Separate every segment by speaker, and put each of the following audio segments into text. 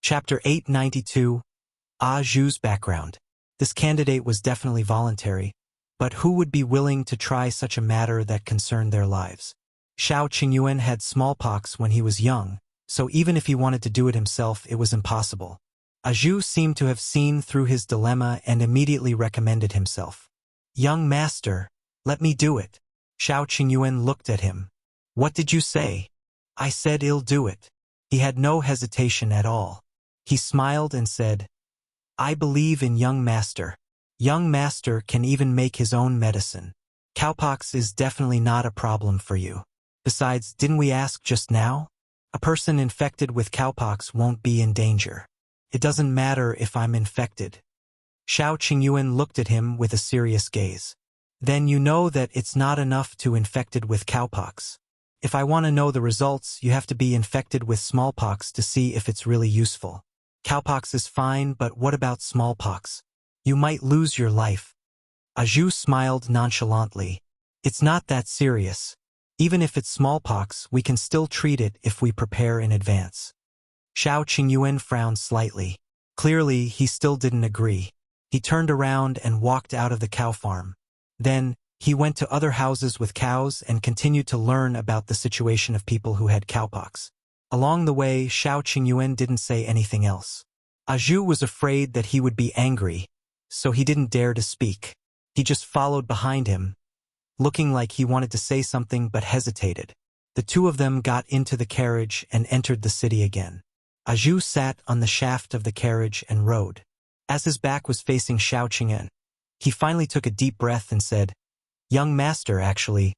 Speaker 1: Chapter 892, Zhou's background. This candidate was definitely voluntary, but who would be willing to try such a matter that concerned their lives? Xiao Qingyuan had smallpox when he was young, so even if he wanted to do it himself, it was impossible. Zhou seemed to have seen through his dilemma and immediately recommended himself. "Young master, let me do it." Xiao Qingyuan looked at him. "What did you say?" "I said I'll do it." He had no hesitation at all. He smiled and said, "I believe in young master. Young master can even make his own medicine. Cowpox is definitely not a problem for you. Besides, didn't we ask just now? A person infected with cowpox won't be in danger. It doesn't matter if I'm infected." Xiao Qingyuan looked at him with a serious gaze. "Then you know that it's not enough to infected with cowpox. If I want to know the results, you have to be infected with smallpox to see if it's really useful. Cowpox is fine, but what about smallpox? You might lose your life." Zhou smiled nonchalantly. "It's not that serious. Even if it's smallpox, we can still treat it if we prepare in advance." Xiao Qingyuan frowned slightly. Clearly, he still didn't agree. He turned around and walked out of the cow farm. Then, he went to other houses with cows and continued to learn about the situation of people who had cowpox. Along the way, Xiao Qingyuan didn't say anything else. Zhou was afraid that he would be angry, so he didn't dare to speak. He just followed behind him, looking like he wanted to say something but hesitated. The two of them got into the carriage and entered the city again. Zhou sat on the shaft of the carriage and rode. As his back was facing Xiao Qingyuan, he finally took a deep breath and said, "Young master, actually,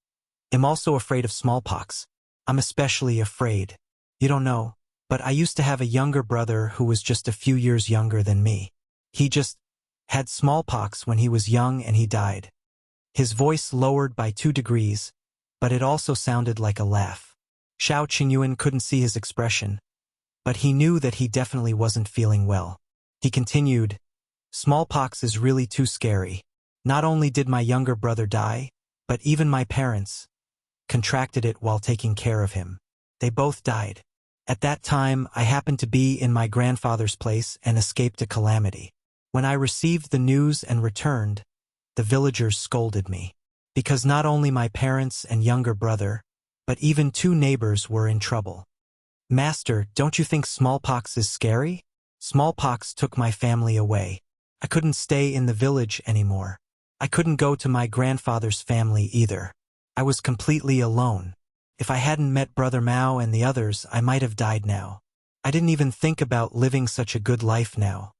Speaker 1: I'm also afraid of smallpox. I'm especially afraid. You don't know, but I used to have a younger brother who was just a few years younger than me. He just had smallpox when he was young and he died." His voice lowered by 2 degrees, but it also sounded like a laugh. Xiao Qingyuan couldn't see his expression, but he knew that he definitely wasn't feeling well. He continued, "Smallpox is really too scary. Not only did my younger brother die, but even my parents contracted it while taking care of him. They both died. At that time, I happened to be in my grandfather's place and escaped a calamity. When I received the news and returned, the villagers scolded me, because not only my parents and younger brother, but even 2 neighbors were in trouble. Master, don't you think smallpox is scary? Smallpox took my family away. I couldn't stay in the village anymore. I couldn't go to my grandfather's family either. I was completely alone. If I hadn't met Brother Mao and the others, I might have died now. I didn't even think about living such a good life now."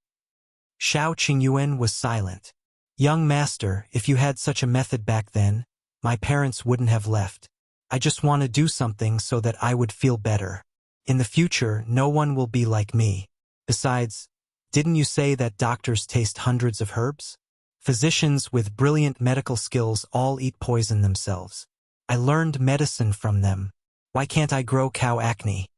Speaker 1: Xiao Qingyuan was silent. "Young master, if you had such a method back then, my parents wouldn't have left. I just want to do something so that I would feel better. In the future, no one will be like me. Besides, didn't you say that doctors taste hundreds of herbs? Physicians with brilliant medical skills all eat poison themselves. I learned medicine from them. Why can't I grow cow acne?"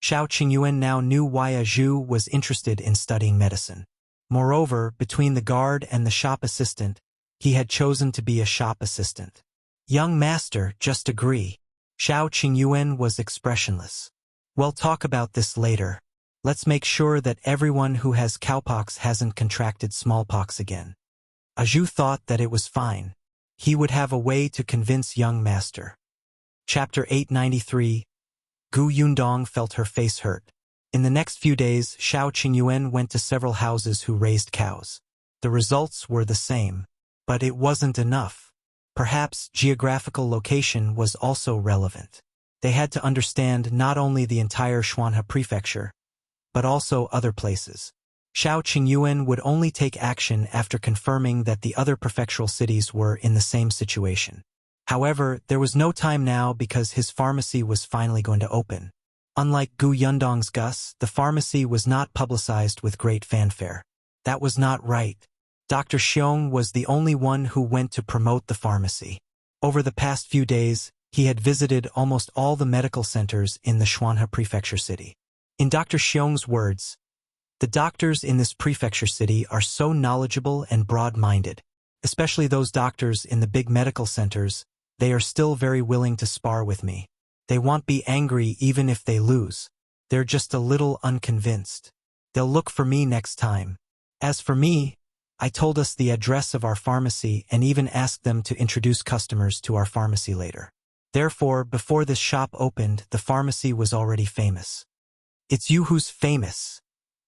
Speaker 1: Xiao Qingyuan now knew why Zhou was interested in studying medicine. Moreover, between the guard and the shop assistant, he had chosen to be a shop assistant. "Young master, just agree." Xiao Qingyuan was expressionless. "We'll talk about this later. Let's make sure that everyone who has cowpox hasn't contracted smallpox again." Zhou thought that it was fine. He would have a way to convince young master. Chapter 893, Gu Yundong felt her face hurt. In the next few days, Xiao Qingyuan went to several houses who raised cows. The results were the same, but it wasn't enough. Perhaps geographical location was also relevant. They had to understand not only the entire Shuanhe prefecture, but also other places. Xiao Qingyuan would only take action after confirming that the other prefectural cities were in the same situation. However, there was no time now because his pharmacy was finally going to open. Unlike Gu Yundong's Gus, the pharmacy was not publicized with great fanfare. That was not right. Dr. Xiong was the only one who went to promote the pharmacy. Over the past few days, he had visited almost all the medical centers in the Shuanhe prefecture city. In Dr. Xiong's words, "The doctors in this prefecture city are so knowledgeable and broad-minded. Especially those doctors in the big medical centers, they are still very willing to spar with me. They won't be angry even if they lose. They're just a little unconvinced. They'll look for me next time. As for me, I told us the address of our pharmacy and even asked them to introduce customers to our pharmacy later. Therefore, before this shop opened, the pharmacy was already famous. It's you who's famous,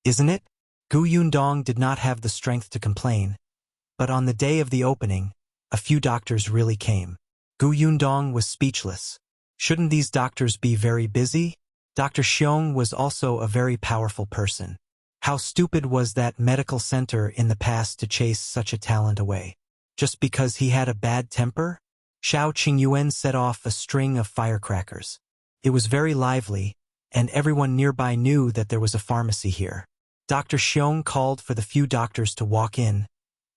Speaker 1: isn't it? Gu Yundong did not have the strength to complain, but on the day of the opening, a few doctors really came. Gu Yundong was speechless. Shouldn't these doctors be very busy? Dr. Xiong was also a very powerful person. How stupid was that medical center in the past to chase such a talent away? Just because he had a bad temper? Xiao Qingyuan set off a string of firecrackers. It was very lively, and everyone nearby knew that there was a pharmacy here. Dr. Xiong called for the few doctors to walk in,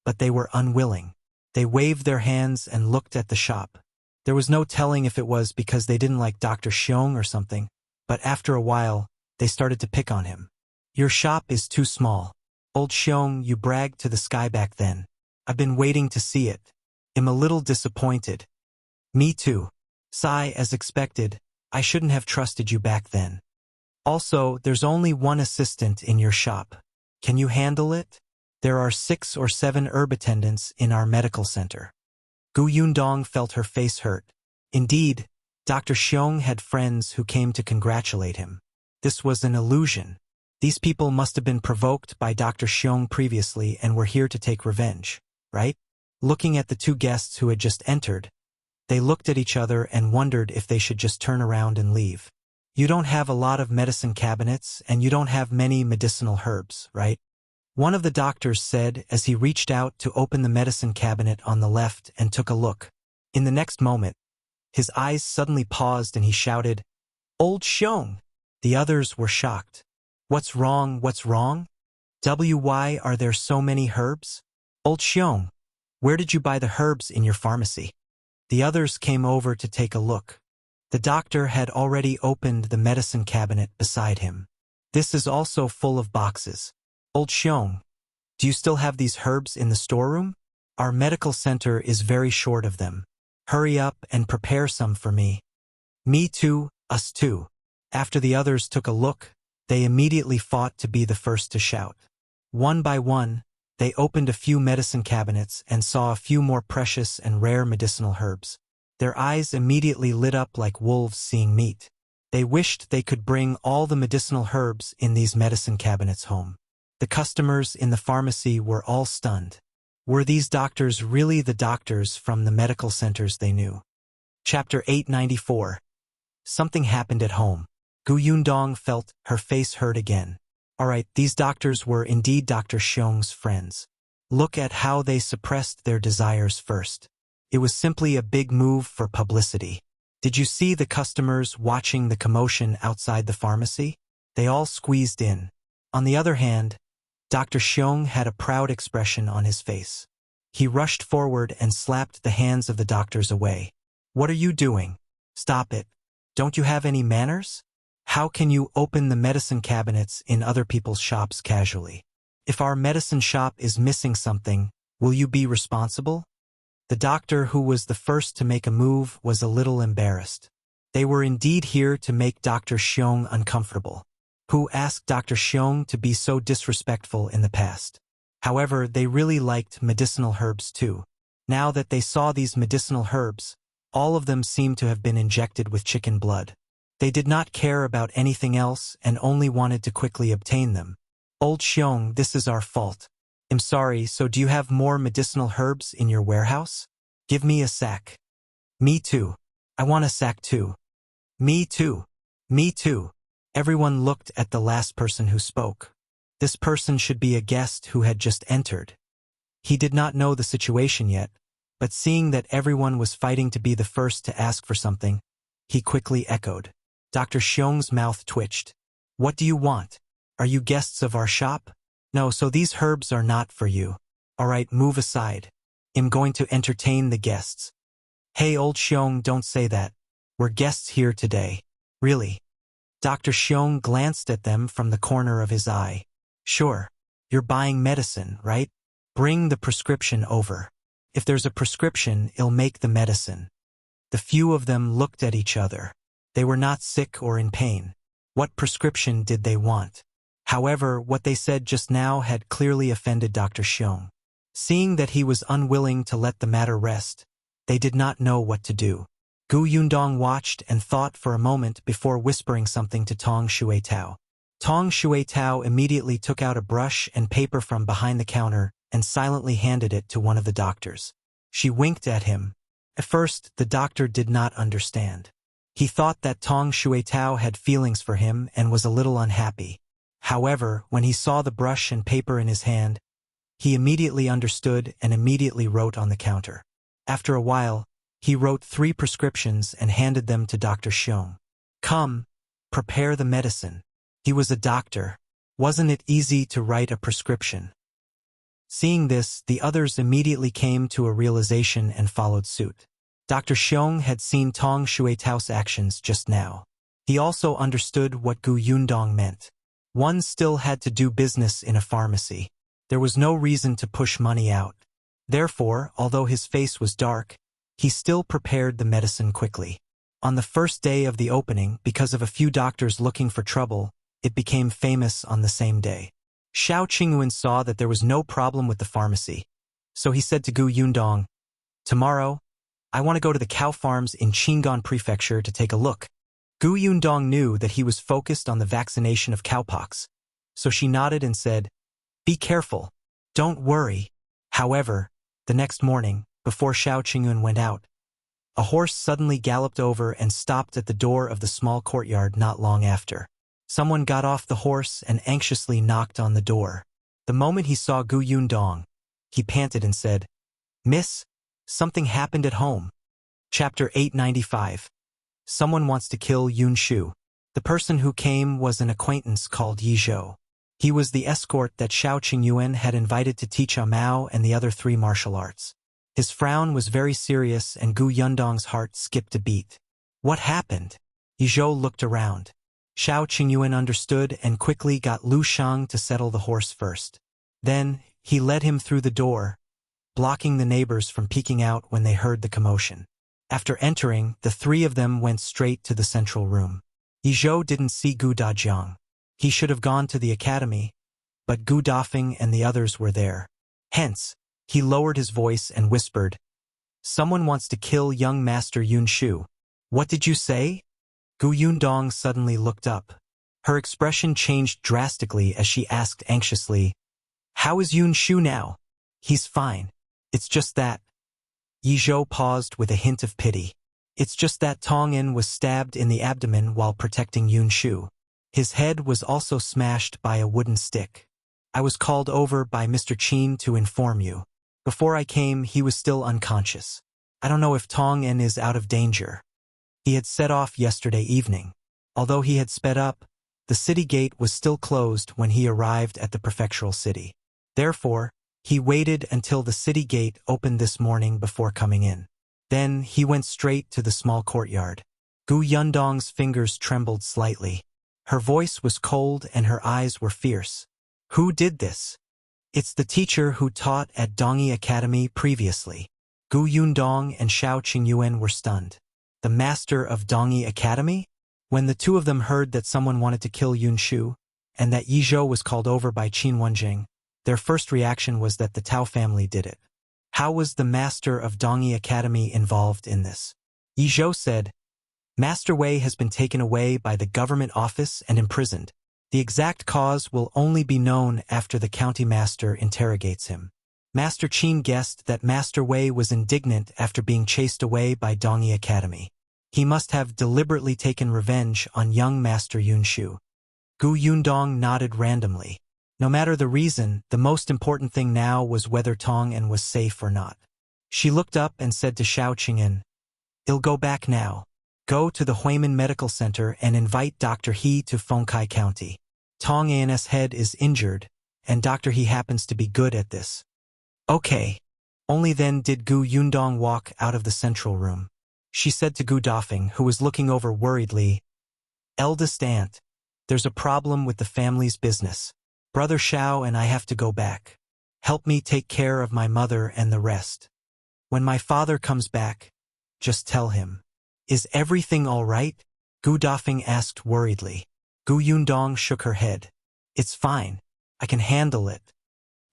Speaker 1: but they were unwilling. They waved their hands and looked at the shop. There was no telling if it was because they didn't like Dr. Xiong or something, but after a while, they started to pick on him. Your shop is too small. Old Xiong, you bragged to the sky back then. I've been waiting to see it. I'm a little disappointed. Me too. Sigh, as expected, I shouldn't have trusted you back then. Also, there's only one assistant in your shop. Can you handle it? There are 6 or 7 herb attendants in our medical center. Gu Yundong felt her face hurt. Indeed, Dr. Xiong had friends who came to congratulate him. This was an illusion. These people must have been provoked by Dr. Xiong previously and were here to take revenge, right? Looking at the 2 guests who had just entered, they looked at each other and wondered if they should just turn around and leave. You don't have a lot of medicine cabinets and you don't have many medicinal herbs, right? One of the doctors said as he reached out to open the medicine cabinet on the left and took a look. In the next moment, his eyes suddenly paused and he shouted, "Old Xiong!" The others were shocked. What's wrong? What's wrong? Why are there so many herbs? Old Xiong, where did you buy the herbs in your pharmacy? The others came over to take a look. The doctor had already opened the medicine cabinet beside him. This is also full of boxes. Old Xiong, do you still have these herbs in the storeroom? Our medical center is very short of them. Hurry up and prepare some for me. Me too, us too. After the others took a look, they immediately fought to be the first to shout. One by one, they opened a few medicine cabinets and saw a few more precious and rare medicinal herbs. Their eyes immediately lit up like wolves seeing meat. They wished they could bring all the medicinal herbs in these medicine cabinets home. The customers in the pharmacy were all stunned. Were these doctors really the doctors from the medical centers they knew? Chapter 894. Something happened at home. Gu Yundong felt her face hurt again. Alright, these doctors were indeed Dr. Xiong's friends. Look at how they suppressed their desires first. It was simply a big move for publicity. Did you see the customers watching the commotion outside the pharmacy? They all squeezed in. On the other hand, Dr. Xiong had a proud expression on his face. He rushed forward and slapped the hands of the doctors away. What are you doing? Stop it. Don't you have any manners? How can you open the medicine cabinets in other people's shops casually? If our medicine shop is missing something, will you be responsible? The doctor who was the first to make a move was a little embarrassed. They were indeed here to make Dr. Xiong uncomfortable. Who asked Dr. Xiong to be so disrespectful in the past? However, they really liked medicinal herbs too. Now that they saw these medicinal herbs, all of them seemed to have been injected with chicken blood. They did not care about anything else and only wanted to quickly obtain them. Old Xiong, this is our fault. I'm sorry, so do you have more medicinal herbs in your warehouse? Give me a sack. Me too. I want a sack too. Me too. Me too. Everyone looked at the last person who spoke. This person should be a guest who had just entered. He did not know the situation yet, but seeing that everyone was fighting to be the first to ask for something, he quickly echoed. Dr. Xiong's mouth twitched. What do you want? Are you guests of our shop? No, so these herbs are not for you. Alright, move aside. I'm going to entertain the guests. Hey, old Xiong, don't say that. We're guests here today. Really? Dr. Xiong glanced at them from the corner of his eye. Sure. You're buying medicine, right? Bring the prescription over. If there's a prescription, it'll make the medicine. The few of them looked at each other. They were not sick or in pain. What prescription did they want? However, what they said just now had clearly offended Dr. Xiong. Seeing that he was unwilling to let the matter rest, they did not know what to do. Gu Yundong watched and thought for a moment before whispering something to Tong Xuetao. Tong Xuetao immediately took out a brush and paper from behind the counter and silently handed it to one of the doctors. She winked at him. At first, the doctor did not understand. He thought that Tong Xuetao had feelings for him and was a little unhappy. However, when he saw the brush and paper in his hand, he immediately understood and immediately wrote on the counter. After a while, he wrote 3 prescriptions and handed them to Dr. Xiong. Come, prepare the medicine. He was a doctor. Wasn't it easy to write a prescription? Seeing this, the others immediately came to a realization and followed suit. Dr. Xiong had seen Tong Xuetao's actions just now. He also understood what Gu Yundong meant. One still had to do business in a pharmacy. There was no reason to push money out. Therefore, although his face was dark, he still prepared the medicine quickly. On the first day of the opening, because of a few doctors looking for trouble, it became famous on the same day. Xiao Qingyuan saw that there was no problem with the pharmacy, so he said to Gu Yundong, "Tomorrow, I want to go to the cow farms in Qingan Prefecture to take a look." Gu Yundong knew that he was focused on the vaccination of cowpox, so she nodded and said, "Be careful. Don't worry." However, the next morning, before Xiao Qingyuan went out, a horse suddenly galloped over and stopped at the door of the small courtyard not long after. Someone got off the horse and anxiously knocked on the door. The moment he saw Gu Yundong, he panted and said, "Miss, something happened at home." Chapter 895. Someone wants to kill Yunshu. The person who came was an acquaintance called Zhou. He was the escort that Xiao Qingyuan had invited to teach Mao and the other 3 martial arts. His frown was very serious and Gu Yundong's heart skipped a beat. What happened? Zhou looked around. Xiao Qingyuan understood and quickly got Lu Shang to settle the horse first. Then, he led him through the door, blocking the neighbors from peeking out when they heard the commotion. After entering, the 3 of them went straight to the central room. Zhou didn't see Gu Dajiang. He should have gone to the academy, but Gu Dafeng and the others were there. Hence, he lowered his voice and whispered, "Someone wants to kill young Master Yunshu." "What did you say?" Gu Yundong suddenly looked up. Her expression changed drastically as she asked anxiously, "How is Yunshu now?" "He's fine. It's just that." Zhou paused with a hint of pity. "It's just that Tong En was stabbed in the abdomen while protecting Yunshu. His head was also smashed by a wooden stick. I was called over by Mr. Qin to inform you. Before I came, he was still unconscious. I don't know if Tong En is out of danger. He had set off yesterday evening. Although he had sped up, the city gate was still closed when he arrived at the prefectural city. Therefore, he waited until the city gate opened this morning before coming in. Then he went straight to the small courtyard." Gu Yundong's fingers trembled slightly. Her voice was cold and her eyes were fierce. "Who did this?" "It's the teacher who taught at Dongyi Academy previously." Gu Yundong and Xiao Qingyuan were stunned. The master of Dongyi Academy? When the 2 of them heard that someone wanted to kill Yunshu, and that Zhou was called over by Qin Wenzheng, their first reaction was that the Tao family did it. How was the master of Dongyi Academy involved in this? Zhou said, "Master Wei has been taken away by the government office and imprisoned. The exact cause will only be known after the county master interrogates him." Master Qin guessed that Master Wei was indignant after being chased away by Dongyi Academy. He must have deliberately taken revenge on young Master Yunshu. Gu Yundong nodded randomly. No matter the reason, the most important thing now was whether Tong En was safe or not. She looked up and said to Xiao Qingyuan, "I'll go back now. Go to the Huimin Medical Center and invite Dr. He to Fengkai County. Tong En's head is injured, and Dr. He happens to be good at this." "Okay." Only then did Gu Yundong walk out of the central room. She said to Gu Dafeng, who was looking over worriedly, "Eldest aunt, there's a problem with the family's business. Brother Xiao and I have to go back. Help me take care of my mother and the rest. When my father comes back, just tell him." "Is everything all right?" Gu Dafeng asked worriedly. Gu Yundong shook her head. It's fine. I can handle it.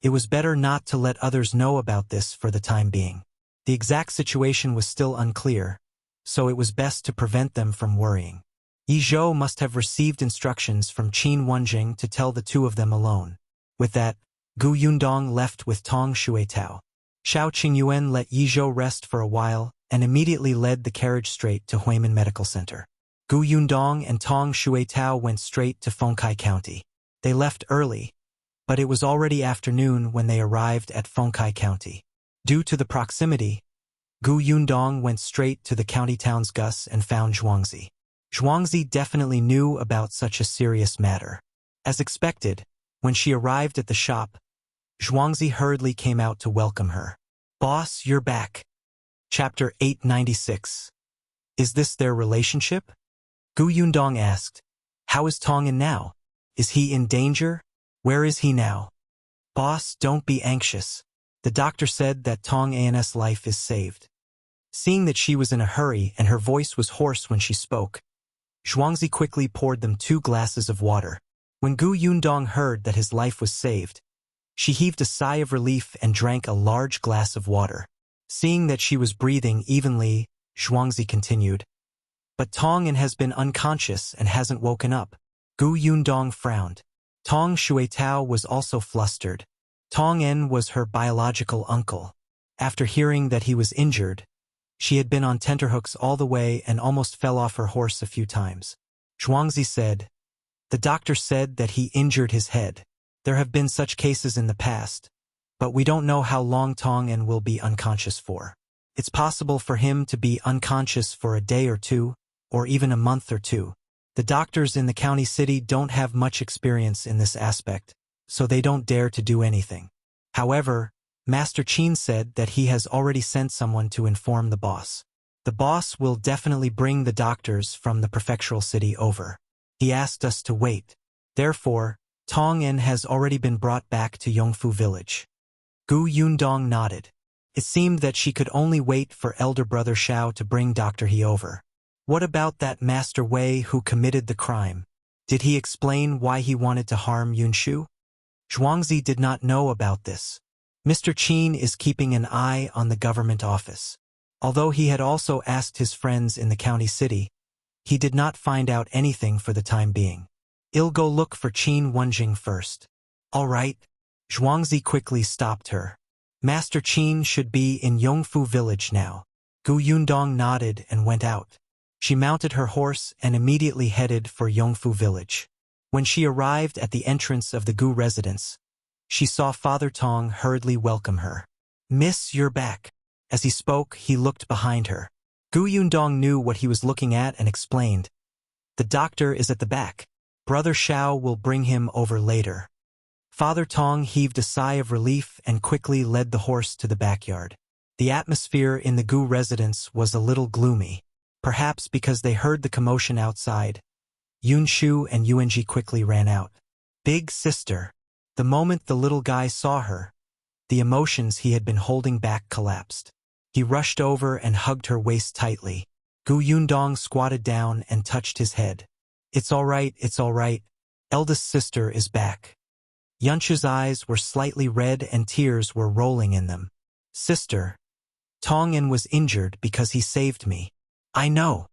Speaker 1: It was better not to let others know about this for the time being. The exact situation was still unclear, so it was best to prevent them from worrying. Zhou must have received instructions from Qin Wenzheng to tell the two of them alone. With that, Gu Yundong left with Tong Xuetao. Xiao Qingyuan let Zhou rest for a while and immediately led the carriage straight to Huimin Medical Center. Gu Yundong and Tong Xuetao went straight to Fengkai County. They left early, but it was already afternoon when they arrived at Fengkai County. Due to the proximity, Gu Yundong went straight to the county town's Gus and found Zhuangzi. Zhuangzi definitely knew about such a serious matter. As expected, when she arrived at the shop, Zhuangzi hurriedly came out to welcome her. "Boss, you're back." Chapter 896. Is this their relationship? Gu Yundong asked. How is Tong'an now? Is he in danger? Where is he now? Boss, don't be anxious. The doctor said that Tong'an's life is saved. Seeing that she was in a hurry and her voice was hoarse when she spoke, Zhuangzi quickly poured them 2 glasses of water. When Gu Yundong heard that his life was saved, she heaved a sigh of relief and drank a large glass of water. Seeing that she was breathing evenly, Zhuangzi continued. But Tong'an has been unconscious and hasn't woken up. Gu Yundong frowned. Tong Xuetao was also flustered. Tong'an was her biological uncle. After hearing that he was injured, she had been on tenterhooks all the way and almost fell off her horse a few times. Zhuangzi said, "The doctor said that he injured his head. There have been such cases in the past, but we don't know how long Tong'an will be unconscious for. It's possible for him to be unconscious for a day or two, or even a month or two. The doctors in the county city don't have much experience in this aspect, so they don't dare to do anything. However, Master Qin said that he has already sent someone to inform the boss. The boss will definitely bring the doctors from the prefectural city over. He asked us to wait. Therefore, Tong'an has already been brought back to Yongfu village." Gu Yundong nodded. It seemed that she could only wait for elder brother Xiao to bring Dr. He over. What about that Master Wei who committed the crime? Did he explain why he wanted to harm Yunshu? Zhuangzi did not know about this. Mr. Qin is keeping an eye on the government office. Although he had also asked his friends in the county city, he did not find out anything for the time being. "I'll go look for Qin Wenzheng first." "All right." Zhuangzi quickly stopped her. "Master Qin should be in Yongfu village now." Gu Yundong nodded and went out. She mounted her horse and immediately headed for Yongfu village. When she arrived at the entrance of the Gu residence, she saw Father Tong hurriedly welcome her. "Miss, you're back." As he spoke, he looked behind her. Gu Yundong knew what he was looking at and explained. "The doctor is at the back. Brother Xiao will bring him over later." Father Tong heaved a sigh of relief and quickly led the horse to the backyard. The atmosphere in the Gu residence was a little gloomy. Perhaps because they heard the commotion outside, Yunshu and Yuanji quickly ran out. "Big sister." The moment the little guy saw her, the emotions he had been holding back collapsed. He rushed over and hugged her waist tightly. Gu Yundong squatted down and touched his head. It's all right, eldest sister is back." Yunshu's eyes were slightly red and tears were rolling in them. "Sister, Tong'an was injured because he saved me." "I know.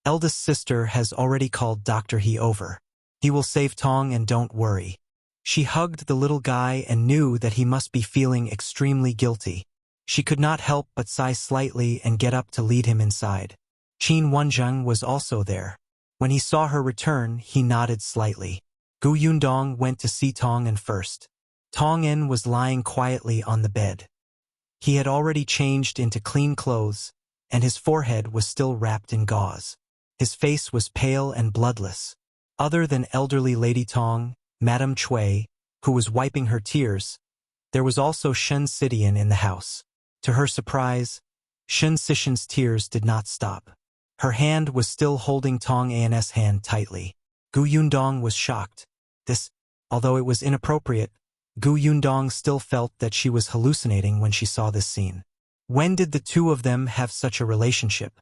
Speaker 1: Eldest sister has already called Dr. He over. He will save Tong'an, don't worry." She hugged the little guy and knew that he must be feeling extremely guilty. She could not help but sigh slightly and get up to lead him inside. Qin Wenzheng was also there. When he saw her return, he nodded slightly. Gu Yundong went to see Tong'an first. Tong'an was lying quietly on the bed. He had already changed into clean clothes, and his forehead was still wrapped in gauze. His face was pale and bloodless. Other than elderly Lady Tong, Madame Cui, who was wiping her tears, there was also Shen Sidian in the house. To her surprise, Shen Sishan's tears did not stop. Her hand was still holding Tong'an's hand tightly. Gu Yundong was shocked. This, although it was inappropriate, Gu Yundong still felt that she was hallucinating when she saw this scene. When did the two of them have such a relationship?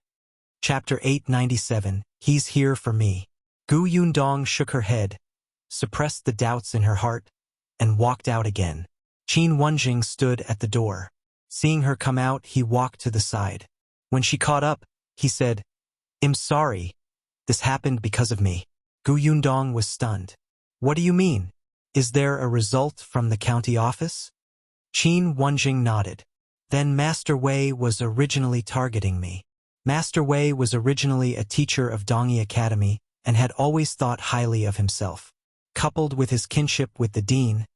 Speaker 1: Chapter 897, He's Here for Me. Gu Yundong shook her head. suppressed the doubts in her heart, and walked out again. Qin Wenzheng stood at the door. Seeing her come out, he walked to the side. When she caught up, he said, "I'm sorry. This happened because of me." Yundong was stunned. "What do you mean? Is there a result from the county office?" Qin Wenzheng nodded. "Then Master Wei was originally targeting me. Master Wei was originally a teacher of Dongyi Academy and had always thought highly of himself. Coupled with his kinship with the dean,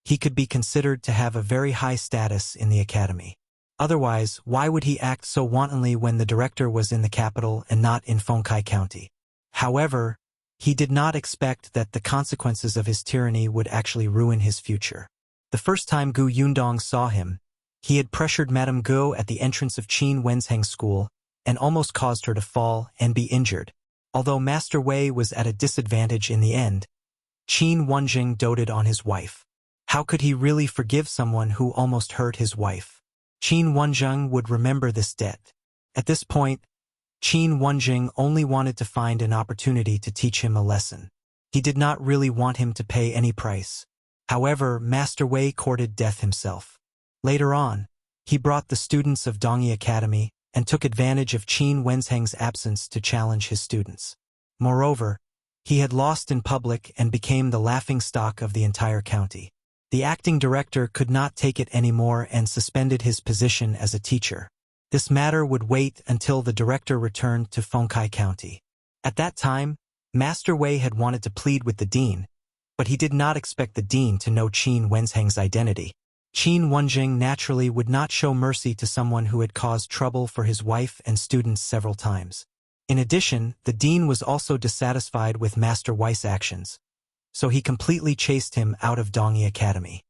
Speaker 1: he could be considered to have a very high status in the academy. Otherwise, why would he act so wantonly when the director was in the capital and not in Fengkai County? However, he did not expect that the consequences of his tyranny would actually ruin his future. The first time Gu Yundong saw him, he had pressured Madame Gu at the entrance of Qin Wenzheng School and almost caused her to fall and be injured. Although Master Wei was at a disadvantage in the end, Qin Wenzheng doted on his wife. How could he really forgive someone who almost hurt his wife? Qin Wenzheng would remember this debt. At this point, Qin Wenzheng only wanted to find an opportunity to teach him a lesson. He did not really want him to pay any price. However, Master Wei courted death himself. Later on, he brought the students of Dongyi Academy and took advantage of Qin Wenzheng's absence to challenge his students. Moreover, he had lost in public and became the laughingstock of the entire county. The acting director could not take it anymore and suspended his position as a teacher. This matter would wait until the director returned to Fengkai County. At that time, Master Wei had wanted to plead with the dean, but he did not expect the dean to know Qin Wenzheng's identity. Qin Wenzheng naturally would not show mercy to someone who had caused trouble for his wife and students several times. In addition, the dean was also dissatisfied with Master Wei's actions, so he completely chased him out of Dongyi Academy.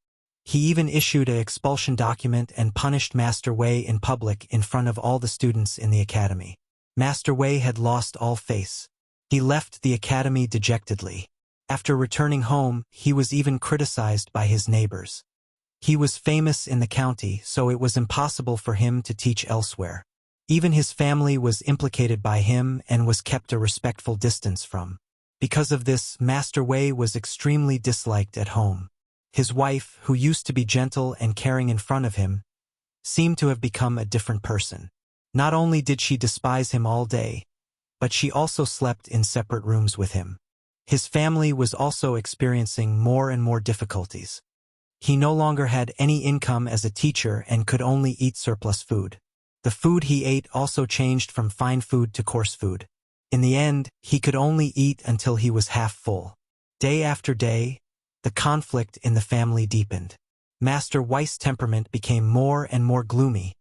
Speaker 1: He even issued an expulsion document and punished Master Wei in public in front of all the students in the academy. Master Wei had lost all face. He left the academy dejectedly. After returning home, he was even criticized by his neighbors. He was famous in the county, so it was impossible for him to teach elsewhere. Even his family was implicated by him and was kept a respectful distance from. Because of this, Master Wei was extremely disliked at home. His wife, who used to be gentle and caring in front of him, seemed to have become a different person. Not only did she despise him all day, but she also slept in separate rooms with him. His family was also experiencing more and more difficulties. He no longer had any income as a teacher and could only eat surplus food. The food he ate also changed from fine food to coarse food. In the end, he could only eat until he was half full. Day after day, the conflict in the family deepened. Master Wei's temperament became more and more gloomy,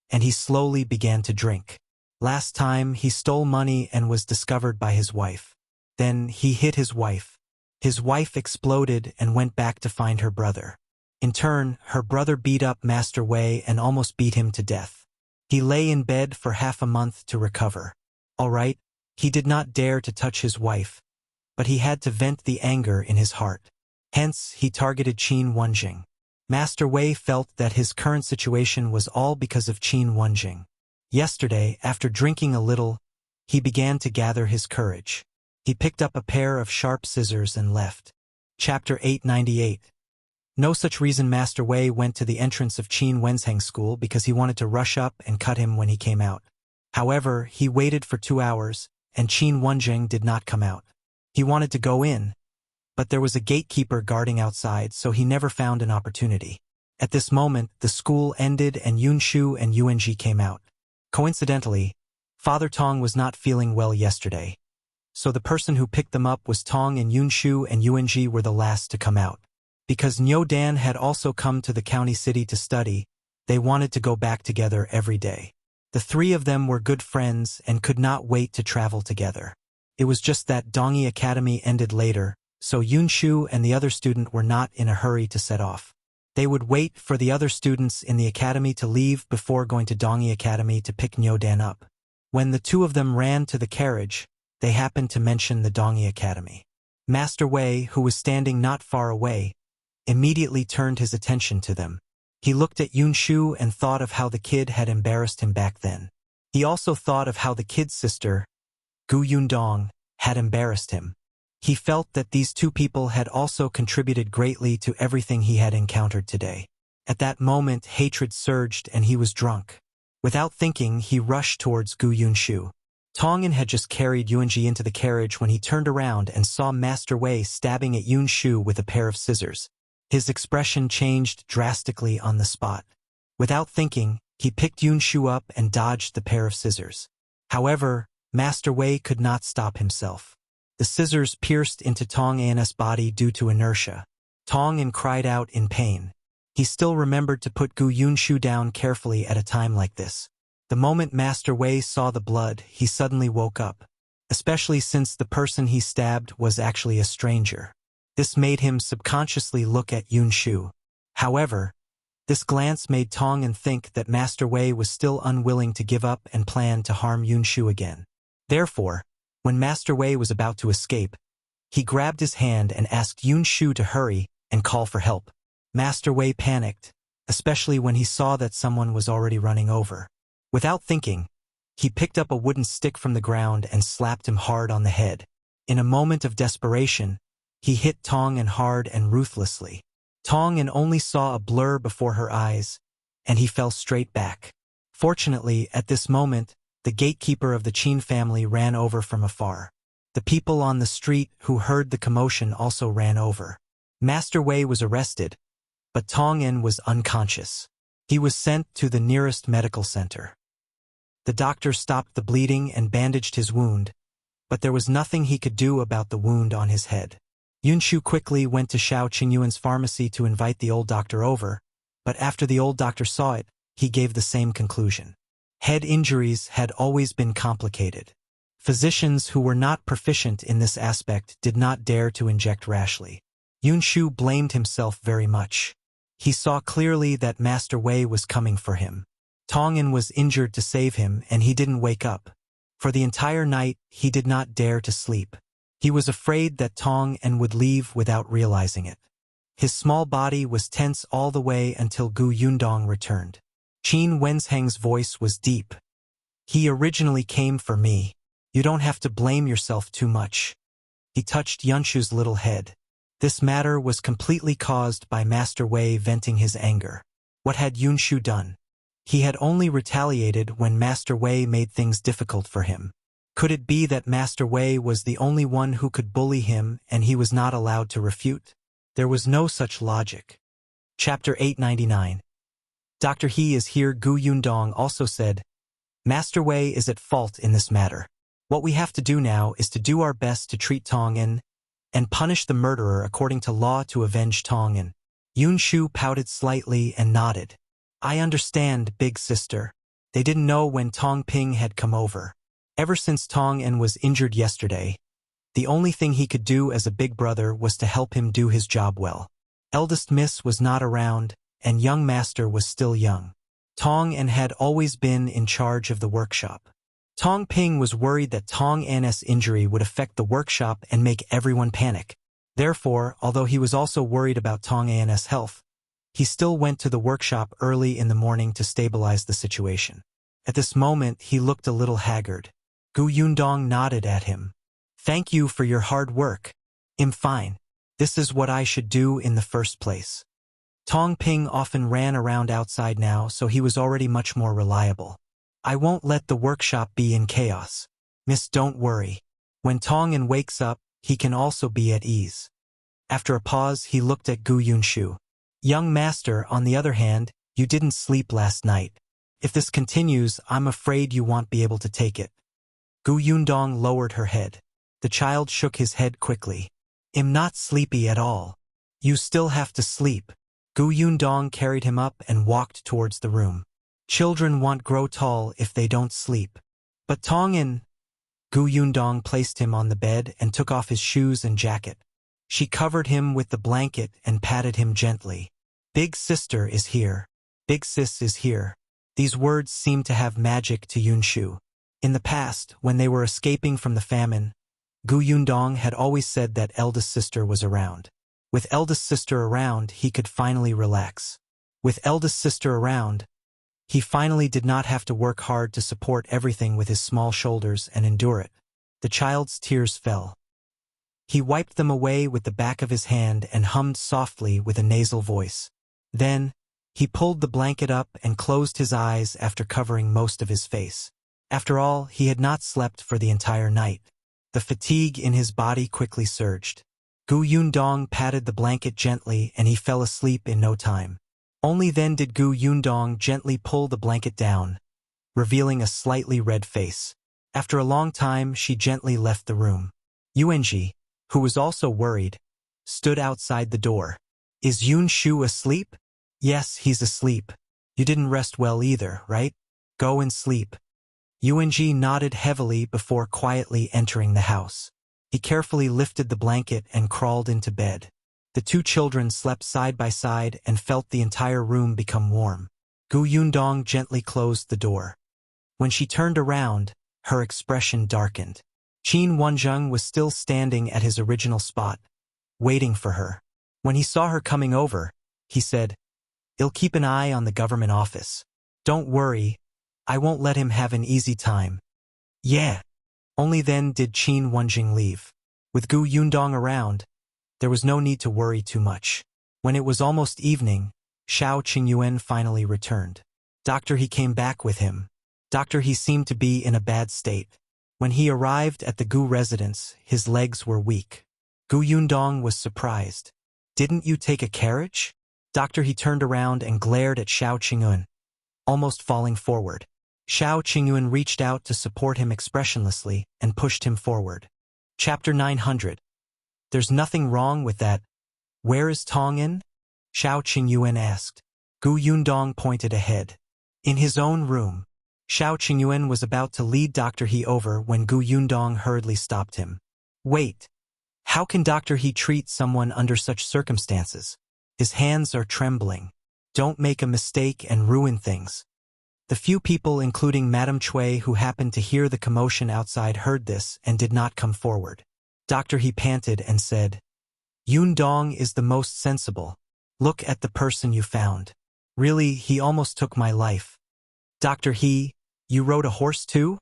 Speaker 1: and he slowly began to drink. Last time, he stole money and was discovered by his wife. Then he hit his wife. His wife exploded and went back to find her brother. In turn, her brother beat up Master Wei and almost beat him to death. He lay in bed for half a month to recover. All right, he did not dare to touch his wife, but he had to vent the anger in his heart. Hence, he targeted Qin Wenzheng. Master Wei felt that his current situation was all because of Qin Wenzheng. Yesterday, after drinking a little, he began to gather his courage. He picked up a pair of sharp scissors and left. Chapter 898. No such reason Master Wei went to the entrance of Qin Wenzheng School because he wanted to rush up and cut him when he came out. However, he waited for 2 hours, and Qin Wenzheng did not come out. He wanted to go in, but there was a gatekeeper guarding outside, so he never found an opportunity. At this moment, the school ended and Yunshu and Yuanji came out. Coincidentally, Father Tong was not feeling well yesterday, so the person who picked them up was Tong, and Yunshu and Yuanji were the last to come out. Because Nyo Dan had also come to the county city to study, they wanted to go back together every day. The three of them were good friends and could not wait to travel together. It was just that Dongyi Academy ended later, so Yunshu and the other student were not in a hurry to set off. They would wait for the other students in the academy to leave before going to Dongyi Academy to pick Nyo Dan up. When the two of them ran to the carriage, they happened to mention the Dongyi Academy. Master Wei, who was standing not far away, immediately turned his attention to them. He looked at Yunshu and thought of how the kid had embarrassed him back then. He also thought of how the kid's sister, Gu Yundong, had embarrassed him. He felt that these two people had also contributed greatly to everything he had encountered today. At that moment, hatred surged and he was drunk. Without thinking, he rushed towards Yunshu. Tongan had just carried Yuanji into the carriage when he turned around and saw Master Wei stabbing at Yunshu with a pair of scissors. His expression changed drastically on the spot. Without thinking, he picked Yunshu up and dodged the pair of scissors. However, Master Wei could not stop himself. The scissors pierced into Tong An's body due to inertia. Tong An cried out in pain. He still remembered to put Yunshu down carefully at a time like this. The moment Master Wei saw the blood, he suddenly woke up, especially since the person he stabbed was actually a stranger. This made him subconsciously look at Yunshu. However, this glance made Tong An think that Master Wei was still unwilling to give up and plan to harm Yunshu again. Therefore, when Master Wei was about to escape, he grabbed his hand and asked Yunshu to hurry and call for help. Master Wei panicked, especially when he saw that someone was already running over. Without thinking, he picked up a wooden stick from the ground and slapped him hard on the head. In a moment of desperation, he hit Tong An hard and ruthlessly. Tong An only saw a blur before her eyes, and he fell straight back. Fortunately, at this moment, the gatekeeper of the Qin family ran over from afar. The people on the street who heard the commotion also ran over. Master Wei was arrested, but Tong An was unconscious. He was sent to the nearest medical center. The doctor stopped the bleeding and bandaged his wound, but there was nothing he could do about the wound on his head. Yunshu quickly went to Xiao Qingyuan's pharmacy to invite the old doctor over, but after the old doctor saw it, he gave the same conclusion. Head injuries had always been complicated. Physicians who were not proficient in this aspect did not dare to inject rashly. Yunshu blamed himself very much. He saw clearly that Master Wei was coming for him. Tong An was injured to save him and he didn't wake up. For the entire night, he did not dare to sleep. He was afraid that Tong An would leave without realizing it. His small body was tense all the way until Yundong returned. Qin Wenzheng's voice was deep. He originally came for me. You don't have to blame yourself too much. He touched Yunshu's little head. This matter was completely caused by Master Wei venting his anger. What had Yunshu done? He had only retaliated when Master Wei made things difficult for him. Could it be that Master Wei was the only one who could bully him and he was not allowed to refute? There was no such logic. Chapter 899. Dr. He is here. Yundong also said, Master Wei is at fault in this matter. What we have to do now is to do our best to treat Tong An and punish the murderer according to law to avenge Tong An. Yunshu pouted slightly and nodded. I understand, big sister. They didn't know when Tong Ping had come over. Ever since Tong An was injured yesterday, the only thing he could do as a big brother was to help him do his job well. Eldest Miss was not around, and young master was still young. Tong An had always been in charge of the workshop. Tong Ping was worried that Tong An's injury would affect the workshop and make everyone panic. Therefore, although he was also worried about Tong An's health, he still went to the workshop early in the morning to stabilize the situation. At this moment, he looked a little haggard. Yundong nodded at him. Thank you for your hard work. I'm fine. This is what I should do in the first place. Tong Ping often ran around outside now, so he was already much more reliable. I won't let the workshop be in chaos. Miss, don't worry. When Tong An wakes up, he can also be at ease. After a pause, he looked at Yunshu. Young master, on the other hand, you didn't sleep last night. If this continues, I'm afraid you won't be able to take it. Yundong lowered her head. The child shook his head quickly. I'm not sleepy at all. You still have to sleep. Yundong carried him up and walked towards the room. Children won't grow tall if they don't sleep. But Tong An... Yundong placed him on the bed and took off his shoes and jacket. She covered him with the blanket and patted him gently. Big sister is here. Big sis is here. These words seemed to have magic to Yunshu. In the past, when they were escaping from the famine, Yundong had always said that eldest sister was around. With eldest sister around, he could finally relax. With eldest sister around, he finally did not have to work hard to support everything with his small shoulders and endure it. The child's tears fell. He wiped them away with the back of his hand and hummed softly with a nasal voice. Then, he pulled the blanket up and closed his eyes after covering most of his face. After all, he had not slept for the entire night. The fatigue in his body quickly surged. Gu Yundong patted the blanket gently and he fell asleep in no time. Only then did Gu Yundong gently pull the blanket down, revealing a slightly red face. After a long time, she gently left the room. Yuanji, who was also worried, stood outside the door. Is Yunshu asleep? Yes, he's asleep. You didn't rest well either, right? Go and sleep. Yuanji nodded heavily before quietly entering the house. He carefully lifted the blanket and crawled into bed. The two children slept side by side and felt the entire room become warm. Gu Yundong gently closed the door. When she turned around, her expression darkened. Qin Wenzheng was still standing at his original spot, waiting for her. When he saw her coming over, he said, "I'll keep an eye on the government office. Don't worry, I won't let him have an easy time." Yeah. Only then did Qin Wenzheng leave. With Gu Yundong around, there was no need to worry too much. When it was almost evening, Xiao Qingyuan finally returned. Dr. He came back with him. Dr. He seemed to be in a bad state. When he arrived at the Gu residence, his legs were weak. Gu Yundong was surprised. "Didn't you take a carriage?" Dr. He turned around and glared at Xiao Qingyuan, almost falling forward. Xiao Qingyuan reached out to support him expressionlessly and pushed him forward. Chapter 900. There's nothing wrong with that. Where is Tong'an? Xiao Qingyuan asked. Gu Yundong pointed ahead. In his own room. Xiao Qingyuan was about to lead Dr. He over when Gu Yundong hurriedly stopped him. Wait. How can Dr. He treat someone under such circumstances? His hands are trembling. Don't make a mistake and ruin things. The few people, including Madame Cui, who happened to hear the commotion outside, heard this and did not come forward. Dr. He panted and said, "Yundong is the most sensible. Look at the person you found. Really, he almost took my life." Dr. He, you rode a horse too?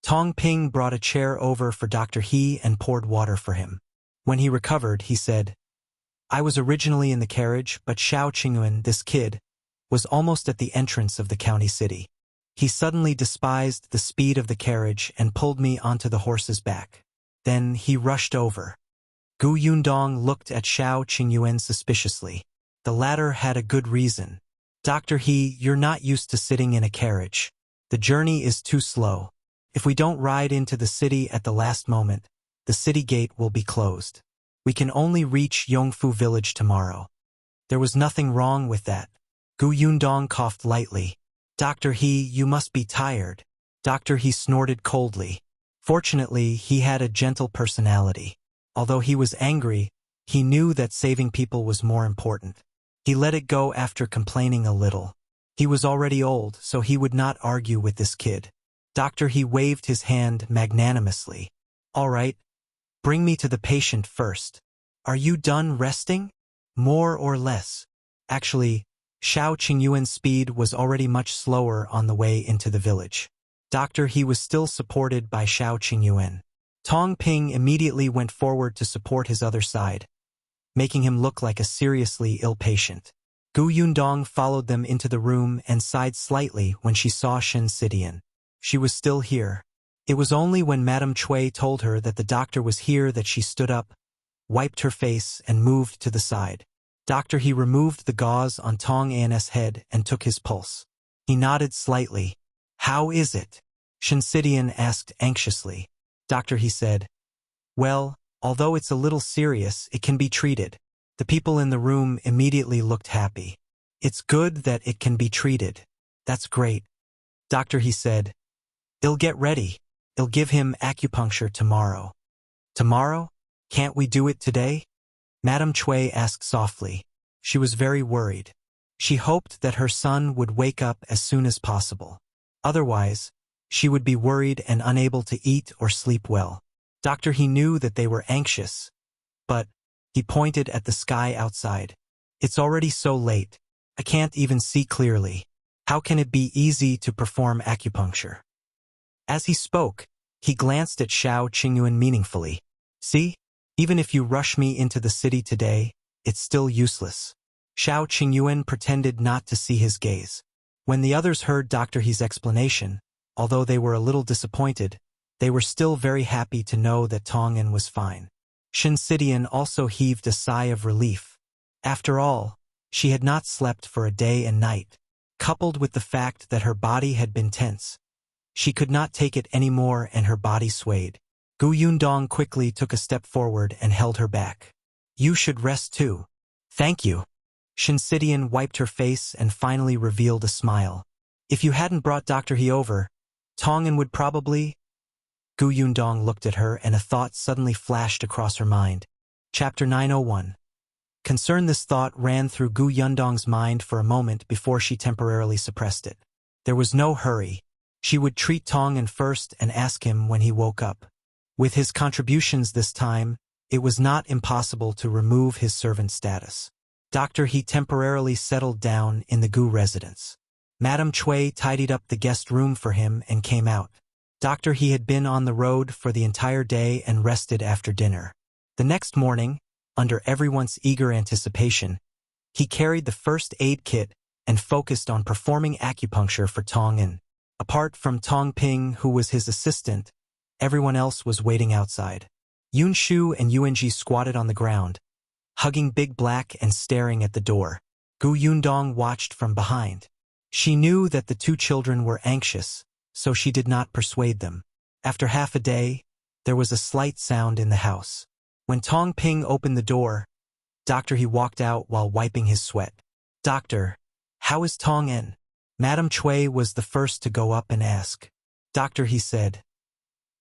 Speaker 1: Tong Ping brought a chair over for Dr. He and poured water for him. When he recovered, he said, "I was originally in the carriage, but Xiao Qingyuan, this kid, was almost at the entrance of the county city. He suddenly despised the speed of the carriage and pulled me onto the horse's back. Then he rushed over." Gu Yundong looked at Xiao Qingyuan suspiciously. The latter had a good reason. "Dr. He, you're not used to sitting in a carriage. The journey is too slow. If we don't ride into the city at the last moment, the city gate will be closed. We can only reach Yongfu village tomorrow." There was nothing wrong with that. Gu Yundong coughed lightly. "Dr. He, you must be tired." Dr. He snorted coldly. Fortunately, he had a gentle personality. Although he was angry, he knew that saving people was more important. He let it go after complaining a little. He was already old, so he would not argue with this kid. Dr. He waved his hand magnanimously. "All right, bring me to the patient first. Are you done resting?" "More or less." Actually, Xiao Qingyuan's speed was already much slower on the way into the village. Dr. He was still supported by Xiao Qingyuan. Tong Ping immediately went forward to support his other side, making him look like a seriously ill patient. Gu Yundong followed them into the room and sighed slightly when she saw Shen Sidian. She was still here. It was only when Madame Cui told her that the doctor was here that she stood up, wiped her face, and moved to the side. Dr. He removed the gauze on Tong An's head and took his pulse. He nodded slightly. "How is it?" Shen Sidian asked anxiously. Dr. He said, "Well, although it's a little serious, it can be treated." The people in the room immediately looked happy. "It's good that it can be treated. That's great." Dr. He said, "I'll get ready. I'll give him acupuncture tomorrow." "Tomorrow? Can't we do it today?" Madame Cui asked softly. She was very worried. She hoped that her son would wake up as soon as possible. Otherwise, she would be worried and unable to eat or sleep well. Dr. He knew that they were anxious, but he pointed at the sky outside. "It's already so late. I can't even see clearly. How can it be easy to perform acupuncture?" As he spoke, he glanced at Xiao Qingyuan meaningfully. "See? Even if you rush me into the city today, it's still useless. Xiao Qingyuan pretended not to see his gaze. When the others heard Dr. He's explanation, although they were a little disappointed, they were still very happy to know that Tong'an was fine. Shinsidian also heaved a sigh of relief. After all, she had not slept for a day and night. Coupled with the fact that her body had been tense, she could not take it anymore and her body swayed. Yundong quickly took a step forward and held her back. You should rest too. Thank you. Shinsidian wiped her face and finally revealed a smile. If you hadn't brought Dr. He over, Tong'an would probably… Yundong looked at her and a thought suddenly flashed across her mind. Chapter 901. This thought ran through Yundong's mind for a moment before she temporarily suppressed it. There was no hurry. She would treat Tong'an first and ask him when he woke up. With his contributions this time, it was not impossible to remove his servant status. Dr. He temporarily settled down in the Gu residence. Madame Cui tidied up the guest room for him and came out. Dr. He had been on the road for the entire day and rested after dinner. The next morning, under everyone's eager anticipation, he carried the first aid kit and focused on performing acupuncture for Tong'an. Apart from Tong Ping, who was his assistant, everyone else was waiting outside. Yunshu and Yuanji squatted on the ground, hugging Big Black and staring at the door. Yundong watched from behind. She knew that the two children were anxious, so she did not persuade them. After half a day, there was a slight sound in the house. When Tong Ping opened the door, Dr. He walked out while wiping his sweat. Doctor, how is Tong'an? Madame Cui was the first to go up and ask. Doctor He said,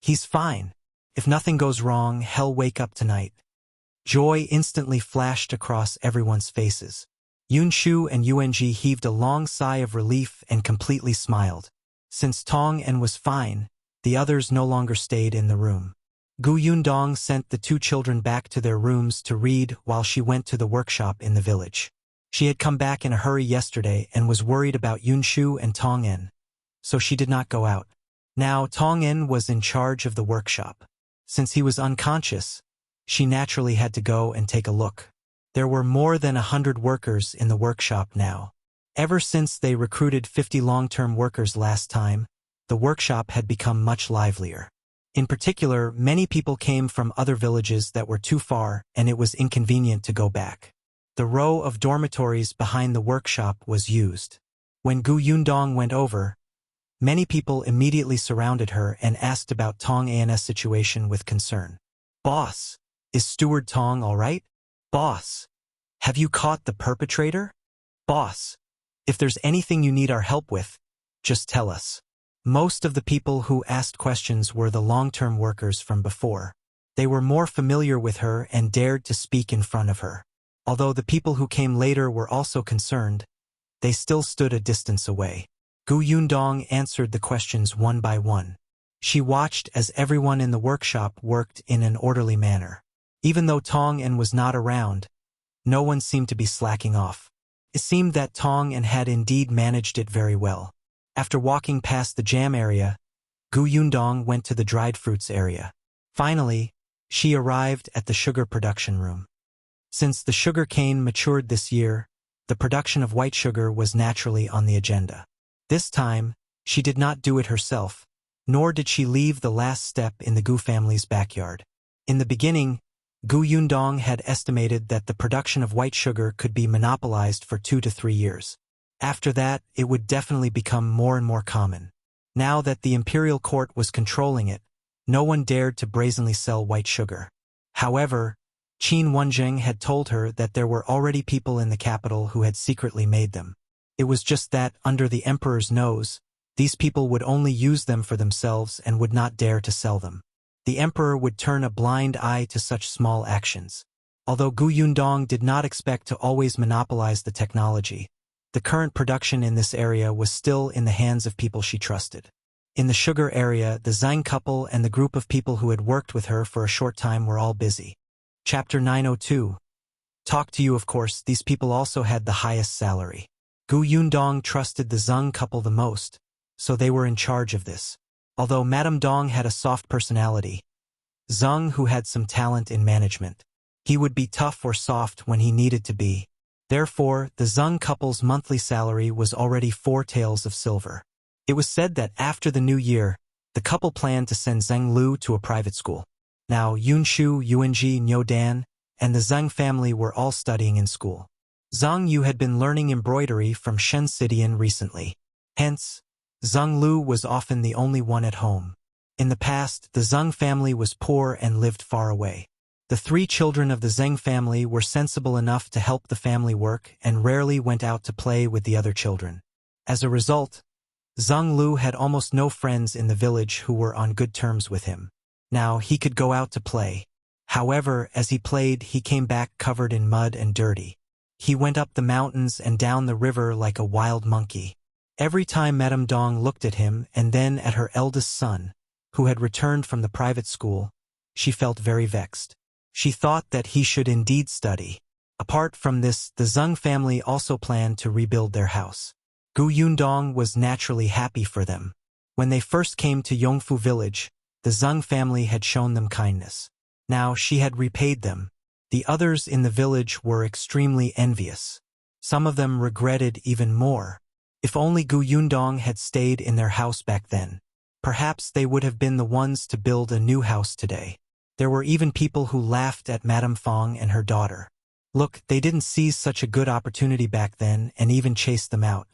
Speaker 1: he's fine. If nothing goes wrong, he'll wake up tonight. Joy instantly flashed across everyone's faces. Yunshu and Yuanji heaved a long sigh of relief and completely smiled. Since Tong'an was fine, the others no longer stayed in the room. Yundong sent the two children back to their rooms to read while she went to the workshop in the village. She had come back in a hurry yesterday and was worried about Yunshu and Tong'an, so she did not go out. Now Tong'an was in charge of the workshop. Since he was unconscious, she naturally had to go and take a look. There were more than 100 workers in the workshop now. Ever since they recruited 50 long-term workers last time, the workshop had become much livelier. In particular, many people came from other villages that were too far, and it was inconvenient to go back. The row of dormitories behind the workshop was used. When Yundong went over, many people immediately surrounded her and asked about Tong'an's situation with concern. Boss, is Steward Tong all right? Boss, have you caught the perpetrator? Boss, if there's anything you need our help with, just tell us. Most of the people who asked questions were the long-term workers from before. They were more familiar with her and dared to speak in front of her. Although the people who came later were also concerned, they still stood a distance away. Yundong answered the questions one by one. She watched as everyone in the workshop worked in an orderly manner. Even though Tong'an was not around, no one seemed to be slacking off. It seemed that Tong'an had indeed managed it very well. After walking past the jam area, Yundong went to the dried fruits area. Finally, she arrived at the sugar production room. Since the sugar cane matured this year, the production of white sugar was naturally on the agenda. This time, she did not do it herself, nor did she leave the last step in the Gu family's backyard. In the beginning, Yundong had estimated that the production of white sugar could be monopolized for 2 to 3 years. After that, it would definitely become more and more common. Now that the imperial court was controlling it, no one dared to brazenly sell white sugar. However, Qin Wenzheng had told her that there were already people in the capital who had secretly made them. It was just that, under the emperor's nose, these people would only use them for themselves and would not dare to sell them. The emperor would turn a blind eye to such small actions. Although Yundong did not expect to always monopolize the technology, the current production in this area was still in the hands of people she trusted. In the sugar area, the Zhang couple and the group of people who had worked with her for a short time were all busy. Chapter 902. Talk to you, of course, these people also had the highest salary. Yundong trusted the Zhang couple the most, so they were in charge of this. Although Madame Dong had a soft personality, Zheng, who had some talent in management. He would be tough or soft when he needed to be. Therefore, the Zheng couple's monthly salary was already 4 taels of silver. It was said that after the new year, the couple planned to send Zheng Lu to a private school. Now Yunshu, Yuanji, Nyodan, and the Zheng family were all studying in school. Zheng Yu had been learning embroidery from Shen Sidian recently. Hence, Zheng Lu was often the only one at home. In the past, the Zheng family was poor and lived far away. The 3 children of the Zheng family were sensible enough to help the family work and rarely went out to play with the other children. As a result, Zheng Lu had almost no friends in the village who were on good terms with him. Now he could go out to play. However, as he played, he came back covered in mud and dirty. He went up the mountains and down the river like a wild monkey. Every time Madame Dong looked at him and then at her eldest son, who had returned from the private school, she felt very vexed. She thought that he should indeed study. Apart from this, the Zheng family also planned to rebuild their house. Gu Yundong was naturally happy for them. When they first came to Yongfu village, the Zheng family had shown them kindness. Now she had repaid them. The others in the village were extremely envious. Some of them regretted even more. If only Gu Yundong had stayed in their house back then, perhaps they would have been the ones to build a new house today. There were even people who laughed at Madame Fong and her daughter. Look, they didn't seize such a good opportunity back then and even chased them out.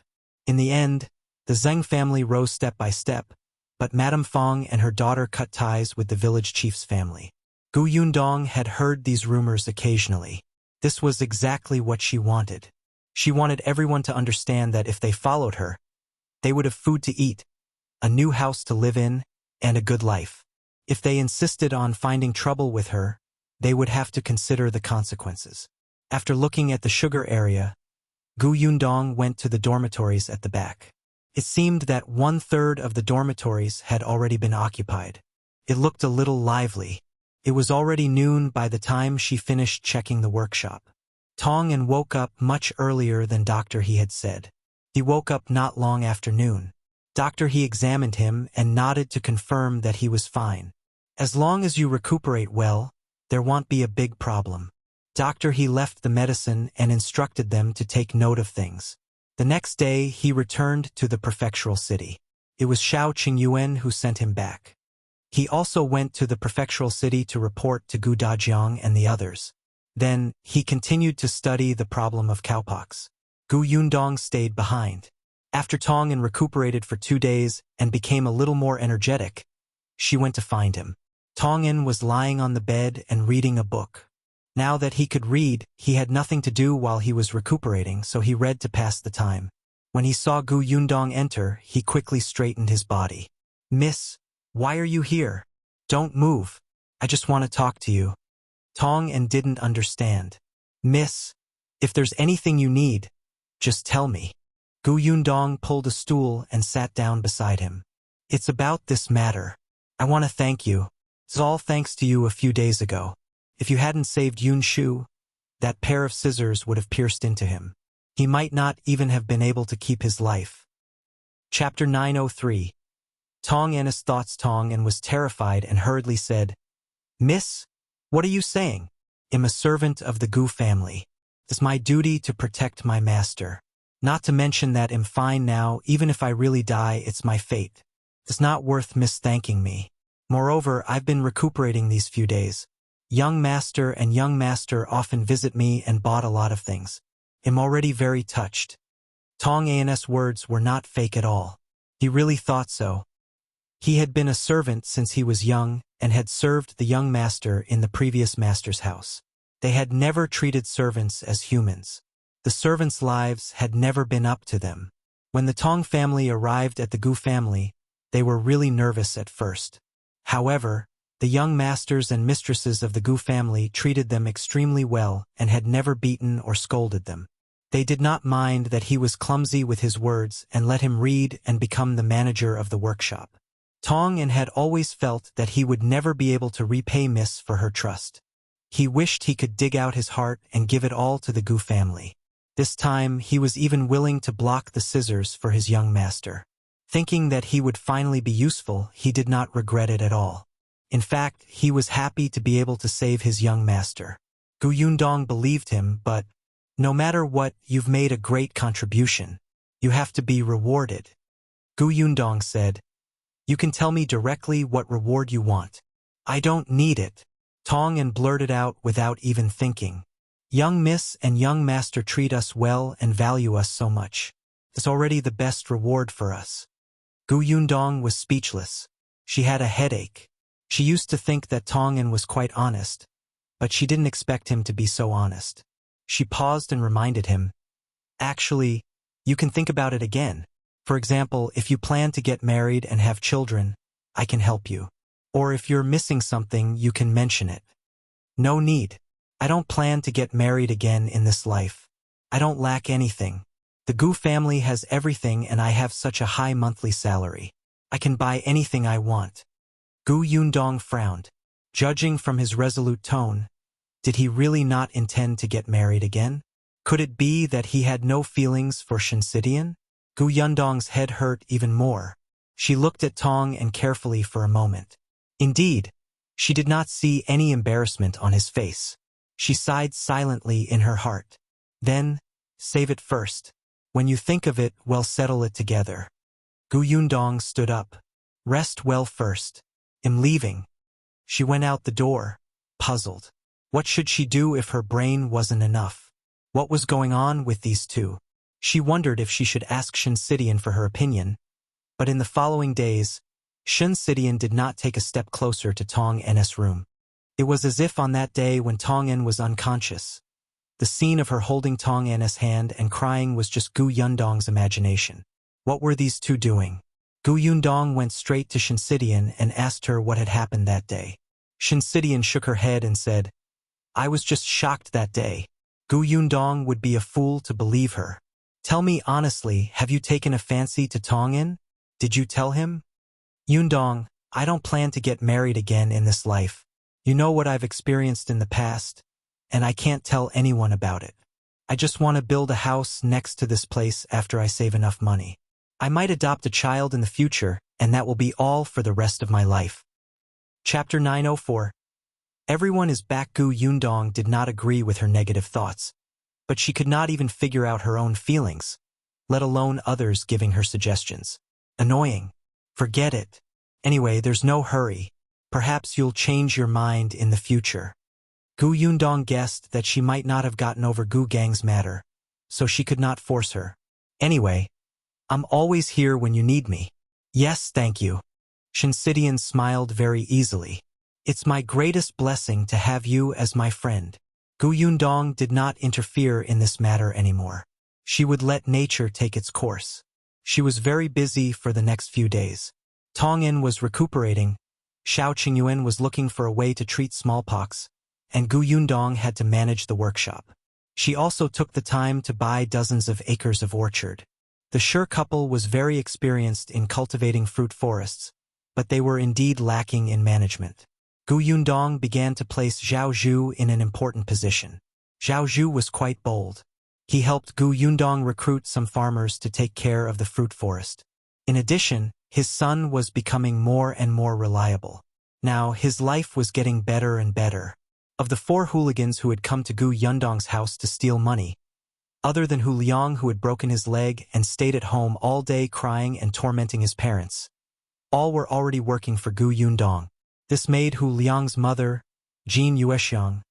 Speaker 1: In the end, the Zheng family rose step by step, but Madame Fong and her daughter cut ties with the village chief's family. Gu Yundong had heard these rumors occasionally. This was exactly what she wanted. She wanted everyone to understand that if they followed her, they would have food to eat, a new house to live in, and a good life. If they insisted on finding trouble with her, they would have to consider the consequences. After looking at the sugar area, Gu Yundong went to the dormitories at the back. It seemed that 1/3 of the dormitories had already been occupied. It looked a little lively. It was already noon by the time she finished checking the workshop. Tong'an woke up much earlier than Dr. He had said. He woke up not long after noon. Dr. He examined him and nodded to confirm that he was fine. As long as you recuperate well, there won't be a big problem. Dr. He left the medicine and instructed them to take note of things. The next day, he returned to the prefectural city. It was Xiao Qingyuan who sent him back. He also went to the prefectural city to report to Gu Dajiang and the others. Then, he continued to study the problem of cowpox. Gu Yundong stayed behind. After Tong'an recuperated for 2 days and became a little more energetic, she went to find him. Tong'an was lying on the bed and reading a book. Now that he could read, he had nothing to do while he was recuperating, so he read to pass the time. When he saw Gu Yundong enter, he quickly straightened his body. "Miss, why are you here? Don't move. I just want to talk to you." Tong'an didn't understand. "Miss, if there's anything you need, just tell me." Gu Yundong pulled a stool and sat down beside him. "It's about this matter. I want to thank you. It's all thanks to you a few days ago. If you hadn't saved Yunshu, that pair of scissors would have pierced into him. He might not even have been able to keep his life." Chapter 903. Tong'an's thoughts. Tong'an was terrified and hurriedly said, "Miss, what are you saying? I'm a servant of the Gu family. It's my duty to protect my master. Not to mention that I'm fine now. Even if I really die, it's my fate. It's not worth thanking me. Moreover, I've been recuperating these few days. Young master often visit me and bought a lot of things. I'm already very touched." Tong'an's words were not fake at all. He really thought so. He had been a servant since he was young and had served the young master in the previous master's house. They had never treated servants as humans. The servants' lives had never been up to them. When the Tong family arrived at the Gu family, they were really nervous at first. However, the young masters and mistresses of the Gu family treated them extremely well and had never beaten or scolded them. They did not mind that he was clumsy with his words and let him read and become the manager of the workshop. Tong'an had always felt that he would never be able to repay Miss for her trust. He wished he could dig out his heart and give it all to the Gu family. This time, he was even willing to block the scissors for his young master. Thinking that he would finally be useful, he did not regret it at all. In fact, he was happy to be able to save his young master. Gu Yundong believed him, but no matter what, you've made a great contribution. You have to be rewarded. Gu Yundong said, you can tell me directly what reward you want. I don't need it. Tong'an blurted out without even thinking. Young miss and young master treat us well and value us so much. It's already the best reward for us. Gu Yundong was speechless. She had a headache. She used to think that Tong'an was quite honest, but she didn't expect him to be so honest. She paused and reminded him, actually, you can think about it again. For example, if you plan to get married and have children, I can help you. Or if you're missing something, you can mention it. No need. I don't plan to get married again in this life. I don't lack anything. The Gu family has everything and I have such a high monthly salary. I can buy anything I want. Gu Yundong frowned. Judging from his resolute tone, did he really not intend to get married again? Could it be that he had no feelings for Shinsidian? Gu Yundong's head hurt even more. She looked at Tong'an carefully for a moment. Indeed, she did not see any embarrassment on his face. She sighed silently in her heart. Then, save it first. When you think of it, we'll settle it together. Gu Yundong stood up. Rest well first. I'm leaving. She went out the door, puzzled. What should she do if her brain wasn't enough? What was going on with these two? She wondered if she should ask Shinsidian for her opinion, but in the following days, Shinsidian did not take a step closer to Tong'an's room. It was as if on that day when Tong'an was unconscious, the scene of her holding Tong'an's hand and crying was just Gu Yundong's imagination. What were these two doing? Gu Yundong went straight to Shinsidian and asked her what had happened that day. Shinsidian shook her head and said, I was just shocked that day. Gu Yundong would be a fool to believe her. Tell me honestly, have you taken a fancy to Tong'an? Did you tell him? Yundong, I don't plan to get married again in this life. You know what I've experienced in the past, and I can't tell anyone about it. I just want to build a house next to this place after I save enough money. I might adopt a child in the future, and that will be all for the rest of my life. Chapter 904. Everyone is back. Gu Yundong did not agree with her negative thoughts, but she could not even figure out her own feelings, let alone others giving her suggestions. Annoying. Forget it. Anyway, there's no hurry. Perhaps you'll change your mind in the future. Gu Yundong guessed that she might not have gotten over Gu Gang's matter, so she could not force her. Anyway, I'm always here when you need me. Yes, thank you. Shinsidian smiled very easily. It's my greatest blessing to have you as my friend. Gu Yundong did not interfere in this matter anymore. She would let nature take its course. She was very busy for the next few days. Tong'an was recuperating, Xiao Qingyuan was looking for a way to treat smallpox, and Gu Yundong had to manage the workshop. She also took the time to buy dozens of acres of orchard. The Sure couple was very experienced in cultivating fruit forests, but they were indeed lacking in management. Gu Yundong began to place Zhao Zhu in an important position. Zhao Zhu was quite bold. He helped Gu Yundong recruit some farmers to take care of the fruit forest. In addition, his son was becoming more and more reliable. Now, his life was getting better and better. Of the 4 hooligans who had come to Gu Yundong's house to steal money, other than Hu Liang who had broken his leg and stayed at home all day crying and tormenting his parents, all were already working for Gu Yundong. This made Hu Liang's mother, Jin Yuexiang,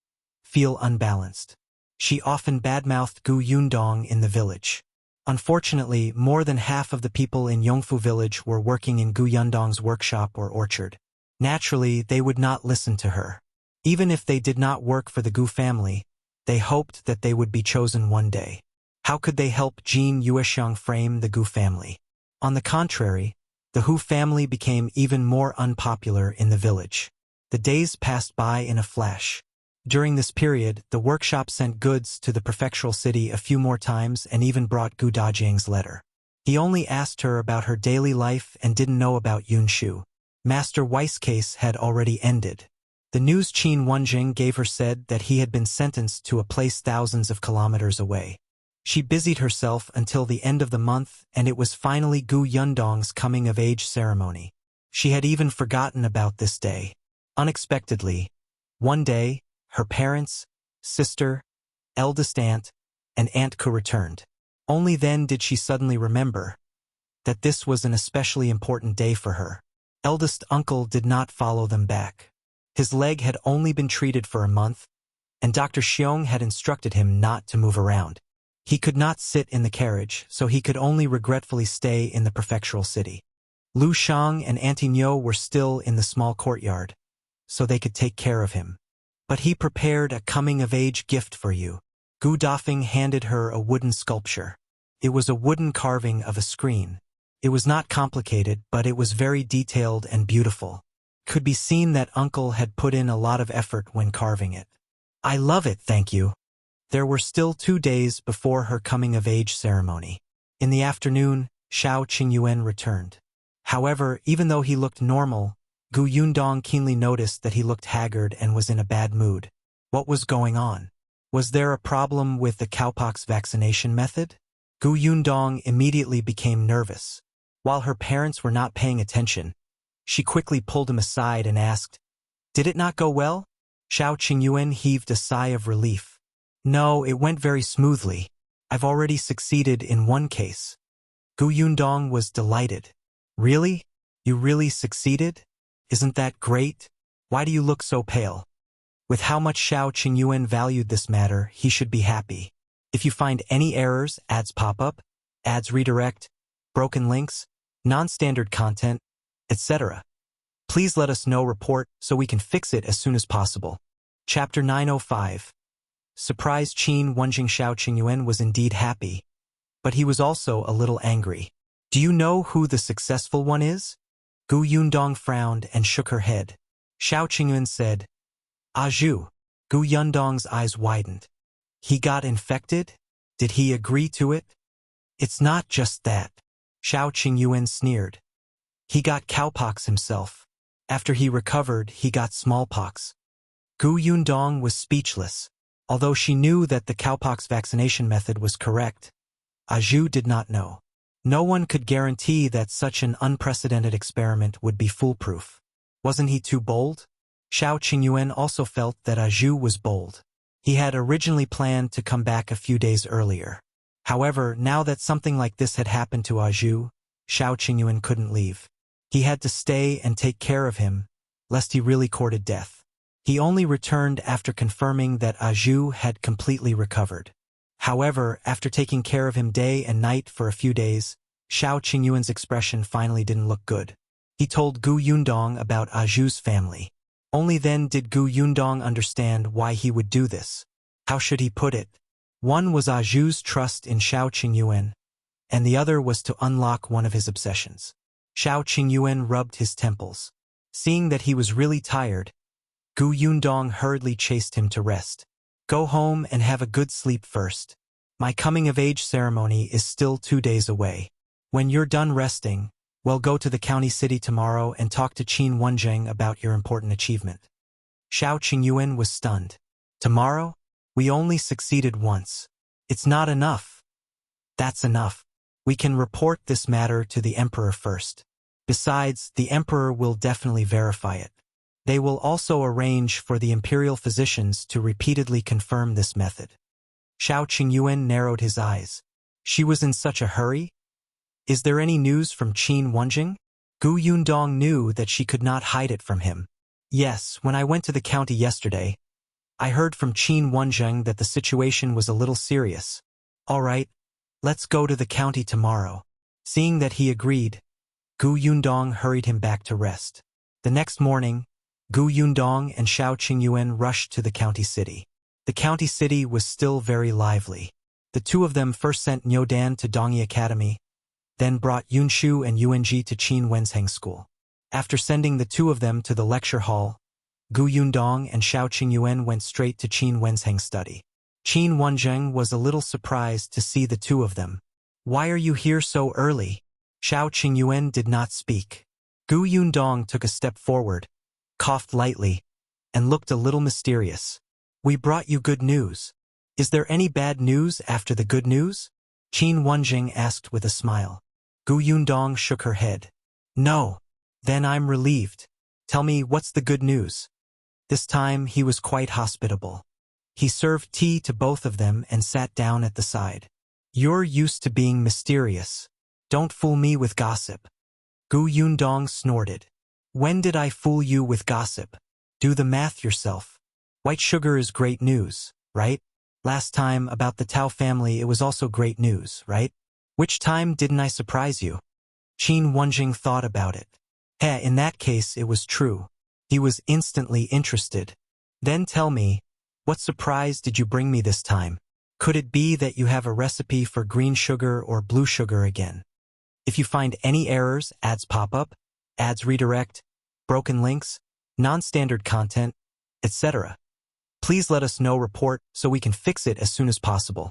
Speaker 1: feel unbalanced. She often badmouthed Gu Yundong in the village. Unfortunately, more than half of the people in Yongfu village were working in Gu Yundong's workshop or orchard. Naturally, they would not listen to her. Even if they did not work for the Gu family, they hoped that they would be chosen one day. How could they help Jin Yuexiang frame the Gu family? On the contrary, the Hu family became even more unpopular in the village. The days passed by in a flash. During this period, the workshop sent goods to the prefectural city a few more times and even brought Gu Dajiang's letter. He only asked her about her daily life and didn't know about Yunshu. Master Weiss' case had already ended. The news Qin Wenzheng gave her said that he had been sentenced to a place thousands of kilometers away. She busied herself until the end of the month, and it was finally Gu Yundong's coming-of-age ceremony. She had even forgotten about this day. Unexpectedly, one day, her parents, sister, eldest aunt, and Aunt Ku returned. Only then did she suddenly remember that this was an especially important day for her. Eldest uncle did not follow them back. His leg had only been treated for a month, and Dr. Xiong had instructed him not to move around. He could not sit in the carriage, so he could only regretfully stay in the prefectural city. Lu Shang and Auntie Niu were still in the small courtyard, so they could take care of him. But he prepared a coming-of-age gift for you. Gu Dafeng handed her a wooden sculpture. It was a wooden carving of a screen. It was not complicated, but it was very detailed and beautiful. Could be seen that uncle had put in a lot of effort when carving it. I love it, thank you. There were still 2 days before her coming-of-age ceremony. In the afternoon, Xiao Qingyuan returned. However, even though he looked normal, Gu Yundong keenly noticed that he looked haggard and was in a bad mood. What was going on? Was there a problem with the cowpox vaccination method? Gu Yundong immediately became nervous. While her parents were not paying attention, she quickly pulled him aside and asked, "Did it not go well?" Xiao Qingyuan heaved a sigh of relief. "No, it went very smoothly. I've already succeeded in one case." Gu Yundong was delighted. "Really? You really succeeded? Isn't that great? Why do you look so pale?" With how much Xiao Qingyuan valued this matter, he should be happy. If you find any errors, ads pop up, ads redirect, broken links, non-standard content, etc., please let us know report so we can fix it as soon as possible. Chapter 905. Surprised Qin Wenzheng. Xiao Qingyuan was indeed happy, but he was also a little angry. Do you know who the successful one is? Gu Yundong frowned and shook her head. Xiao Qingyuan said, Zhou. Gu Yundong's eyes widened. He got infected? Did he agree to it? It's not just that. Xiao Qingyuan sneered. He got cowpox himself. After he recovered, he got smallpox. Gu Yundong was speechless. Although she knew that the cowpox vaccination method was correct, Zhou did not know. No one could guarantee that such an unprecedented experiment would be foolproof. Wasn't he too bold? Xiao Qingyuan also felt that Zhou was bold. He had originally planned to come back a few days earlier. However, now that something like this had happened to Zhou, Xiao Qingyuan couldn't leave. He had to stay and take care of him, lest he really courted death. He only returned after confirming that Zhou had completely recovered. However, after taking care of him day and night for a few days, Xiao Qingyuan's expression finally didn't look good. He told Gu Yundong about Zhou's family. Only then did Gu Yundong understand why he would do this. How should he put it? One was Zhou's trust in Xiao Qingyuan, and the other was to unlock one of his obsessions. Xiao Qingyuan rubbed his temples. Seeing that he was really tired, Gu Yundong hurriedly chased him to rest. Go home and have a good sleep first. My coming-of-age ceremony is still 2 days away. When you're done resting, we'll go to the county city tomorrow and talk to Qin Wenzheng about your important achievement. Xiao Qingyuan was stunned. Tomorrow? We only succeeded once. It's not enough. That's enough. We can report this matter to the emperor first. Besides, the emperor will definitely verify it. They will also arrange for the imperial physicians to repeatedly confirm this method. Xiao Qingyuan narrowed his eyes. She was in such a hurry? Is there any news from Qin Wenzheng? Gu Yundong knew that she could not hide it from him. Yes, when I went to the county yesterday, I heard from Qin Wenzheng that the situation was a little serious. All right, let's go to the county tomorrow. Seeing that he agreed, Gu Yundong hurried him back to rest. The next morning, Gu Yundong and Xiao Qingyuan rushed to the county city. The county city was still very lively. The two of them first sent Nyodan to Dongyi Academy, then brought Yunshu and Yuanji to Qin Wenzheng School. After sending the two of them to the lecture hall, Gu Yundong and Xiao Qingyuan went straight to Qin Wenzheng study. Qin Wenzheng was a little surprised to see the two of them. Why are you here so early? Xiao Qingyuan did not speak. Gu Yundong took a step forward, coughed lightly, and looked a little mysterious. We brought you good news. Is there any bad news after the good news? Qin Wenzheng asked with a smile. Gu Yundong shook her head. No. Then I'm relieved. Tell me, what's the good news? This time he was quite hospitable. He served tea to both of them and sat down at the side. You're used to being mysterious. Don't fool me with gossip. Yundong snorted. When did I fool you with gossip? Do the math yourself. White sugar is great news, right? Last time about the Tao family it was also great news, right? Which time didn't I surprise you? Qin Wenzheng thought about it. In that case it was true. He was instantly interested. Then tell me, what surprise did you bring me this time? Could it be that you have a recipe for green sugar or blue sugar again? If you find any errors, ads pop up, ads redirect, broken links, non-standard content, etc. Please let us know report so we can fix it as soon as possible.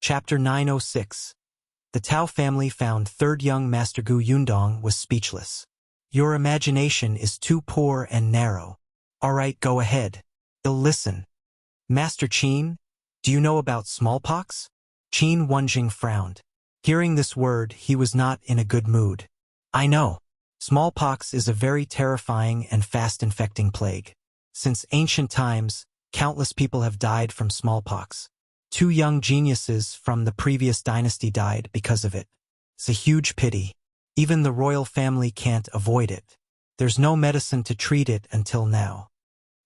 Speaker 1: Chapter 906. The Tao family found third young Master Yundong was speechless. Your imagination is too poor and narrow. Alright, go ahead. I'll listen. Master Qin, do you know about smallpox? Qin Wenzheng frowned. Hearing this word, he was not in a good mood. I know. Smallpox is a very terrifying and fast-infecting plague. Since ancient times, countless people have died from smallpox. 2 young geniuses from the previous dynasty died because of it. It's a huge pity. Even the royal family can't avoid it. There's no medicine to treat it until now.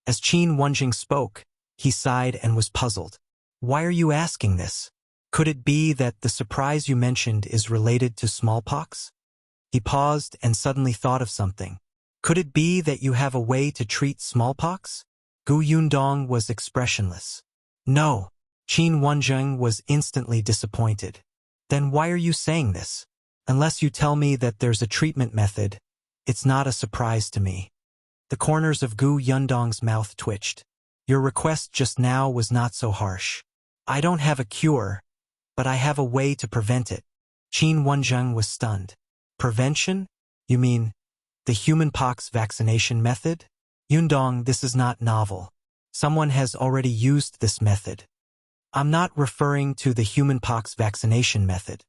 Speaker 1: As Qin Wenzheng spoke, he sighed and was puzzled. Why are you asking this? Could it be that the surprise you mentioned is related to smallpox? He paused and suddenly thought of something. Could it be that you have a way to treat smallpox? Yundong was expressionless. No. Qin Wenzheng was instantly disappointed. Then why are you saying this? Unless you tell me that there's a treatment method, it's not a surprise to me. The corners of Yundong's mouth twitched. Your request just now was not so harsh. I don't have a cure, but I have a way to prevent it. Qin Wenzheng was stunned. Prevention? You mean the human pox vaccination method? Yundong, this is not novel. Someone has already used this method. I'm not referring to the human pox vaccination method.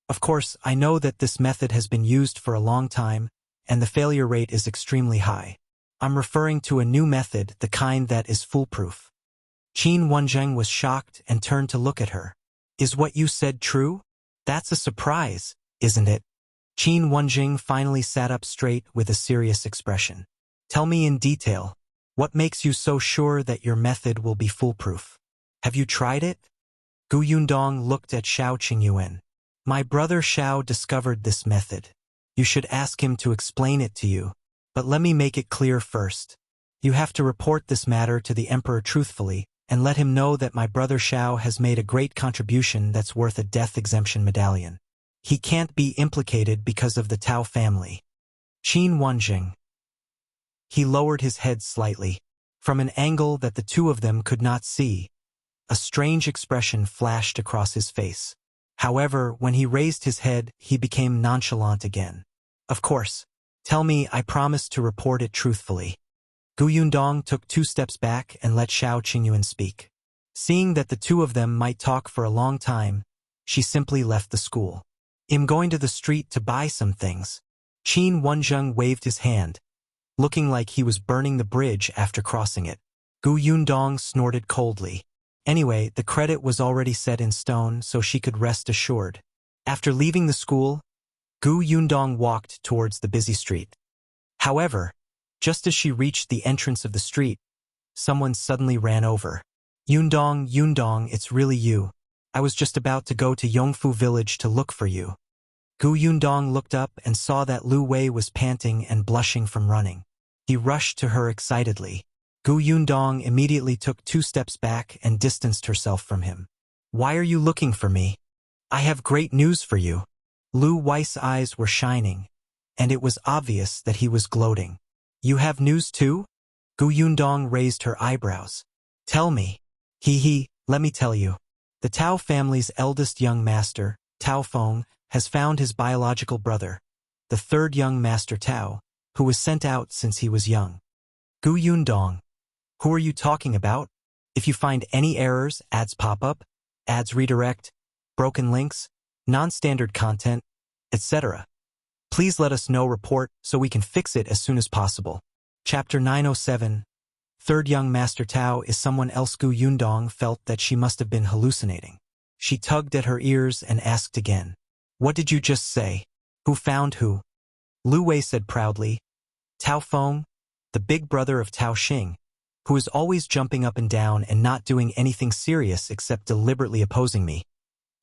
Speaker 1: Of course, I know that this method has been used for a long time, and the failure rate is extremely high. I'm referring to a new method, the kind that is foolproof. Qin Wenzheng was shocked and turned to look at her. Is what you said true? That's a surprise, isn't it? Qin Wenzheng finally sat up straight with a serious expression. Tell me in detail, what makes you so sure that your method will be foolproof? Have you tried it? Yundong looked at Xiao Qingyuan. My brother Xiao discovered this method. You should ask him to explain it to you. But let me make it clear first. You have to report this matter to the Emperor truthfully, and let him know that my brother Xiao has made a great contribution that's worth a death exemption medallion. He can't be implicated because of the Tao family. Qin Wenzheng. He lowered his head slightly. From an angle that the two of them could not see, a strange expression flashed across his face. However, when he raised his head, he became nonchalant again. Of course. Tell me, I promise to report it truthfully. Yundong took 2 steps back and let Xiao Qingyuan speak. Seeing that the two of them might talk for a long time, she simply left the school. I'm going to the street to buy some things. Qin Wenzheng waved his hand, looking like he was burning the bridge after crossing it. Yundong snorted coldly. Anyway, the credit was already set in stone, so she could rest assured. After leaving the school, Yundong walked towards the busy street. However, just as she reached the entrance of the street, someone suddenly ran over. Yundong, it's really you. I was just about to go to Yongfu village to look for you. Yundong looked up and saw that Lu Wei was panting and blushing from running. He rushed to her excitedly. Yundong immediately took 2 steps back and distanced herself from him. Why are you looking for me? I have great news for you. Lu Wei's eyes were shining, and it was obvious that he was gloating. You have news too? Yundong raised her eyebrows. Tell me. Let me tell you. The Tao family's eldest young master, Tao Feng, has found his biological brother, the third young master Tao, who was sent out since he was young. Yundong. Who are you talking about? If you find any errors, ads pop up, ads redirect, broken links, non-standard content, etc. Please let us know report so we can fix it as soon as possible. Chapter 907. Third young Master Tao is someone else. Yundong felt that she must have been hallucinating. She tugged at her ears and asked again. What did you just say? Who found who? Lu Wei said proudly. Tao Feng, the big brother of Tao Xing, who is always jumping up and down and not doing anything serious except deliberately opposing me,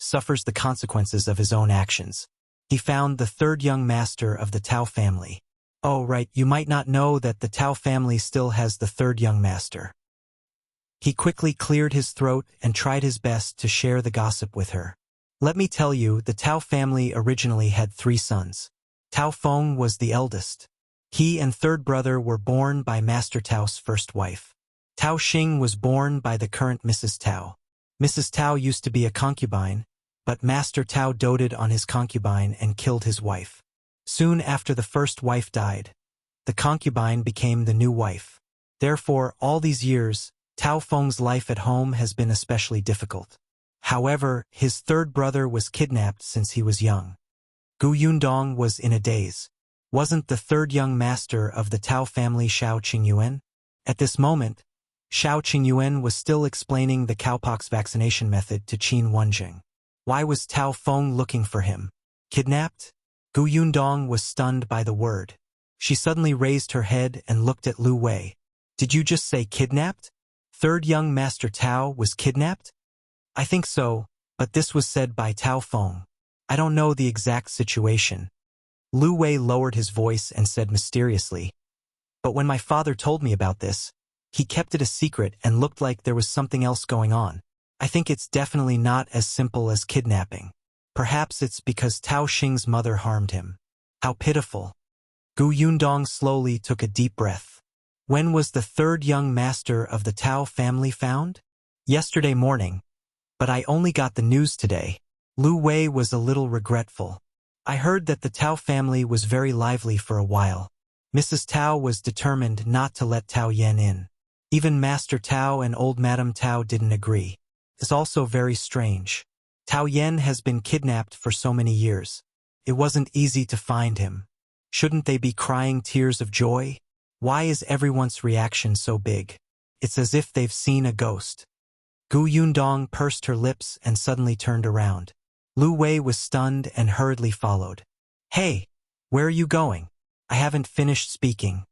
Speaker 1: suffers the consequences of his own actions. He found the third young master of the Tao family. Oh right, you might not know that the Tao family still has the third young master. He quickly cleared his throat and tried his best to share the gossip with her. Let me tell you, the Tao family originally had 3 sons. Tao Feng was the eldest. He and third brother were born by Master Tao's first wife. Tao Xing was born by the current Mrs. Tao. Mrs. Tao used to be a concubine, but Master Tao doted on his concubine and killed his wife. Soon after the first wife died, the concubine became the new wife. Therefore, all these years, Tao Feng's life at home has been especially difficult. However, his third brother was kidnapped since he was young. Yundong was in a daze. Wasn't the third young master of the Tao family Xiao Qingyuan? At this moment, Xiao Qingyuan was still explaining the cowpox vaccination method to Qin Wenzheng. Why was Tao Feng looking for him? Kidnapped? Yundong was stunned by the word. She suddenly raised her head and looked at Lu Wei. Did you just say kidnapped? Third young Master Tao was kidnapped? I think so, but this was said by Tao Feng. I don't know the exact situation. Lu Wei lowered his voice and said mysteriously. But when my father told me about this, he kept it a secret and looked like there was something else going on. I think it's definitely not as simple as kidnapping. Perhaps it's because Tao Xing's mother harmed him. How pitiful. Yundong slowly took a deep breath. When was the third young master of the Tao family found? Yesterday morning. But I only got the news today. Lu Wei was a little regretful. I heard that the Tao family was very lively for a while. Mrs. Tao was determined not to let Tao Yan in. Even Master Tao and old Madame Tao didn't agree. It's also very strange. Tao Yan has been kidnapped for so many years. It wasn't easy to find him. Shouldn't they be crying tears of joy? Why is everyone's reaction so big? It's as if they've seen a ghost. Yundong pursed her lips and suddenly turned around. Lu Wei was stunned and hurriedly followed. Hey, where are you going? I haven't finished speaking.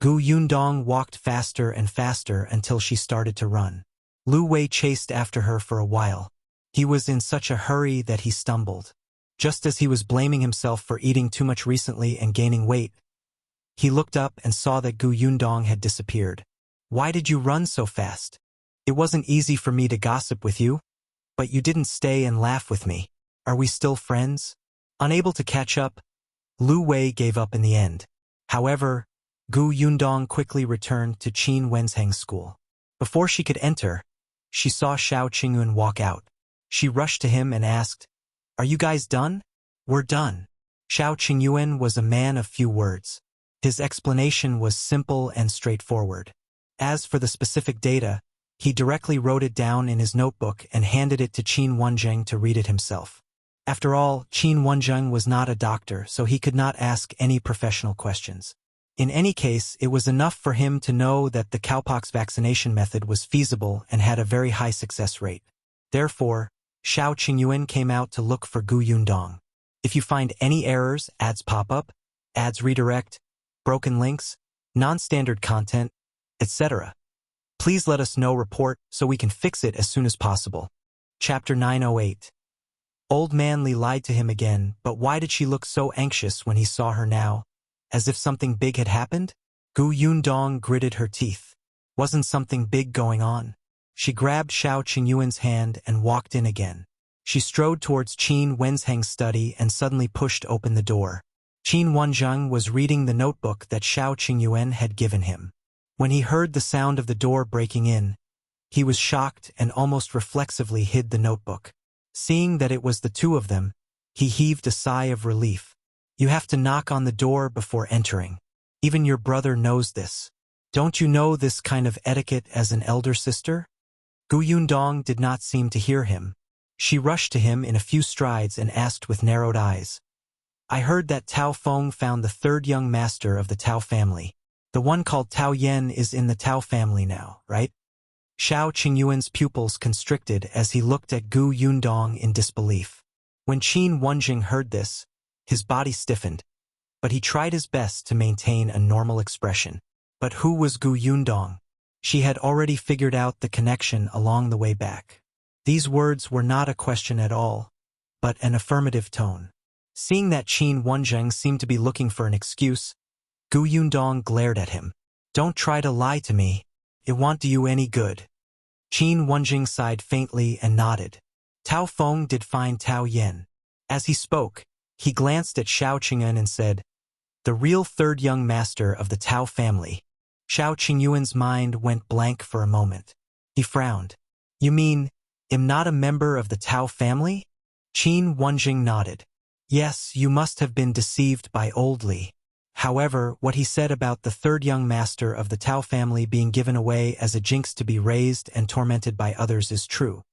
Speaker 1: Yundong walked faster and faster until she started to run. Lu Wei chased after her for a while. He was in such a hurry that he stumbled. Just as he was blaming himself for eating too much recently and gaining weight, he looked up and saw that Yundong had disappeared. Why did you run so fast? It wasn't easy for me to gossip with you, but you didn't stay and laugh with me. Are we still friends? Unable to catch up, Lu Wei gave up in the end. However, Yundong quickly returned to Qin Wenzheng school. Before she could enter, she saw Xiao Qingyuan walk out. She rushed to him and asked, Are you guys done? We're done. Xiao Qingyuan was a man of few words. His explanation was simple and straightforward. As for the specific data, he directly wrote it down in his notebook and handed it to Qin Wenzheng to read it himself. After all, Qin Wenzheng was not a doctor, so he could not ask any professional questions. In any case, it was enough for him to know that the cowpox vaccination method was feasible and had a very high success rate. Therefore, Xiao Qingyuan came out to look for Yundong. If you find any errors, ads pop up, ads redirect, broken links, non-standard content, etc., please let us know. Report so we can fix it as soon as possible. Chapter 908. Old Man Li lied to him again, but why did she look so anxious when he saw her now? As if something big had happened? Yundong gritted her teeth. Wasn't something big going on? She grabbed Xiao Qingyuan's hand and walked in again. She strode towards Qin Wenzheng's study and suddenly pushed open the door. Qin Wenzheng was reading the notebook that Xiao Qingyuan had given him. When he heard the sound of the door breaking in, he was shocked and almost reflexively hid the notebook. Seeing that it was the two of them, he heaved a sigh of relief. You have to knock on the door before entering. Even your brother knows this. Don't you know this kind of etiquette as an elder sister? Yundong did not seem to hear him. She rushed to him in a few strides and asked with narrowed eyes. I heard that Tao Feng found the third young master of the Tao family. The one called Tao Yan is in the Tao family now, right? Xiao Qingyuan's pupils constricted as he looked at Gu Yundong in disbelief. When Qin Wenzheng heard this, his body stiffened, but he tried his best to maintain a normal expression. But who was Gu Yundong? She had already figured out the connection along the way back. These words were not a question at all, but an affirmative tone. Seeing that Qin Wenzheng seemed to be looking for an excuse, Gu Yundong glared at him. Don't try to lie to me. It won't do you any good. Qin Wenzheng sighed faintly and nodded. Tao Feng did find Tao Yan. As he spoke, he glanced at Xiao Qingyuan and said, the real third young master of the Tao family. Xiao Qingyuan's mind went blank for a moment. He frowned. You mean, I'm not a member of the Tao family? Qin Wenzheng nodded. Yes, you must have been deceived by old Li. However, what he said about the third young master of the Tao family being given away as a jinx to be raised and tormented by others is true.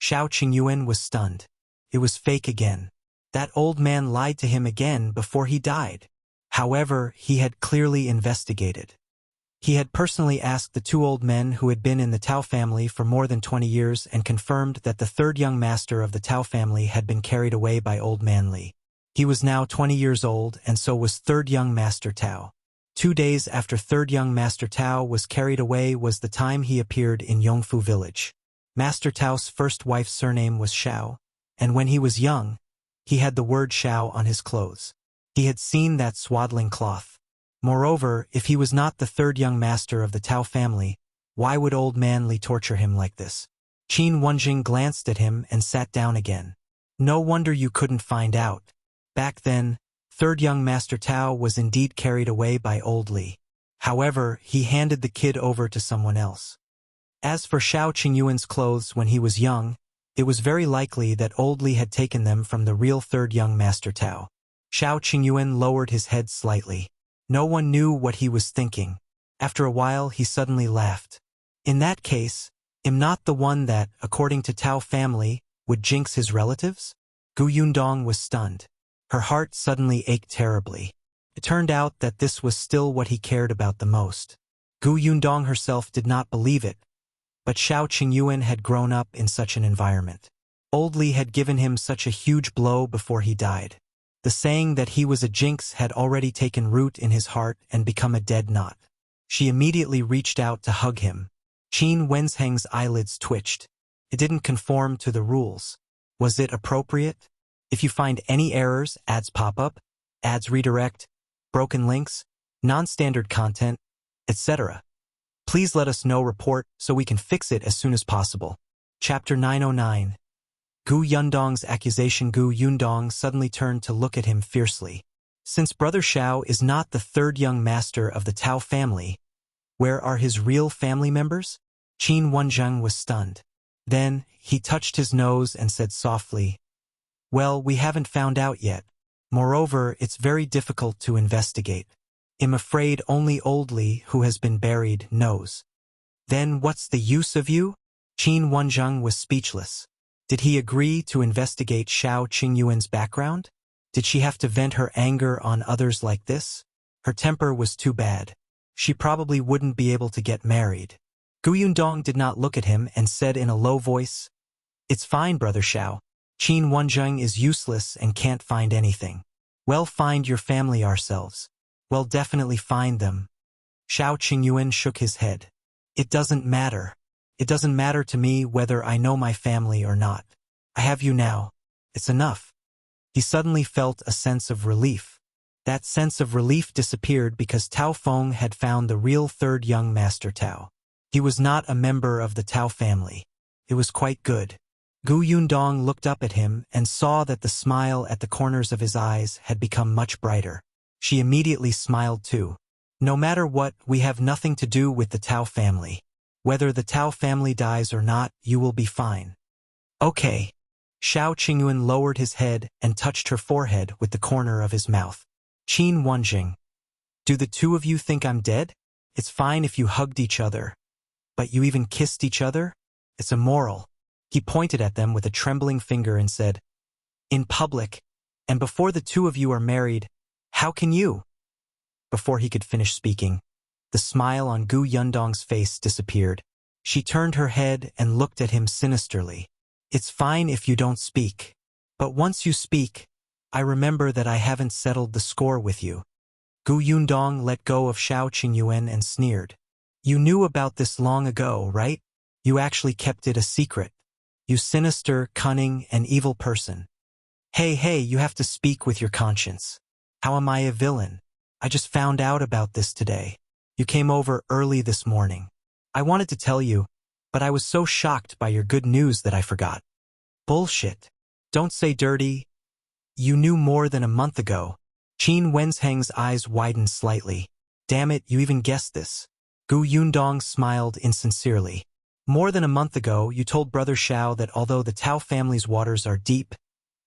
Speaker 1: Xiao Qingyuan was stunned. It was fake again. That old man lied to him again before he died. However, he had clearly investigated. He had personally asked the two old men who had been in the Tao family for more than 20 years and confirmed that the third young master of the Tao family had been carried away by old man Li. He was now 20 years old, and so was third young master Tao. 2 days after third young master Tao was carried away was the time he appeared in Yongfu village. Master Tao's first wife's surname was Xiao, and when he was young, he had the word Xiao on his clothes. He had seen that swaddling cloth. Moreover, if he was not the third young master of the Tao family, why would old man Li torture him like this? Qin Wenzheng glanced at him and sat down again. No wonder you couldn't find out. Back then, third young master Tao was indeed carried away by old Li. However, he handed the kid over to someone else. As for Xiao Qingyuan's clothes when he was young, it was very likely that old Li had taken them from the real third young master Tao. Xiao Qingyuan lowered his head slightly. No one knew what he was thinking. After a while, he suddenly laughed. In that case, am not the one that, according to Tao family, would jinx his relatives? Gu Yundong was stunned. Her heart suddenly ached terribly. It turned out that this was still what he cared about the most. Gu Yundong herself did not believe it, but Xiao Qingyuan had grown up in such an environment. Old Li had given him such a huge blow before he died. The saying that he was a jinx had already taken root in his heart and become a dead knot. She immediately reached out to hug him. Qin Wenzheng's eyelids twitched. It didn't conform to the rules. Was it appropriate? If you find any errors, ads pop up, ads redirect, broken links, non-standard content, etc. Please let us know report so we can fix it as soon as possible. Chapter 909. Gu Yundong's accusation. Gu Yundong suddenly turned to look at him fiercely. Since Brother Xiao is not the third young master of the Tao family, where are his real family members? Qin Wenzheng was stunned. Then, he touched his nose and said softly, well, we haven't found out yet. Moreover, it's very difficult to investigate. I'm afraid only old Li, who has been buried, knows. Then what's the use of you? Qin Wenzheng was speechless. Did he agree to investigate Xiao Qingyuan's background? Did she have to vent her anger on others like this? Her temper was too bad. She probably wouldn't be able to get married. Gu Yundong did not look at him and said in a low voice, it's fine, Brother Xiao. Qin Wenzheng is useless and can't find anything. Well, find your family ourselves. Well, definitely find them. Xiao Qingyuan shook his head. It doesn't matter. It doesn't matter to me whether I know my family or not. I have you now. It's enough. He suddenly felt a sense of relief. That sense of relief disappeared because Tao Feng had found the real third young master Tao. He was not a member of the Tao family. It was quite good. Gu Yundong looked up at him and saw that the smile at the corners of his eyes had become much brighter. She immediately smiled too. No matter what, we have nothing to do with the Tao family. Whether the Tao family dies or not, you will be fine. Okay. Xiao Qingyuan lowered his head and touched her forehead with the corner of his mouth. Qin Wenzheng. Do the two of you think I'm dead? It's fine if you hugged each other. But you even kissed each other? It's immoral. He pointed at them with a trembling finger and said, in public, and before the two of you are married, how can you? Before he could finish speaking, The smile on Gu Yundong's face disappeared. She turned her head and looked at him sinisterly. It's fine if you don't speak. But once you speak, I remember that I haven't settled the score with you. Gu Yundong let go of Xiao Qingyuan and sneered. You knew about this long ago, right? You actually kept it a secret. You sinister, cunning, and evil person. Hey, you have to speak with your conscience. How am I a villain? I just found out about this today. You came over early this morning. I wanted to tell you, but I was so shocked by your good news that I forgot. Bullshit. Don't say dirty. You knew more than a month ago. Qin Wenzheng's eyes widened slightly. Damn it, you even guessed this. Gu Yundong smiled insincerely. More than a month ago, you told Brother Xiao that although the Tao family's waters are deep,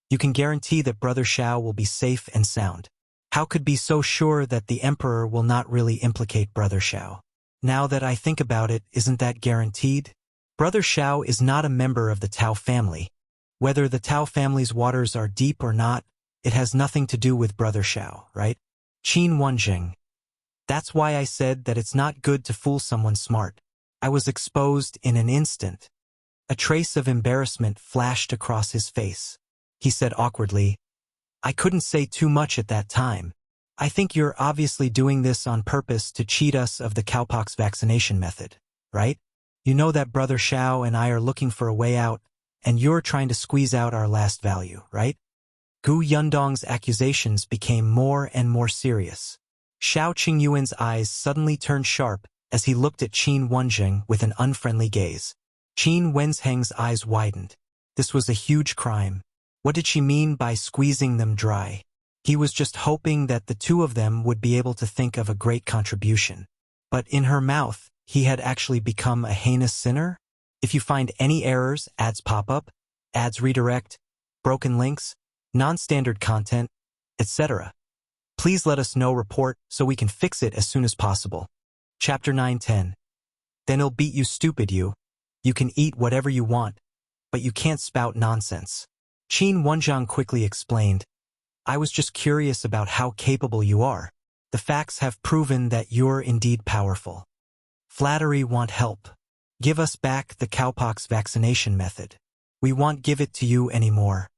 Speaker 1: you can guarantee that Brother Xiao will be safe and sound. How could be so sure that the Emperor will not really implicate Brother Xiao? Now that I think about it, isn't that guaranteed? Brother Xiao is not a member of the Tao family. Whether the Tao family's waters are deep or not, it has nothing to do with Brother Xiao, right? Qin Wenzheng. That's why I said that it's not good to fool someone smart. I was exposed in an instant. A trace of embarrassment flashed across his face. He said awkwardly, I couldn't say too much at that time. I think you're obviously doing this on purpose to cheat us of the cowpox vaccination method, right? You know that Brother Xiao and I are looking for a way out, and you're trying to squeeze out our last value, right? Gu Yundong's accusations became more and more serious. Xiao Qingyuan's eyes suddenly turned sharp as he looked at Qin Wenzheng with an unfriendly gaze. Qin Wenzheng's eyes widened. This was a huge crime. What did she mean by squeezing them dry? He was just hoping that the two of them would be able to think of a great contribution. But in her mouth, he had actually become a heinous sinner? If you find any errors, ads pop up, ads redirect, broken links, non-standard content, etc. Please let us know report so we can fix it as soon as possible. Chapter 9:10. Then he'll beat you stupid you. You can eat whatever you want, but you can't spout nonsense. Qin Wenzheng quickly explained. I was just curious about how capable you are. The facts have proven that you're indeed powerful. Flattery won't help. Give us back the cowpox vaccination method. We won't give it to you anymore.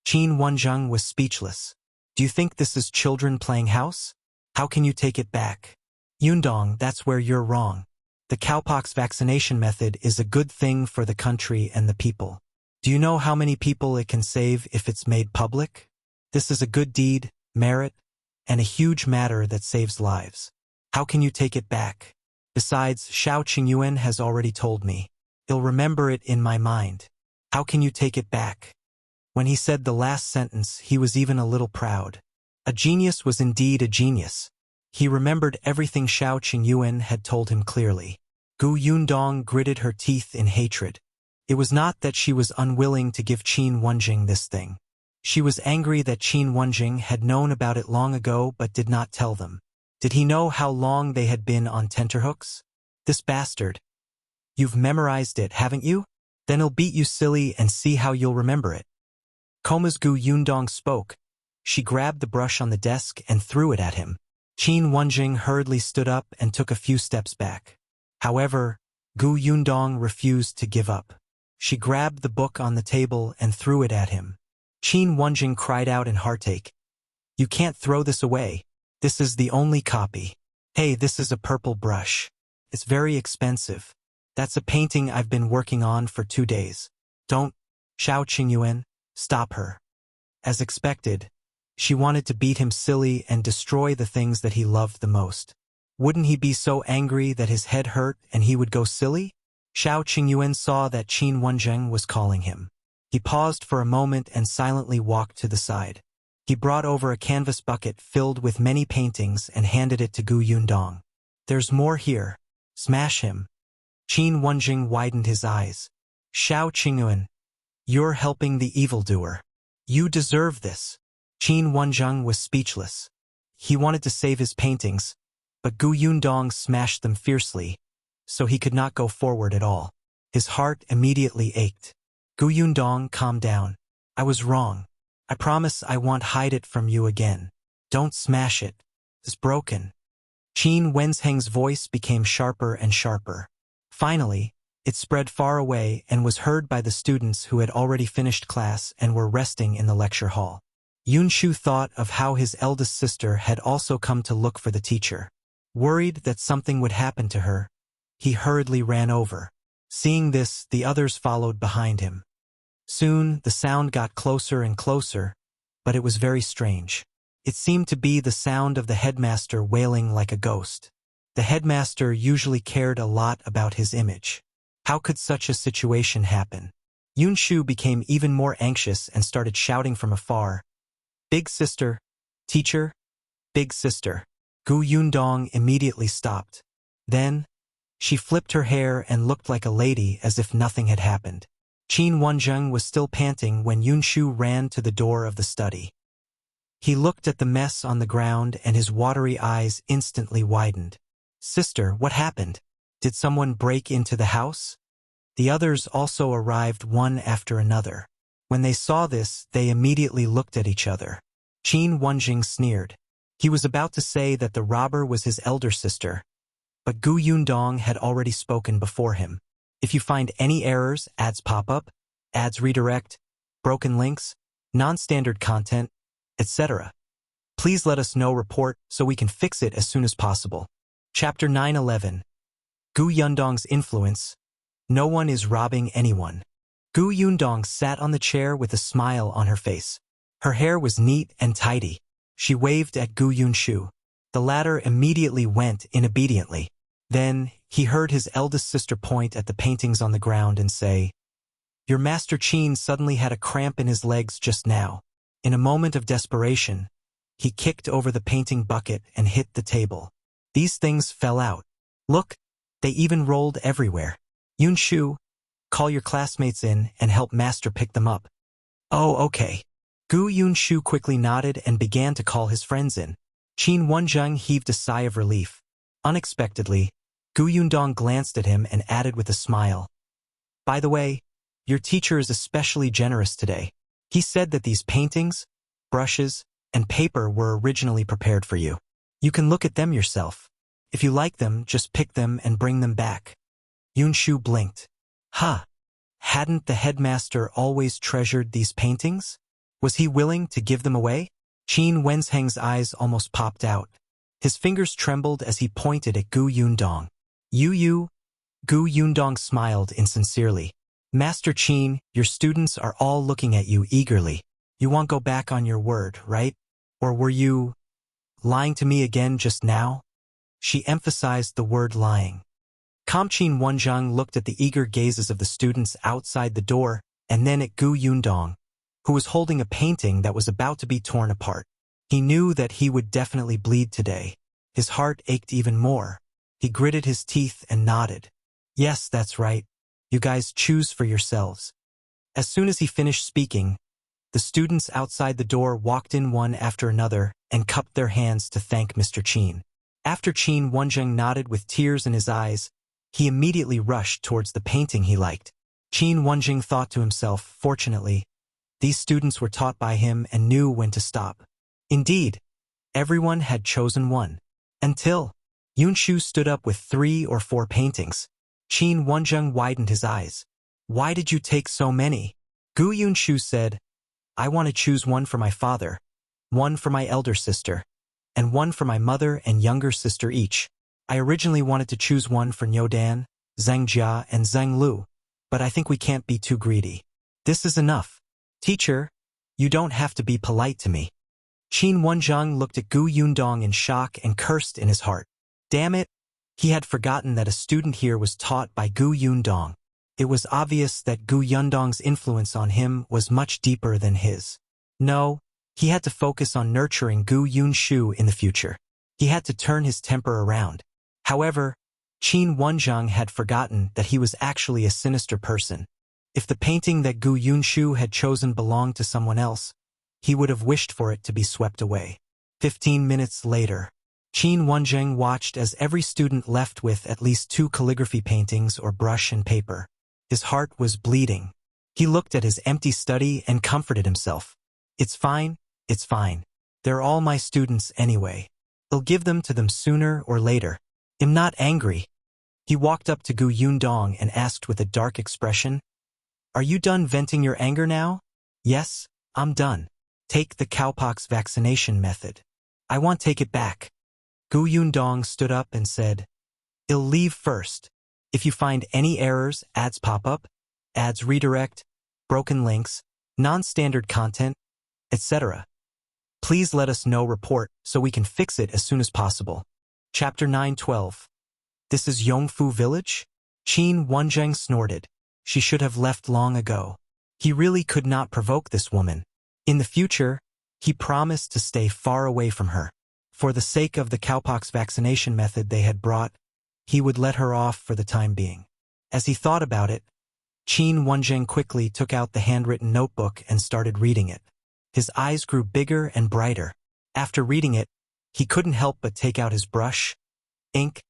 Speaker 1: Qin Wenzheng was speechless. Do you think this is children playing house? How can you take it back? Yundong, that's where you're wrong. The cowpox vaccination method is a good thing for the country and the people. Do you know how many people it can save if it's made public? This is a good deed, merit, and a huge matter that saves lives. How can you take it back? Besides, Xiao Qingyuan has already told me. He'll remember it in my mind. How can you take it back? When he said the last sentence, he was even a little proud. A genius was indeed a genius. He remembered everything Xiao Qingyuan had told him clearly. Gu Yundong gritted her teeth in hatred. It was not that she was unwilling to give Qin Wenzheng this thing. She was angry that Qin Wenzheng had known about it long ago but did not tell them. Did he know how long they had been on tenterhooks? This bastard. You've memorized it, haven't you? Then he'll beat you silly and see how you'll remember it. As Gu Yundong spoke, she grabbed the brush on the desk and threw it at him. Qin Wenzheng hurriedly stood up and took a few steps back. However, Gu Yundong refused to give up. She grabbed the book on the table and threw it at him. Qin Wenzheng cried out in heartache. You can't throw this away. This is the only copy. Hey, this is a purple brush. It's very expensive. That's a painting I've been working on for 2 days. Don't, Xiao Qingyuan, stop her. As expected, she wanted to beat him silly and destroy the things that he loved the most. Wouldn't he be so angry that his head hurt and he would go silly? Xiao Qingyuan saw that Qin Wenzheng was calling him. He paused for a moment and silently walked to the side. He brought over a canvas bucket filled with many paintings and handed it to Gu Yundong. There's more here. Smash him. Qin Wenzheng widened his eyes. Xiao Qingyuan, you're helping the evildoer. You deserve this. Qin Wenzheng was speechless. He wanted to save his paintings, but Gu Yundong smashed them fiercely, so he could not go forward at all. His heart immediately ached. Gu Yundong, calm down. I was wrong. I promise I won't hide it from you again. Don't smash it. It's broken. Wenzheng's voice became sharper and sharper. Finally, it spread far away and was heard by the students who had already finished class and were resting in the lecture hall. Yunshu thought of how his eldest sister had also come to look for the teacher. Worried that something would happen to her, he hurriedly ran over. Seeing this, the others followed behind him. Soon, the sound got closer and closer, but it was very strange. It seemed to be the sound of the headmaster wailing like a ghost. The headmaster usually cared a lot about his image. How could such a situation happen? Yunshu became even more anxious and started shouting from afar, "Big sister! Teacher! Big sister!" Yundong immediately stopped. Then, she flipped her hair and looked like a lady as if nothing had happened. Wenzheng was still panting when Yunshu ran to the door of the study. He looked at the mess on the ground and his watery eyes instantly widened. "Sister, what happened? Did someone break into the house?" The others also arrived one after another. When they saw this, they immediately looked at each other. Wenzheng sneered. He was about to say that the robber was his elder sister, but Yundong had already spoken before him. If you find any errors, ads pop up, ads redirect, broken links, non-standard content, etc., please let us know report so we can fix it as soon as possible. Chapter 9:11. Yundong's influence. No one is robbing anyone. Yundong sat on the chair with a smile on her face. Her hair was neat and tidy. She waved at Yunshu. The latter immediately went in obediently. Then, he heard his eldest sister point at the paintings on the ground and say, "Your Master Chen suddenly had a cramp in his legs just now." In a moment of desperation, he kicked over the painting bucket and hit the table. These things fell out. Look, they even rolled everywhere. "Yunshu, call your classmates in and help Master pick them up." "Oh, okay." Yunshu quickly nodded and began to call his friends in. Wenzheng heaved a sigh of relief. Unexpectedly, Yundong glanced at him and added with a smile, "By the way, your teacher is especially generous today. He said that these paintings, brushes, and paper were originally prepared for you. You can look at them yourself. If you like them, just pick them and bring them back." Yunshu blinked. Huh! Hadn't the headmaster always treasured these paintings? Was he willing to give them away? Wenzheng's eyes almost popped out. His fingers trembled as he pointed at Yundong. Yundong smiled insincerely. "Master Chen, your students are all looking at you eagerly. You won't go back on your word, right? Or were you lying to me again just now?" She emphasized the word lying. Wenzheng looked at the eager gazes of the students outside the door and then at Yundong, who was holding a painting that was about to be torn apart. He knew that he would definitely bleed today. His heart ached even more. He gritted his teeth and nodded. "Yes, that's right. You guys choose for yourselves." As soon as he finished speaking, the students outside the door walked in one after another and cupped their hands to thank Mr. Chen. After Wenzheng nodded with tears in his eyes, he immediately rushed towards the painting he liked. Wenzheng thought to himself, fortunately, these students were taught by him and knew when to stop. Indeed, everyone had chosen one. Until Yunshu stood up with 3 or 4 paintings. Wenzheng widened his eyes. "Why did you take so many?" Yunshu said, "I want to choose one for my father, one for my elder sister, and one for my mother and younger sister each. I originally wanted to choose one for Nyodan, Zhengjia, and Zhenglu, but I think we can't be too greedy. This is enough. Teacher, you don't have to be polite to me." Wenzheng looked at Yundong in shock and cursed in his heart. Damn it! He had forgotten that a student here was taught by Yundong. It was obvious that Yundong's influence on him was much deeper than his. No, he had to focus on nurturing Yunshu in the future. He had to turn his temper around. However, Wenzheng had forgotten that he was actually a sinister person. If the painting that Yunshu had chosen belonged to someone else, he would have wished for it to be swept away. 15 minutes later, Wenzheng watched as every student left with at least 2 calligraphy paintings or brush and paper. His heart was bleeding. He looked at his empty study and comforted himself. It's fine. They're all my students anyway. He'll give them to them sooner or later. I'm not angry. He walked up to Yundong and asked with a dark expression, "Are you done venting your anger now?" "Yes, I'm done. Take the cowpox vaccination method. I want take it back." Yundong stood up and said, "I'll leave first. If you find any errors, ads pop up, ads redirect, broken links, non-standard content, etc. Please let us know report so we can fix it as soon as possible." Chapter 9:12. This is Yongfu village? Qin Wenzheng snorted. She should have left long ago. He really could not provoke this woman. In the future, he promised to stay far away from her. For the sake of the cowpox vaccination method they had brought, he would let her off for the time being. As he thought about it, Qin Wenzheng quickly took out the handwritten notebook and started reading it. His eyes grew bigger and brighter. After reading it, he couldn't help but take out his brush, ink,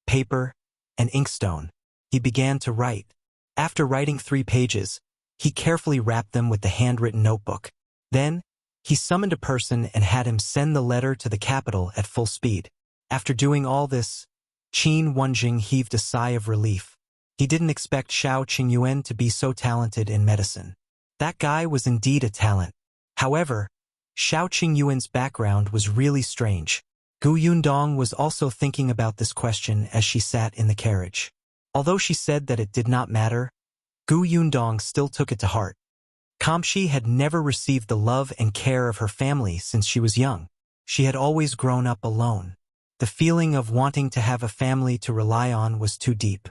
Speaker 1: paper, and inkstone. He began to write. After writing 3 pages, he carefully wrapped them with the handwritten notebook. Then, he summoned a person and had him send the letter to the capital at full speed. After doing all this, Qin Wenzheng heaved a sigh of relief. He didn't expect Xiao Qingyuan to be so talented in medicine. That guy was indeed a talent. However, Xiao Qingyuan's background was really strange. Yundong was also thinking about this question as she sat in the carriage. Although she said that it did not matter, Yundong still took it to heart. Kamshi had never received the love and care of her family since she was young. She had always grown up alone. The feeling of wanting to have a family to rely on was too deep.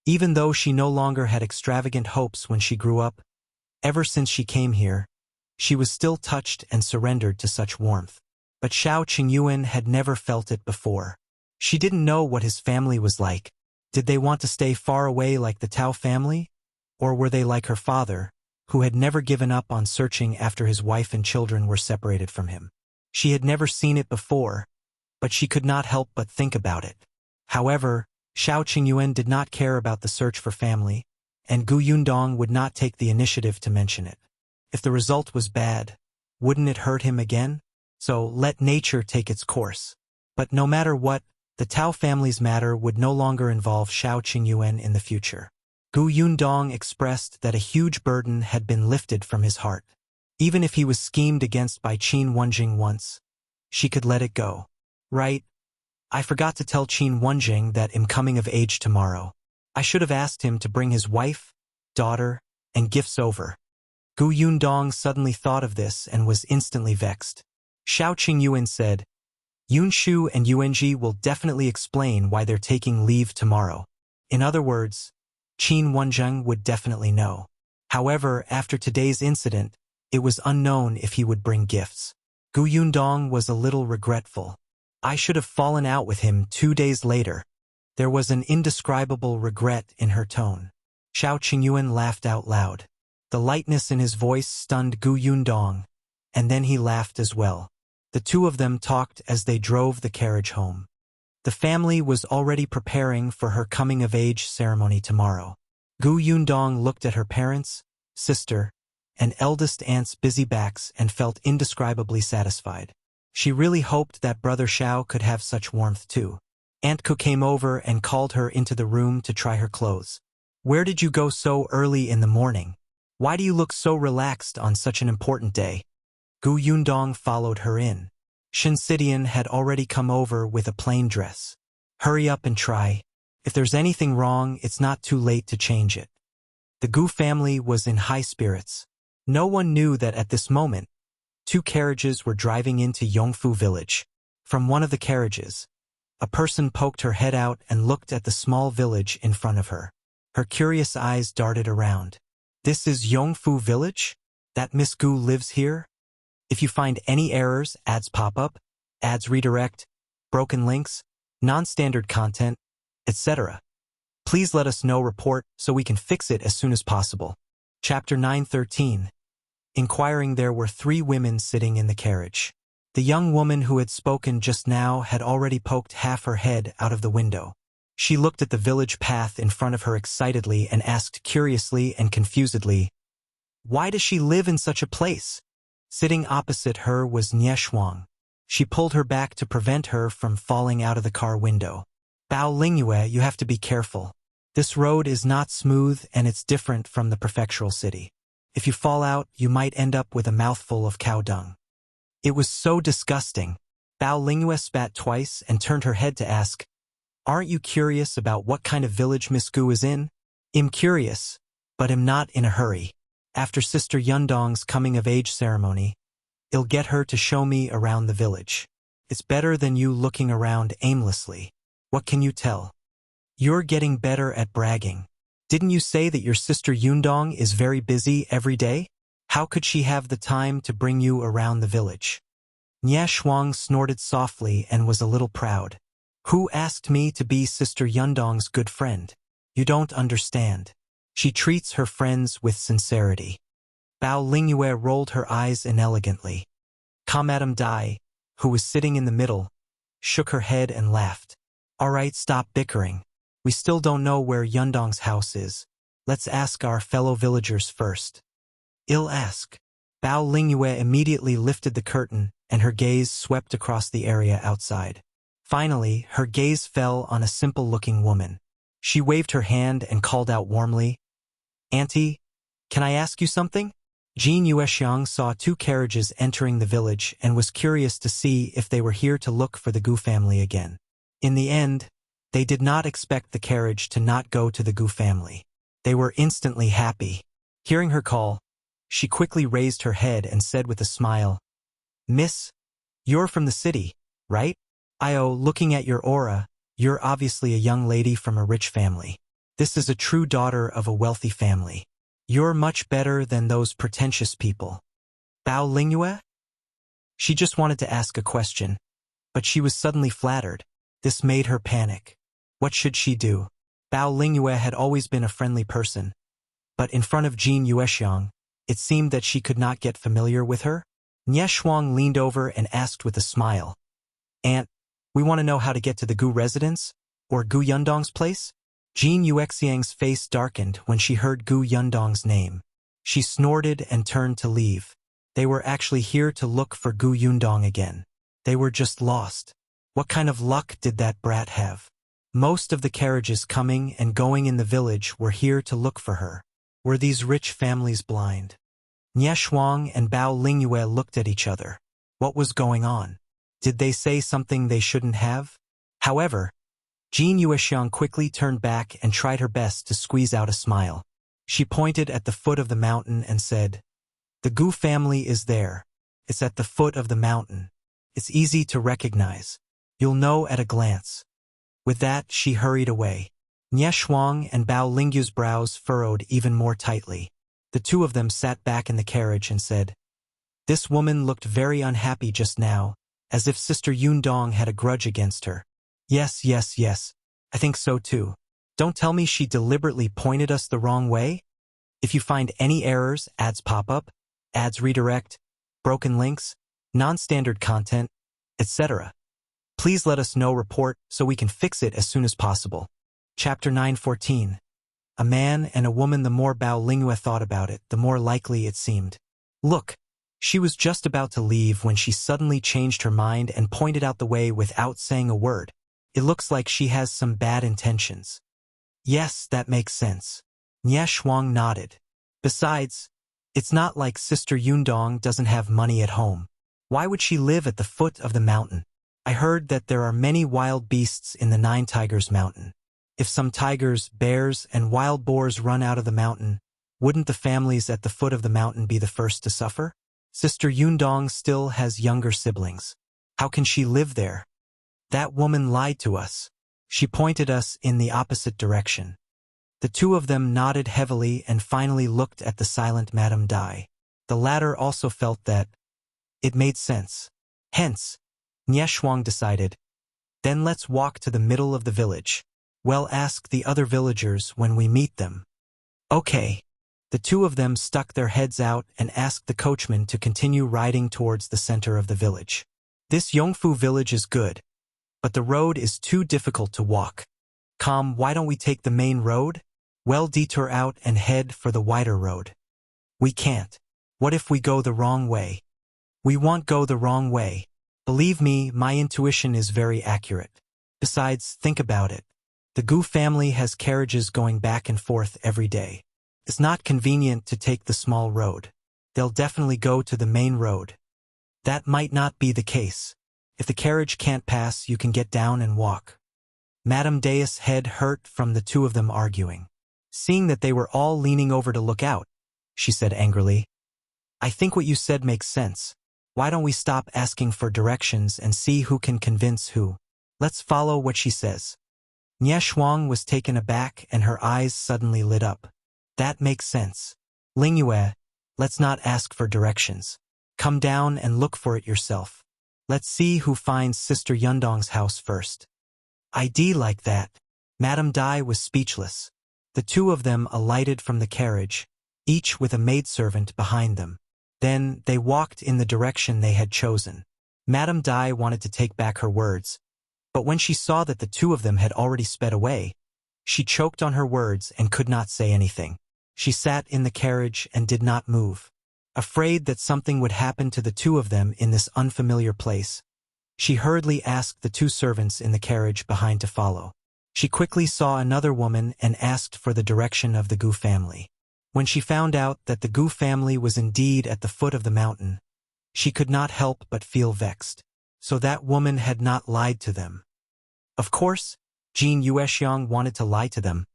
Speaker 1: Even though she no longer had extravagant hopes when she grew up, ever since she came here, she was still touched and surrendered to such warmth. But Xiao Qingyuan had never felt it before. She didn't know what his family was like. Did they want to stay far away like the Tao family? Or were they like her father, who had never given up on searching after his wife and children were separated from him? She had never seen it before, but she could not help but think about it. However, Xiao Qingyuan did not care about the search for family, and Yundong would not take the initiative to mention it. If the result was bad, wouldn't it hurt him again? So let nature take its course. But no matter what, the Tao family's matter would no longer involve Xiao Qingyuan in the future. Yundong expressed that a huge burden had been lifted from his heart. Even if he was schemed against by Qin Wenzheng once, she could let it go. Right? I forgot to tell Qin Wenzheng that I'm coming of age tomorrow. I should have asked him to bring his wife, daughter, and gifts over. Yundong suddenly thought of this and was instantly vexed. Xiao Qingyuan said, "Yunshu and Yuanji will definitely explain why they're taking leave tomorrow." In other words, Qin Wenzheng would definitely know. However, after today's incident, it was unknown if he would bring gifts. Yundong was a little regretful. I should have fallen out with him 2 days later. There was an indescribable regret in her tone. Xiao Qingyuan laughed out loud. The lightness in his voice stunned Yundong, and then he laughed as well. The two of them talked as they drove the carriage home. The family was already preparing for her coming-of-age ceremony tomorrow. Yundong looked at her parents, sister, and eldest aunt's busy backs and felt indescribably satisfied. She really hoped that Brother Xiao could have such warmth too. Aunt Ku came over and called her into the room to try her clothes. "Where did you go so early in the morning? Why do you look so relaxed on such an important day?" Yundong followed her in. Shinsidian had already come over with a plain dress. "Hurry up and try. If there's anything wrong, it's not too late to change it." The Gu family was in high spirits. No one knew that at this moment, 2 carriages were driving into Yongfu village. From one of the carriages, a person poked her head out and looked at the small village in front of her. Her curious eyes darted around. "This is Yongfu village? That Miss Gu lives here? If you find any errors, ads pop up, ads redirect, broken links, non-standard content, etc. Please let us know report so we can fix it as soon as possible." Chapter 9:13. Inquiring. There were 3 women sitting in the carriage. The young woman who had spoken just now had already poked half her head out of the window. She looked at the village path in front of her excitedly and asked curiously and confusedly, "Why does she live in such a place?" Sitting opposite her was Nie Shuang. She pulled her back to prevent her from falling out of the car window. Bao Lingyue, you have to be careful. This road is not smooth and it's different from the prefectural city. If you fall out, you might end up with a mouthful of cow dung. It was so disgusting. Bao Lingyue spat twice and turned her head to ask, "Aren't you curious about what kind of village Miss Gu is in?" "I'm curious, but I'm not in a hurry. After Sister Yundong's coming-of-age ceremony, I'll get her to show me around the village. It's better than you looking around aimlessly. What can you tell? You're getting better at bragging. Didn't you say that your sister Yundong is very busy every day? How could she have the time to bring you around the village?" Nie Shuang snorted softly and was a little proud. "Who asked me to be Sister Yundong's good friend? You don't understand. She treats her friends with sincerity." Bao Lingyue rolled her eyes inelegantly. Madame Dai, who was sitting in the middle, shook her head and laughed. "All right, stop bickering. We still don't know where Yundong's house is. Let's ask our fellow villagers first." "I'll ask." Bao Lingyue immediately lifted the curtain and her gaze swept across the area outside. Finally, her gaze fell on a simple-looking woman. She waved her hand and called out warmly, "Auntie, can I ask you something?" Jin Yuexiang saw 2 carriages entering the village and was curious to see if they were here to look for the Gu family again. In the end, they did not expect the carriage to not go to the Gu family. They were instantly happy. Hearing her call, she quickly raised her head and said with a smile, "Miss, you're from the city, right? Looking at your aura, you're obviously a young lady from a rich family. This is a true daughter of a wealthy family. You're much better than those pretentious people." Bao Lingyue? She just wanted to ask a question, but she was suddenly flattered. This made her panic. What should she do? Bao Lingyue had always been a friendly person, but in front of Jin Yuexiang, it seemed that she could not get familiar with her. Nie Shuang leaned over and asked with a smile, "Aunt, we want to know how to get to the Gu residence, or Gu Yundong's place?" Jin Yuexiang's face darkened when she heard Gu Yundong's name. She snorted and turned to leave. They were actually here to look for Gu Yundong again. They were just lost. What kind of luck did that brat have? Most of the carriages coming and going in the village were here to look for her. Were these rich families blind? Nie Shuang and Bao Lingyue looked at each other. What was going on? Did they say something they shouldn't have? However, Jin Yuexiang quickly turned back and tried her best to squeeze out a smile. She pointed at the foot of the mountain and said, "The Gu family is there. It's at the foot of the mountain. It's easy to recognize. You'll know at a glance." With that, she hurried away. Nie Shuang and Bao Lingyue's brows furrowed even more tightly. The 2 of them sat back in the carriage and said, "This woman looked very unhappy just now, as if Sister Yundong had a grudge against her." Yes, I think so too. Don't tell me she deliberately pointed us the wrong way? If you find any errors, ads pop up, ads redirect, broken links, non-standard content, etc., please let us know report so we can fix it as soon as possible. Chapter 9:14. A man and a woman. The more Bao Lingyue thought about it, the more likely it seemed. Look, she was just about to leave when she suddenly changed her mind and pointed out the way without saying a word. It looks like she has some bad intentions. Yes, that makes sense. Nie Shuang nodded. Besides, it's not like Sister Yundong doesn't have money at home. Why would she live at the foot of the mountain? I heard that there are many wild beasts in the 9 Tigers Mountain. If some tigers, bears, and wild boars run out of the mountain, wouldn't the families at the foot of the mountain be the first to suffer? Sister Yundong still has younger siblings. How can she live there? That woman lied to us. She pointed us in the opposite direction. The 2 of them nodded heavily and finally looked at the silent Madame Dai. The latter also felt that it made sense. Hence, Nie Shuang decided, then let's walk to the middle of the village. We'll ask the other villagers when we meet them. Okay. The 2 of them stuck their heads out and asked the coachman to continue riding towards the center of the village. This Yongfu village is good, but the road is too difficult to walk. Why don't we take the main road? Well, detour out and head for the wider road. We can't. What if we go the wrong way? We won't go the wrong way. Believe me, my intuition is very accurate. Besides, think about it. The Gu family has carriages going back and forth every day. It's not convenient to take the small road. They'll definitely go to the main road. That might not be the case. If the carriage can't pass, you can get down and walk. Madame Deus' head hurt from the two of them arguing. Seeing that they were all leaning over to look out, she said angrily, I think what you said makes sense. Why don't we stop asking for directions and see who can convince who? Let's follow what she says. Nie Shuang was taken aback and her eyes suddenly lit up. That makes sense. Ling Yue, let's not ask for directions. Come down and look for it yourself. Let's see who finds Sister Yundong's house first. ID like that. Madame Dai was speechless. The two of them alighted from the carriage, each with a maidservant behind them. Then they walked in the direction they had chosen. Madame Dai wanted to take back her words, but when she saw that the two of them had already sped away, she choked on her words and could not say anything. She sat in the carriage and did not move. Afraid that something would happen to the two of them in this unfamiliar place, she hurriedly asked the two servants in the carriage behind to follow. She quickly saw another woman and asked for the direction of the Gu family. When she found out that the Gu family was indeed at the foot of the mountain, she could not help but feel vexed. So that woman had not lied to them. Of course, Jin Yuexiang wanted to lie to them,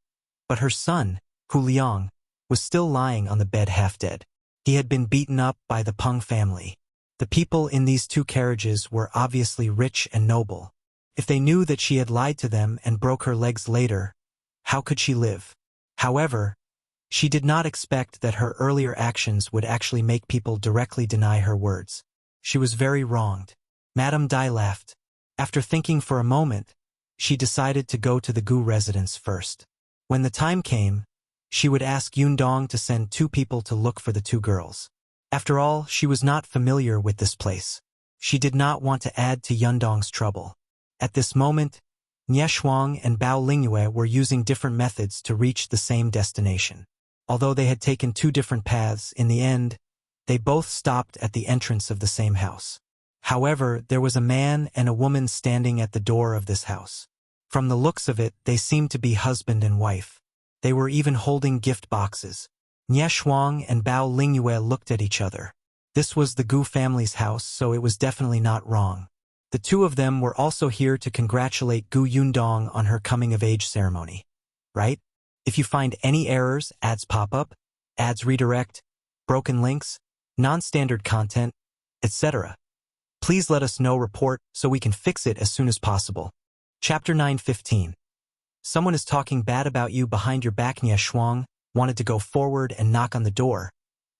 Speaker 1: but her son, Hu Liang, was still lying on the bed half-dead. He had been beaten up by the Peng family. The people in these two carriages were obviously rich and noble. If they knew that she had lied to them and broke her legs later, how could she live? However, she did not expect that her earlier actions would actually make people directly deny her words. She was very wronged. Madame Dai laughed. After thinking for a moment, she decided to go to the Gu residence first. When the time came, she would ask Yundong to send two people to look for the two girls. After all, she was not familiar with this place. She did not want to add to Yundong's trouble. At this moment, Nie Shuang and Bao Lingyue were using different methods to reach the same destination. Although they had taken two different paths, in the end, they both stopped at the entrance of the same house. However, there was a man and a woman standing at the door of this house. From the looks of it, they seemed to be husband and wife. They were even holding gift boxes. Nie Shuang and Bao Lingyue looked at each other. This was the Gu family's house, so it was definitely not wrong. The two of them were also here to congratulate Gu Yundong on her coming-of-age ceremony. Right? If you find any errors, ads pop up, ads redirect, broken links, non-standard content, etc., please let us know report so we can fix it as soon as possible. Chapter 9:15. Someone is talking bad about you behind your back. Nie Shuang wanted to go forward and knock on the door,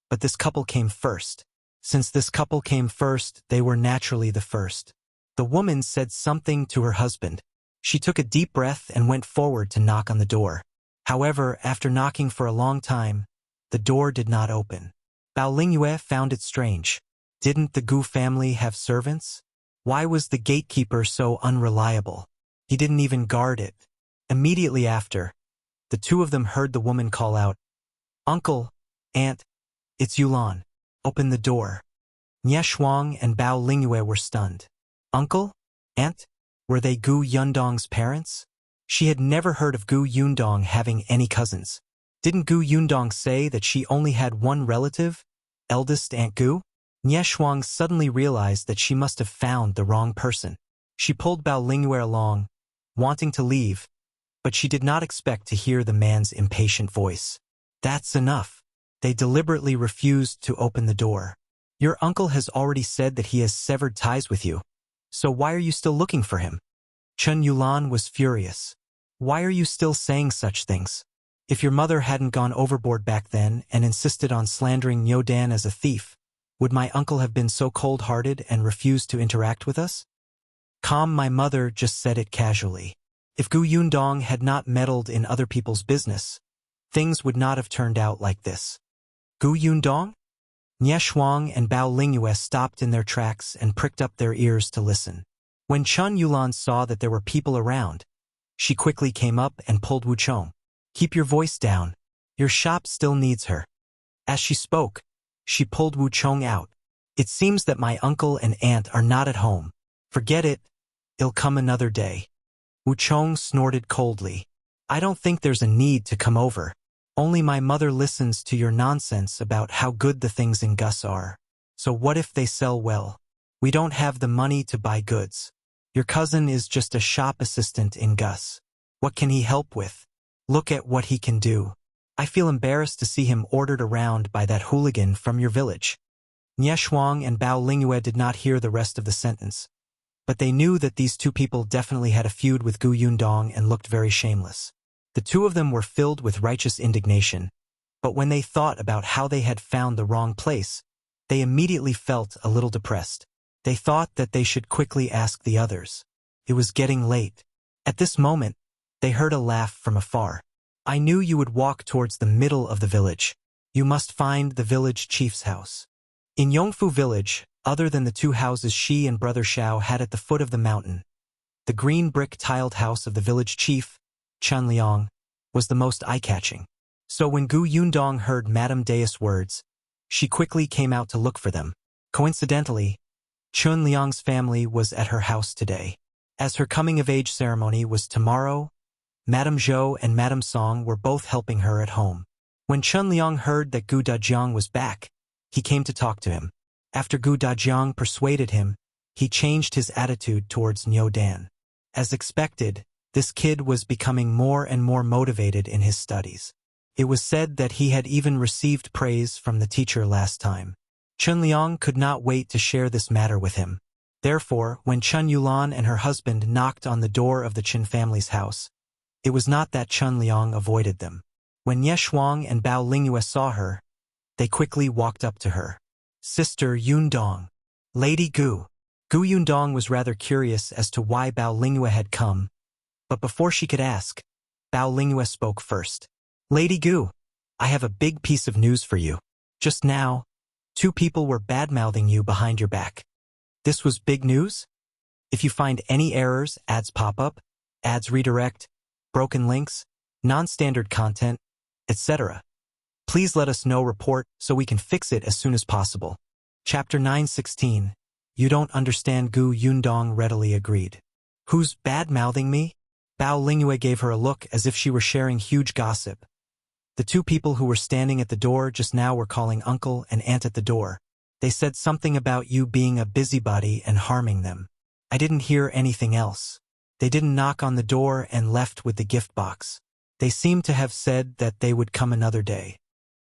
Speaker 1: but this couple came first. Since this couple came first, they were naturally the first. The woman said something to her husband. She took a deep breath and went forward to knock on the door. However, after knocking for a long time, the door did not open. Bao Lingyue found it strange. Didn't the Gu family have servants? Why was the gatekeeper so unreliable? He didn't even guard it. Immediately after, the two of them heard the woman call out, "Uncle, Aunt, it's Yulan. Open the door." Nie Shuang and Bao Lingyue were stunned. Uncle? Aunt? Were they Gu Yundong's parents? She had never heard of Gu Yundong having any cousins. Didn't Gu Yundong say that she only had one relative, eldest Aunt Gu? Nie Shuang suddenly realized that she must have found the wrong person. She pulled Bao Lingyue along, wanting to leave, but she did not expect to hear the man's impatient voice. That's enough. They deliberately refused to open the door. Your uncle has already said that he has severed ties with you. So why are you still looking for him? Chen Yulan was furious. Why are you still saying such things? If your mother hadn't gone overboard back then and insisted on slandering Nyodan as a thief, would my uncle have been so cold-hearted and refused to interact with us? Calm, my mother just said it casually. If Gu Yundong had not meddled in other people's business, things would not have turned out like this. Gu Yundong? Nie Shuang and Bao Lingyue stopped in their tracks and pricked up their ears to listen. When Chen Yulan saw that there were people around, she quickly came up and pulled Wu Chong. Keep your voice down. Your shop still needs her. As she spoke, she pulled Wu Chong out. It seems that my uncle and aunt are not at home. Forget it. It'll come another day. Wu Chong snorted coldly. I don't think there's a need to come over. Only my mother listens to your nonsense about how good the things in Gus are. So what if they sell well? We don't have the money to buy goods. Your cousin is just a shop assistant in Gus. What can he help with? Look at what he can do. I feel embarrassed to see him ordered around by that hooligan from your village. Nie Shuang and Bao Lingyue did not hear the rest of the sentence, but they knew that these two people definitely had a feud with Gu Yundong and looked very shameless. The two of them were filled with righteous indignation, but when they thought about how they had found the wrong place, they immediately felt a little depressed. They thought that they should quickly ask the others. It was getting late. At this moment, they heard a laugh from afar. I knew you would walk towards the middle of the village. You must find the village chief's house. In Yongfu village, other than the two houses she and brother Xiao had at the foot of the mountain, the green brick-tiled house of the village chief, Chen Liang, was the most eye-catching. So when Gu Yundong heard Madame Deus' words, she quickly came out to look for them. Coincidentally, Chen Liang's family was at her house today. As her coming-of-age ceremony was tomorrow, Madame Zhou and Madame Song were both helping her at home. When Chen Liang heard that Gu Dajiang was back, he came to talk to him. After Gu Dajiang persuaded him, he changed his attitude towards Niu Dan. As expected, this kid was becoming more and more motivated in his studies. It was said that he had even received praise from the teacher last time. Chen Liang could not wait to share this matter with him. Therefore, when Chen Yulan and her husband knocked on the door of the Chen family's house, it was not that Chen Liang avoided them. When Ye Shuang and Bao Lingyue saw her, they quickly walked up to her. Sister Yundong. Lady Gu. Gu Yundong was rather curious as to why Bao Lingyue had come, but before she could ask, Bao Lingyue spoke first. Lady Gu, I have a big piece of news for you. Just now, two people were bad-mouthing you behind your back. This was big news? If you find any errors, ads pop up, ads redirect, broken links, non-standard content, etc., please let us know report so we can fix it as soon as possible. Chapter 9:16. You don't understand. Gu Yundong readily agreed. Who's bad-mouthing me? Bao Lingyue gave her a look as if she were sharing huge gossip. The two people who were standing at the door just now were calling uncle and aunt at the door. They said something about you being a busybody and harming them. I didn't hear anything else. They didn't knock on the door and left with the gift box. They seemed to have said that they would come another day.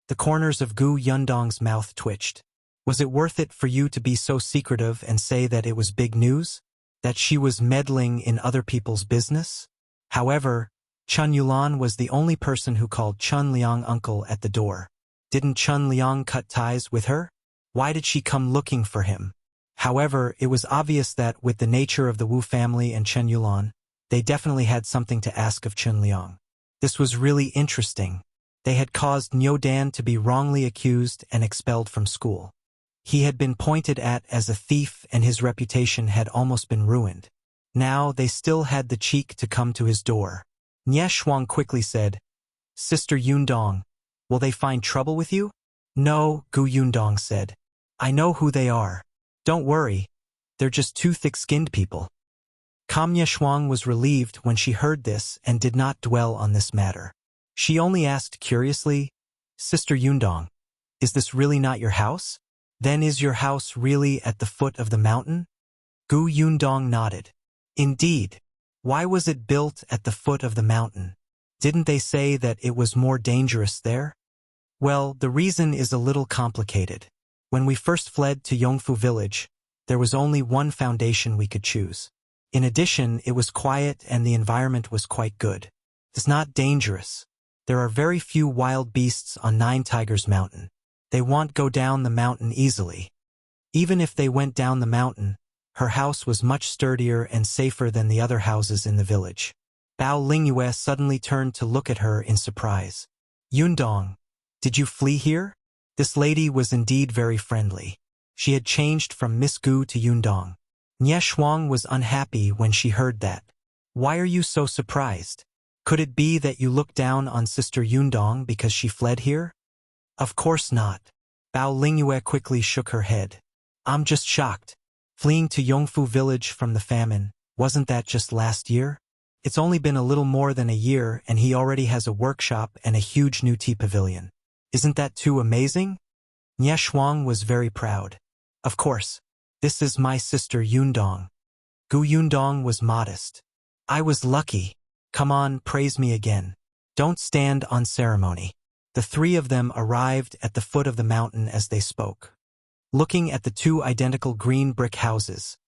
Speaker 1: The corners of Gu Yundong's mouth twitched. Was it worth it for you to be so secretive and say that it was big news? That she was meddling in other people's business? However, Chen Yulan was the only person who called Chen Liang uncle at the door. Didn't Chen Liang cut ties with her? Why did she come looking for him? However, it was obvious that with the nature of the Wu family and Chen Yulan, they definitely had something to ask of Chen Liang. This was really interesting. They had caused Niu Dan to be wrongly accused and expelled from school. He had been pointed at as a thief and his reputation had almost been ruined. Now they still had the cheek to come to his door. Nie Shuang quickly said, Sister Yundong, will they find trouble with you? No, Gu Yundong said. I know who they are. Don't worry, they're just two thick-skinned people. Nie Shuang was relieved when she heard this and did not dwell on this matter. She only asked curiously, Sister Yundong, is this really not your house? Then is your house really at the foot of the mountain? Gu Yundong nodded. Indeed. Why was it built at the foot of the mountain? Didn't they say that it was more dangerous there? Well, the reason is a little complicated. When we first fled to Yongfu village, there was only one foundation we could choose. In addition, it was quiet and the environment was quite good. It's not dangerous. There are very few wild beasts on Nine Tigers Mountain. They won't go down the mountain easily. Even if they went down the mountain, her house was much sturdier and safer than the other houses in the village. Bao Lingyue suddenly turned to look at her in surprise. Yundong, did you flee here? This lady was indeed very friendly. She had changed from Miss Gu to Yundong. Nie Shuang was unhappy when she heard that. Why are you so surprised? Could it be that you looked down on Sister Yundong because she fled here? Of course not. Bao Lingyue quickly shook her head. I'm just shocked. Fleeing to Yongfu village from the famine, wasn't that just last year? It's only been a little more than a year and he already has a workshop and a huge new tea pavilion. Isn't that too amazing? Nie Shuang was very proud. Of course. This is my sister Yundong. Gu Yundong was modest. I was lucky. Come on, praise me again. Don't stand on ceremony. The three of them arrived at the foot of the mountain as they spoke. Looking at the two identical green brick houses,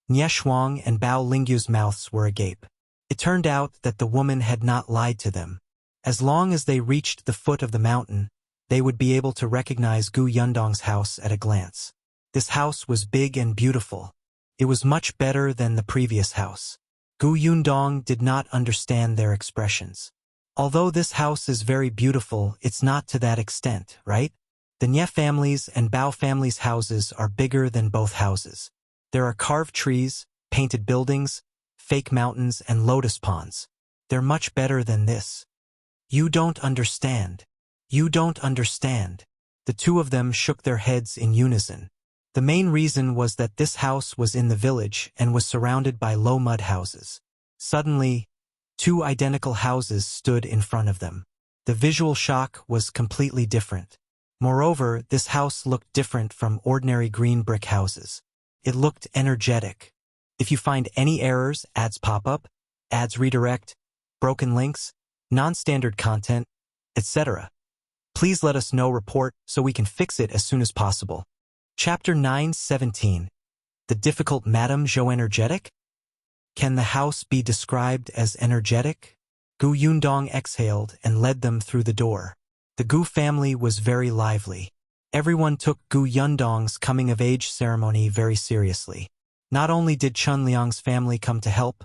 Speaker 1: Nie Shuang and Bao Lingyu's mouths were agape. It turned out that the woman had not lied to them. As long as they reached the foot of the mountain, they would be able to recognize Gu Yundong's house at a glance. This house was big and beautiful. It was much better than the previous house. Gu Yundong did not understand their expressions. Although this house is very beautiful, it's not to that extent, right? The Nie family's and Bao family's houses are bigger than both houses. There are carved trees, painted buildings, fake mountains, and lotus ponds. They're much better than this. You don't understand. You don't understand. The two of them shook their heads in unison. The main reason was that this house was in the village and was surrounded by low mud houses. Suddenly, two identical houses stood in front of them. The visual shock was completely different. Moreover, this house looked different from ordinary green brick houses. It looked energetic. If you find any errors, ads pop up, ads redirect, broken links, non-standard content, etc., please let us know report so we can fix it as soon as possible. Chapter 9:17. The difficult Madame Zhou energetic? Can the house be described as energetic? Gu Yundong exhaled and led them through the door. The Gu family was very lively. Everyone took Gu Yundong's coming-of-age ceremony very seriously. Not only did Chen Liang's family come to help,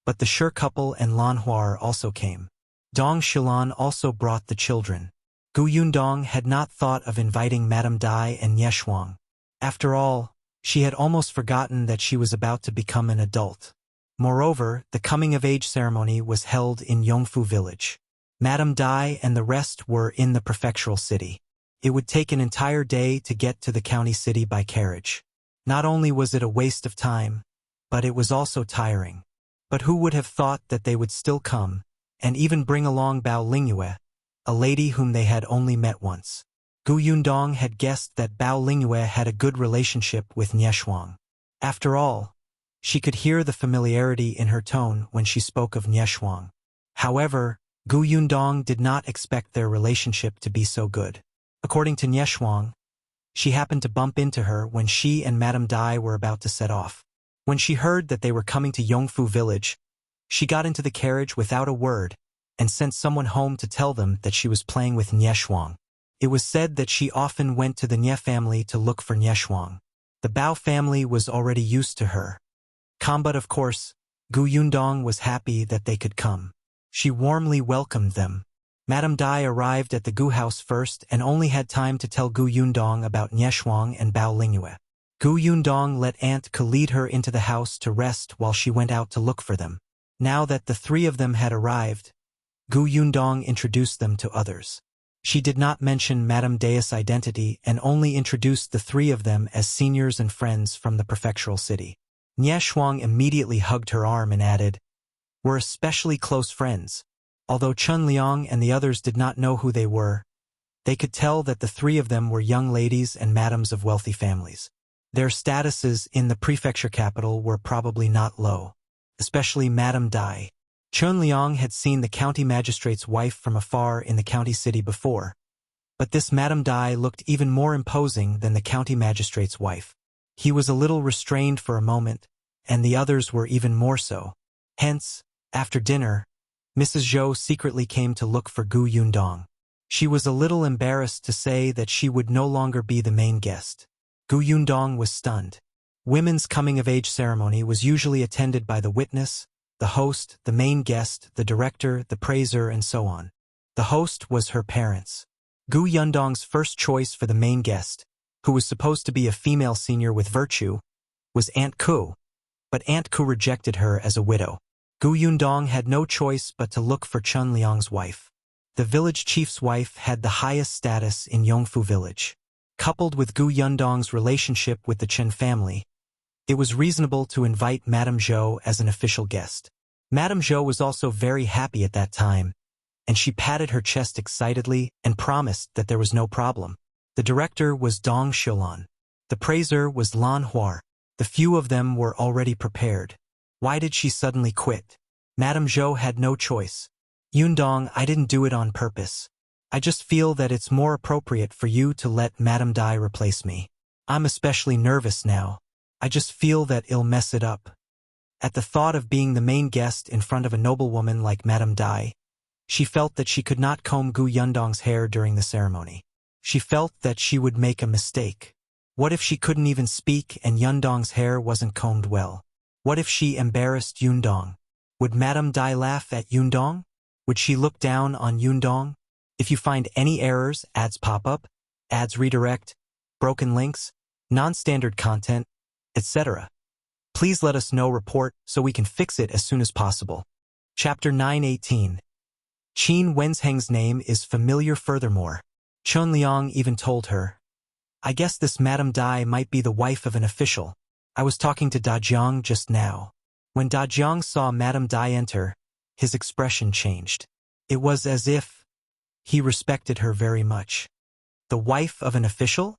Speaker 1: but the Shi couple and Lan Huar also came. Dong Shilan also brought the children. Gu Yundong had not thought of inviting Madame Dai and Nie Shuang. After all, she had almost forgotten that she was about to become an adult. Moreover, the coming-of-age ceremony was held in Yongfu village. Madame Dai and the rest were in the prefectural city. It would take an entire day to get to the county city by carriage. Not only was it a waste of time, but it was also tiring. But who would have thought that they would still come, and even bring along Bao Lingyue, a lady whom they had only met once. Gu Yundong had guessed that Bao Lingyue had a good relationship with Nie Shuang. After all, she could hear the familiarity in her tone when she spoke of Nie Shuang. However, Gu Yundong did not expect their relationship to be so good. According to Nie Shuang, she happened to bump into her when she and Madame Dai were about to set off. When she heard that they were coming to Yongfu village, she got into the carriage without a word and sent someone home to tell them that she was playing with Nie Shuang. It was said that she often went to the Nie family to look for Nie Shuang. The Bao family was already used to her. But of course, Gu Yundong was happy that they could come. She warmly welcomed them. Madame Dai arrived at the Gu house first and only had time to tell Gu Yundong about Nie Shuang and Bao Lingyue. Gu Yundong let Aunt Ke lead her into the house to rest while she went out to look for them. Now that the three of them had arrived, Gu Yundong introduced them to others. She did not mention Madame Dai's identity and only introduced the three of them as seniors and friends from the prefectural city. Nie Shuang immediately hugged her arm and added, "We're especially close friends." Although Chen Liang and the others did not know who they were, they could tell that the three of them were young ladies and madams of wealthy families. Their statuses in the prefecture capital were probably not low, especially Madame Dai. Chen Liang had seen the county magistrate's wife from afar in the county city before, but this Madame Dai looked even more imposing than the county magistrate's wife. He was a little restrained for a moment, and the others were even more so. Hence, after dinner, Mrs. Zhou secretly came to look for Gu Yundong. She was a little embarrassed to say that she would no longer be the main guest. Gu Yundong was stunned. Women's coming-of-age ceremony was usually attended by the witness, the host, the main guest, the director, the praiser, and so on. The host was her parents. Gu Yundong's first choice for the main guest, who was supposed to be a female senior with virtue, was Aunt Ku, but Aunt Ku rejected her as a widow. Gu Yundong had no choice but to look for Chen Liang's wife. The village chief's wife had the highest status in Yongfu village. Coupled with Gu Yundong's relationship with the Chen family, it was reasonable to invite Madame Zhou as an official guest. Madame Zhou was also very happy at that time, and she patted her chest excitedly and promised that there was no problem. The director was Dong Xiulan. The praiser was Lan Huar. The few of them were already prepared. Why did she suddenly quit? Madame Zhou had no choice. Yundong, I didn't do it on purpose. I just feel that it's more appropriate for you to let Madame Dai replace me. I'm especially nervous now. I just feel that it'll mess it up. At the thought of being the main guest in front of a noblewoman like Madame Dai, she felt that she could not comb Gu Yundong's hair during the ceremony. She felt that she would make a mistake. What if she couldn't even speak and Yundong's hair wasn't combed well? What if she embarrassed Yundong? Would Madame Dai laugh at Yundong? Would she look down on Yundong? If you find any errors, ads pop up, ads redirect, broken links, non-standard content, etc., please let us know report so we can fix it as soon as possible. Chapter 918. Qin Wenzheng's name is familiar furthermore. Chen Liang even told her, I guess this Madame Dai might be the wife of an official. I was talking to Dajiang just now. When Dajiang saw Madame Dai enter, his expression changed. It was as if he respected her very much. The wife of an official?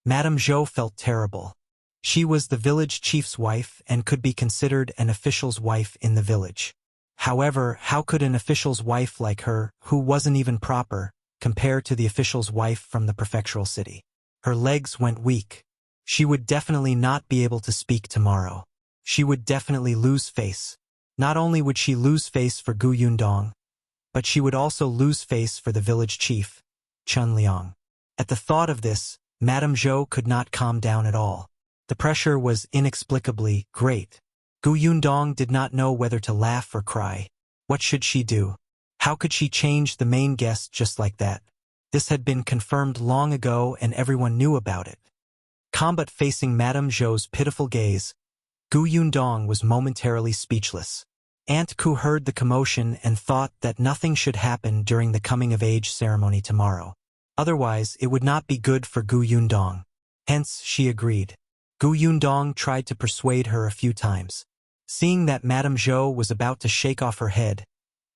Speaker 1: Madame Zhou felt terrible. She was the village chief's wife and could be considered an official's wife in the village. However, how could an official's wife like her, who wasn't even proper, compare to the official's wife from the prefectural city? Her legs went weak. She would definitely not be able to speak tomorrow. She would definitely lose face. Not only would she lose face for Gu Yundong, but she would also lose face for the village chief, Chen Liang. At the thought of this, Madame Zhou could not calm down at all. The pressure was inexplicably great. Gu Yundong did not know whether to laugh or cry. What should she do? How could she change the main guest just like that? This had been confirmed long ago and everyone knew about it. Combat facing Madame Zhou's pitiful gaze, Gu Yundong was momentarily speechless. Aunt Ku heard the commotion and thought that nothing should happen during the coming-of-age ceremony tomorrow. Otherwise, it would not be good for Gu Yundong. Hence, she agreed. Gu Yundong tried to persuade her a few times. Seeing that Madame Zhou was about to shake off her head,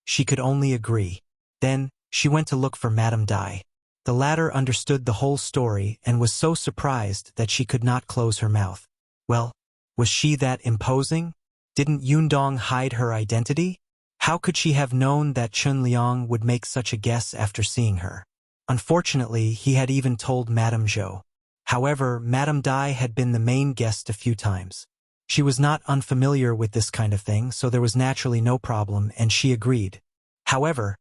Speaker 1: she could only agree. Then, she went to look for Madame Dai. The latter understood the whole story and was so surprised that she could not close her mouth. Well, was she that imposing? Didn't Yundong hide her identity? How could she have known that Chen Liang would make such a guess after seeing her? Unfortunately, he had even told Madame Zhou. However, Madame Dai had been the main guest a few times. She was not unfamiliar with this kind of thing, so there was naturally no problem, and she agreed. However,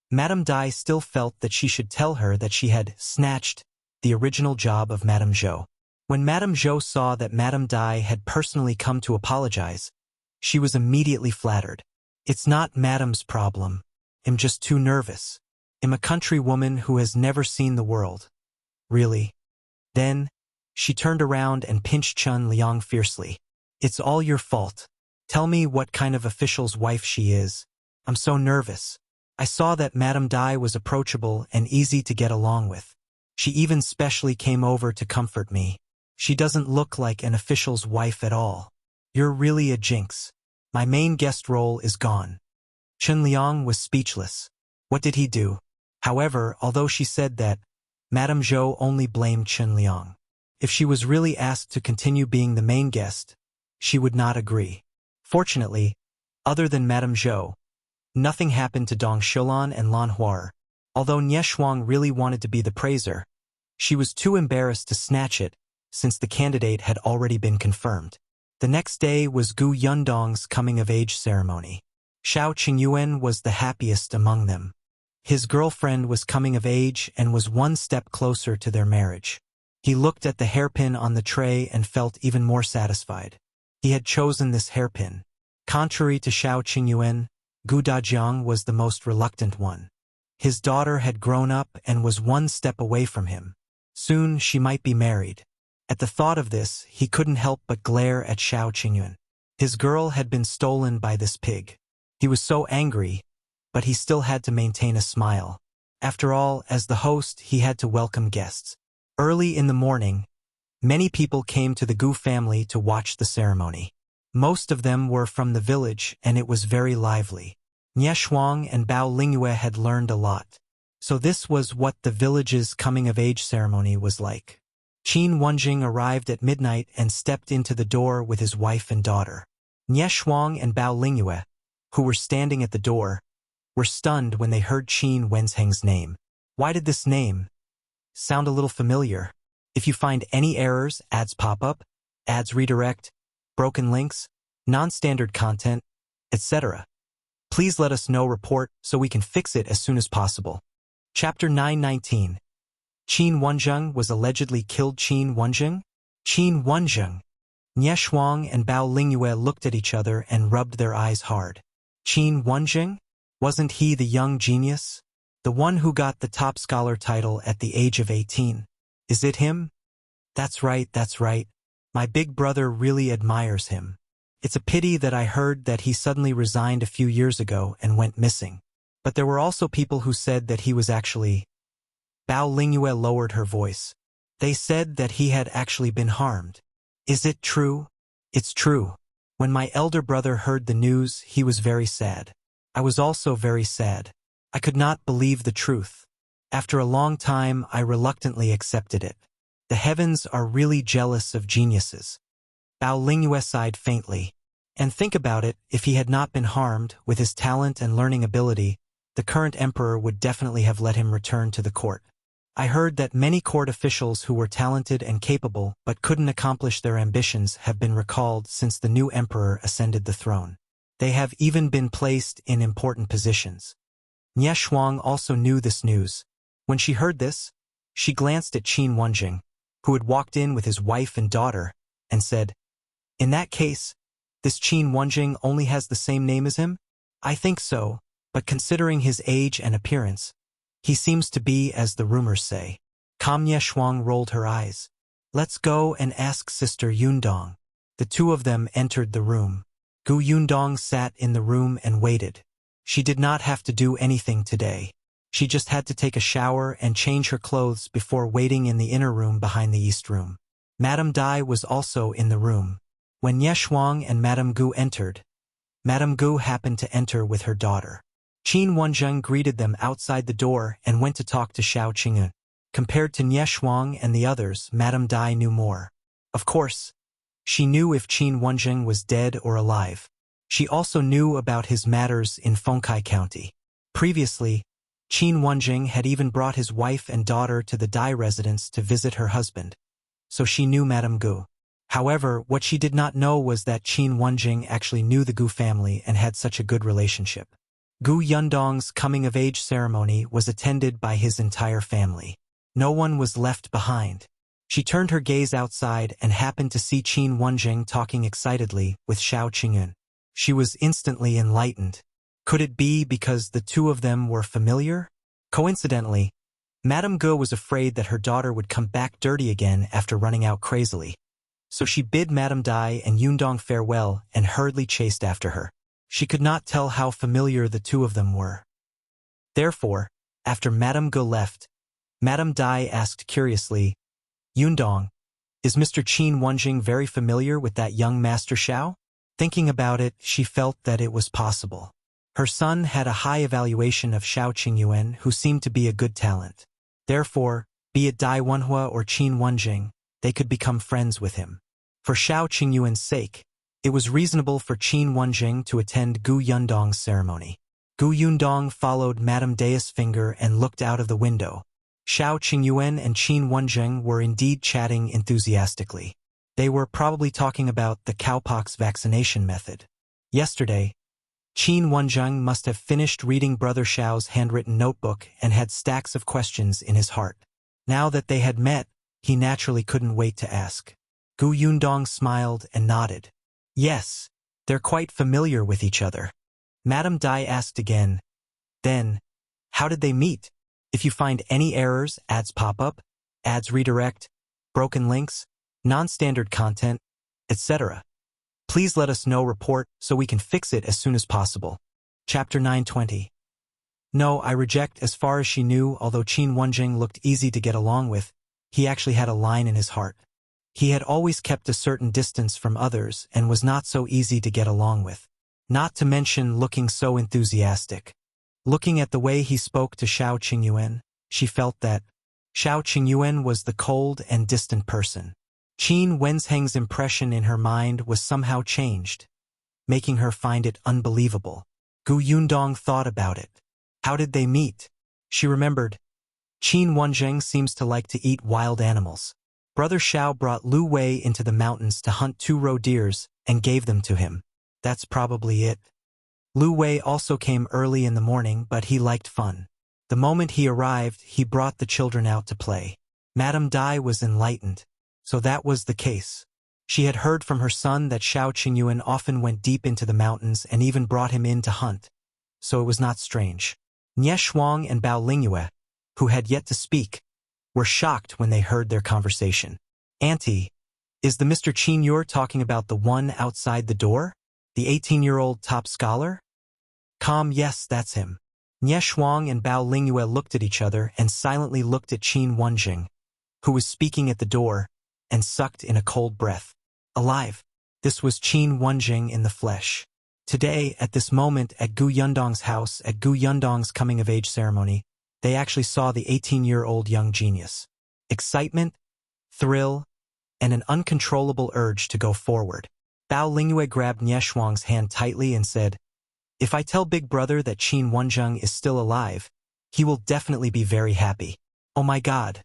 Speaker 1: Madame Dai still felt that she should tell her that she had snatched the original job of Madame Zhou. When Madame Zhou saw that Madame Dai had personally come to apologize, she was immediately flattered. It's not Madame's problem. I'm just too nervous. I'm a country woman who has never seen the world. Really? Then, she turned around and pinched Chen Liang fiercely. It's all your fault. Tell me what kind of official's wife she is. I'm so nervous. I saw that Madame Dai was approachable and easy to get along with. She even specially came over to comfort me. She doesn't look like an official's wife at all. You're really a jinx. My main guest role is gone. Chen Liang was speechless. What did he do? However, although she said that, Madame Zhou only blamed Chen Liang. If she was really asked to continue being the main guest, she would not agree. Fortunately, other than Madame Zhou, nothing happened to Dong Xiulan and Lan Huar. Although Nie Shuang really wanted to be the praiser, she was too embarrassed to snatch it, since the candidate had already been confirmed. The next day was Gu Yundong's coming-of-age ceremony. Xiao Qingyuan was the happiest among them. His girlfriend was coming of age and was one step closer to their marriage. He looked at the hairpin on the tray and felt even more satisfied. He had chosen this hairpin. Contrary to Xiao Qingyuan, Gu Dajiang was the most reluctant one. His daughter had grown up and was one step away from him. Soon she might be married. At the thought of this, he couldn't help but glare at Xiao Qingyuan. His girl had been stolen by this pig. He was so angry, but he still had to maintain a smile. After all, as the host, he had to welcome guests. Early in the morning, Many people came to the Gu family to watch the ceremony. Most of them were from the village, and it was very lively. Nie Shuang and Bao Lingyue had learned a lot. So this was what the village's coming-of-age ceremony was like. Qin Wenjing arrived at midnight and stepped into the door with his wife and daughter. Nie Shuang and Bao Lingyue, who were standing at the door, were stunned when they heard Qin Wenzheng's name. Why did this name sound a little familiar? If you find any errors, ads pop up, ads redirect, broken links, non-standard content, etc., please let us know. Report so we can fix it as soon as possible. Chapter 919. Qin Wenzheng was allegedly killed. Qin Wenzheng? Qin Wenzheng. Nie Shuang and Bao Lingyue looked at each other and rubbed their eyes hard. Qin Wenzheng? Wasn't he the young genius? The one who got the top scholar title at the age of 18? Is it him? That's right, that's right. My big brother really admires him. It's a pity that I heard that he suddenly resigned a few years ago and went missing. But there were also people who said that he was actually... Bao Lingyue lowered her voice. They said that he had actually been harmed. Is it true? It's true. When my elder brother heard the news, he was very sad. I was also very sad. I could not believe the truth. After a long time, I reluctantly accepted it. The heavens are really jealous of geniuses. Bao Lingyue sighed faintly. And think about it, if he had not been harmed, with his talent and learning ability, the current emperor would definitely have let him return to the court. I heard that many court officials who were talented and capable but couldn't accomplish their ambitions have been recalled since the new emperor ascended the throne. They have even been placed in important positions. Nie Shuang also knew this news. When she heard this, she glanced at Qin Wenjing, who had walked in with his wife and daughter, and said, "In that case, this Qin Wenjing only has the same name as him? I think so, but considering his age and appearance, he seems to be as the rumors say." Nie Shuang rolled her eyes. "Let's go and ask Sister Yundong." The two of them entered the room. Gu Yundong sat in the room and waited. She did not have to do anything today. She just had to take a shower and change her clothes before waiting in the inner room behind the east room. Madame Dai was also in the room. When Nie Shuang and Madame Gu entered, Madame Gu happened to enter with her daughter. Qin Wenzheng greeted them outside the door and went to talk to Xiao Qingyun. Compared to Nie Shuang and the others, Madame Dai knew more. Of course, she knew if Qin Wenzheng was dead or alive. She also knew about his matters in Fengkai County. Previously, Qin Wenjing had even brought his wife and daughter to the Dai residence to visit her husband. So she knew Madame Gu. However, what she did not know was that Qin Wenjing actually knew the Gu family and had such a good relationship. Gu Yundong's coming-of-age ceremony was attended by his entire family. No one was left behind. She turned her gaze outside and happened to see Qin Wenjing talking excitedly with Xiao Qingyun. She was instantly enlightened. Could it be because the two of them were familiar? Coincidentally, Madame Gu was afraid that her daughter would come back dirty again after running out crazily. So she bid Madame Dai and Yundong farewell and hurriedly chased after her. She could not tell how familiar the two of them were. Therefore, after Madame Gu left, Madame Dai asked curiously, "Yundong, is Mr. Qin Wenjing very familiar with that young Master Xiao?" Thinking about it, she felt that it was possible. Her son had a high evaluation of Xiao Qingyuan, who seemed to be a good talent. Therefore, be it Dai Wenhua or Qin Wenjing, they could become friends with him. For Xiao Qingyuan's sake, it was reasonable for Qin Wenjing to attend Gu Yundong's ceremony. Gu Yundong followed Madame Dai's finger and looked out of the window. Xiao Qingyuan and Qin Wenjing were indeed chatting enthusiastically. They were probably talking about the cowpox vaccination method. Yesterday, Qin Wenjing must have finished reading Brother Xiao's handwritten notebook and had stacks of questions in his heart. Now that they had met, he naturally couldn't wait to ask. Gu Yundong smiled and nodded. Yes, they're quite familiar with each other. Madame Dai asked again. Then, how did they meet? If you find any errors, ads pop up, ads redirect, broken links, non-standard content, etc., please let us know. Report so we can fix it as soon as possible. Chapter 920. No, I reject. As far as she knew, although Qin Wenjing looked easy to get along with, he actually had a line in his heart. He had always kept a certain distance from others and was not so easy to get along with. Not to mention looking so enthusiastic. Looking at the way he spoke to Xiao Qingyuan, she felt that Xiao Qingyuan was the cold and distant person. Qin Wenzheng's impression in her mind was somehow changed, making her find it unbelievable. Yundong thought about it. How did they meet? She remembered. Qin Wenzheng seems to like to eat wild animals. Brother Xiao brought Lu Wei into the mountains to hunt 2 roe deers and gave them to him. That's probably it. Lu Wei also came early in the morning, but he liked fun. The moment he arrived, he brought the children out to play. Madame Dai was enlightened. So that was the case. She had heard from her son that Xiao Qingyuan often went deep into the mountains and even brought him in to hunt. So it was not strange. Nie Shuang and Bao Lingyue, who had yet to speak, were shocked when they heard their conversation. Auntie, is the Mr. Qin you're talking about the one outside the door? The 18-year-old top scholar? Yes, that's him. Nie Shuang and Bao Lingyue looked at each other and silently looked at Qin Wenzheng, who was speaking at the door, and sucked in a cold breath. Alive. This was Qin Wenzheng in the flesh. Today, at this moment at Gu Yundong's house, at Gu Yundong's coming-of-age ceremony, they actually saw the 18-year-old young genius. Excitement, thrill, and an uncontrollable urge to go forward. Bao Lingyue grabbed Nie Shuang's hand tightly and said, "If I tell Big Brother that Qin Wenzheng is still alive, he will definitely be very happy. Oh my God.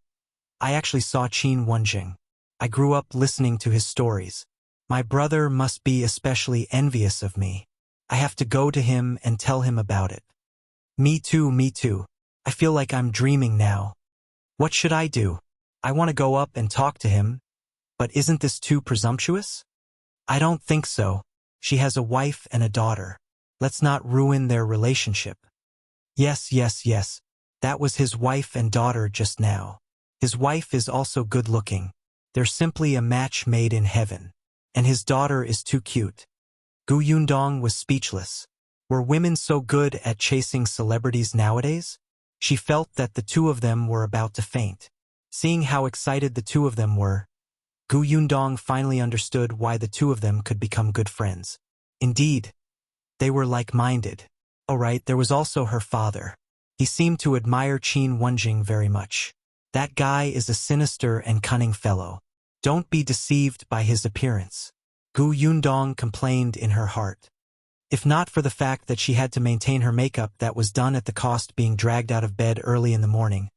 Speaker 1: I actually saw Qin Wenzheng. I grew up listening to his stories. My brother must be especially envious of me. I have to go to him and tell him about it." Me too, me too. I feel like I'm dreaming now. What should I do? I want to go up and talk to him, but isn't this too presumptuous? I don't think so. She has a wife and a daughter. Let's not ruin their relationship. Yes, yes, yes. That was his wife and daughter just now. His wife is also good-looking. They're simply a match made in heaven. And his daughter is too cute. Gu Yundong was speechless. Were women so good at chasing celebrities nowadays? She felt that the two of them were about to faint. Seeing how excited the two of them were, Gu Yundong finally understood why the two of them could become good friends. Indeed, they were like-minded. All right, there was also her father. He seemed to admire Qin Wenzheng very much. That guy is a sinister and cunning fellow. Don't be deceived by his appearance. Gu Yundong complained in her heart. If not for the fact that she had to maintain her makeup that was done at the cost being dragged out of bed early in the morning,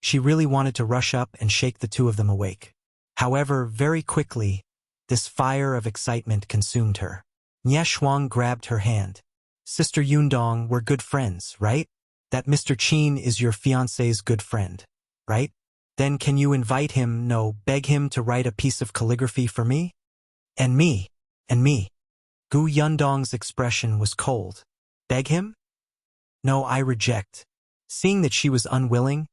Speaker 1: she really wanted to rush up and shake the two of them awake. However, very quickly, this fire of excitement consumed her. Nie Shuang grabbed her hand. Sister Yundong, we're good friends, right? That Mr. Qin is your fiancé's good friend, right? Then can you invite him, no, beg him to write a piece of calligraphy for me? And me. And me. Gu Yundong's expression was cold. Beg him? No, I reject. Seeing that she was unwilling,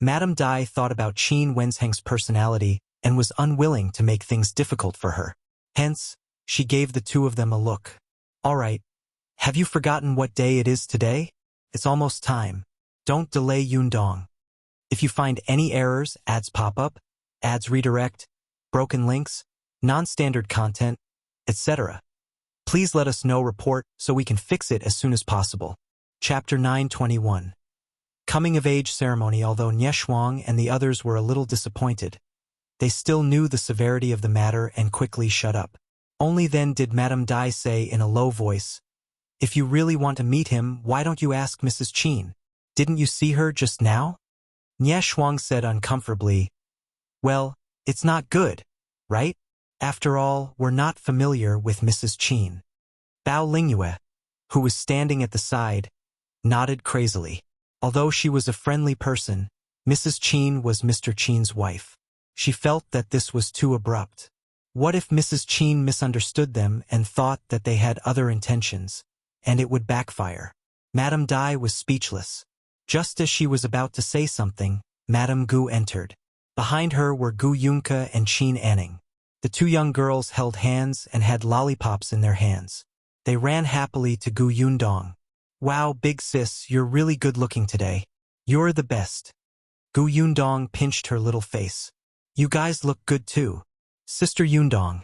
Speaker 1: Madame Dai thought about Qin Wenzheng's personality and was unwilling to make things difficult for her. Hence, she gave the two of them a look. All right. Have you forgotten what day it is today? It's almost time. Don't delay, Yundong. If you find any errors, ads pop up, ads redirect, broken links, non-standard content, etc., please let us know, report, so we can fix it as soon as possible. Chapter 921. Coming-of-age ceremony. Although Nie Shuang and the others were a little disappointed, they still knew the severity of the matter and quickly shut up. Only then did Madame Dai say in a low voice, "If you really want to meet him, why don't you ask Mrs. Qin? Didn't you see her just now?" Nie Shuang said uncomfortably, "Well, it's not good, right? After all, we're not familiar with Mrs. Qin." Bao Lingyue, who was standing at the side, nodded crazily. Although she was a friendly person, Mrs. Qin was Mr. Qin's wife. She felt that this was too abrupt. What if Mrs. Qin misunderstood them and thought that they had other intentions, and it would backfire? Madame Dai was speechless. Just as she was about to say something, Madame Gu entered. Behind her were Gu Yunke and Qin Anning. The two young girls held hands and had lollipops in their hands. They ran happily to Gu Yundong. "Wow, big sis, you're really good-looking today. You're the best." Gu Yundong pinched her little face. "You guys look good too." Sister Yundong,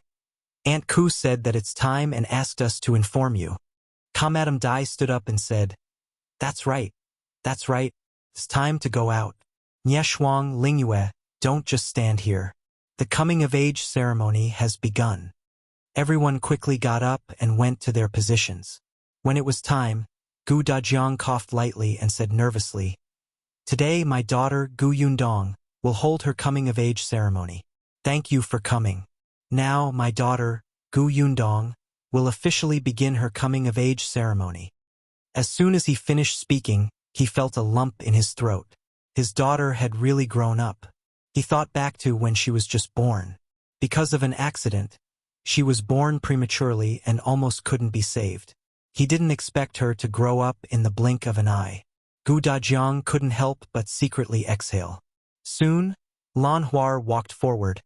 Speaker 1: Aunt Ku said that it's time and asked us to inform you. Madame Dai stood up and said, That's right. That's right. It's time to go out. Nye Shuang Lingyue, don't just stand here. The coming-of-age ceremony has begun. Everyone quickly got up and went to their positions. When it was time, Gu Dajiang coughed lightly and said nervously, Today my daughter Gu Yundong will hold her coming-of-age ceremony. Thank you for coming. Now my daughter, Gu Yundong, will officially begin her coming-of-age ceremony. As soon as he finished speaking, he felt a lump in his throat. His daughter had really grown up. He thought back to when she was just born. Because of an accident, she was born prematurely and almost couldn't be saved. He didn't expect her to grow up in the blink of an eye. Gu Dajiang couldn't help but secretly exhale. Soon, Lan Huar walked forward,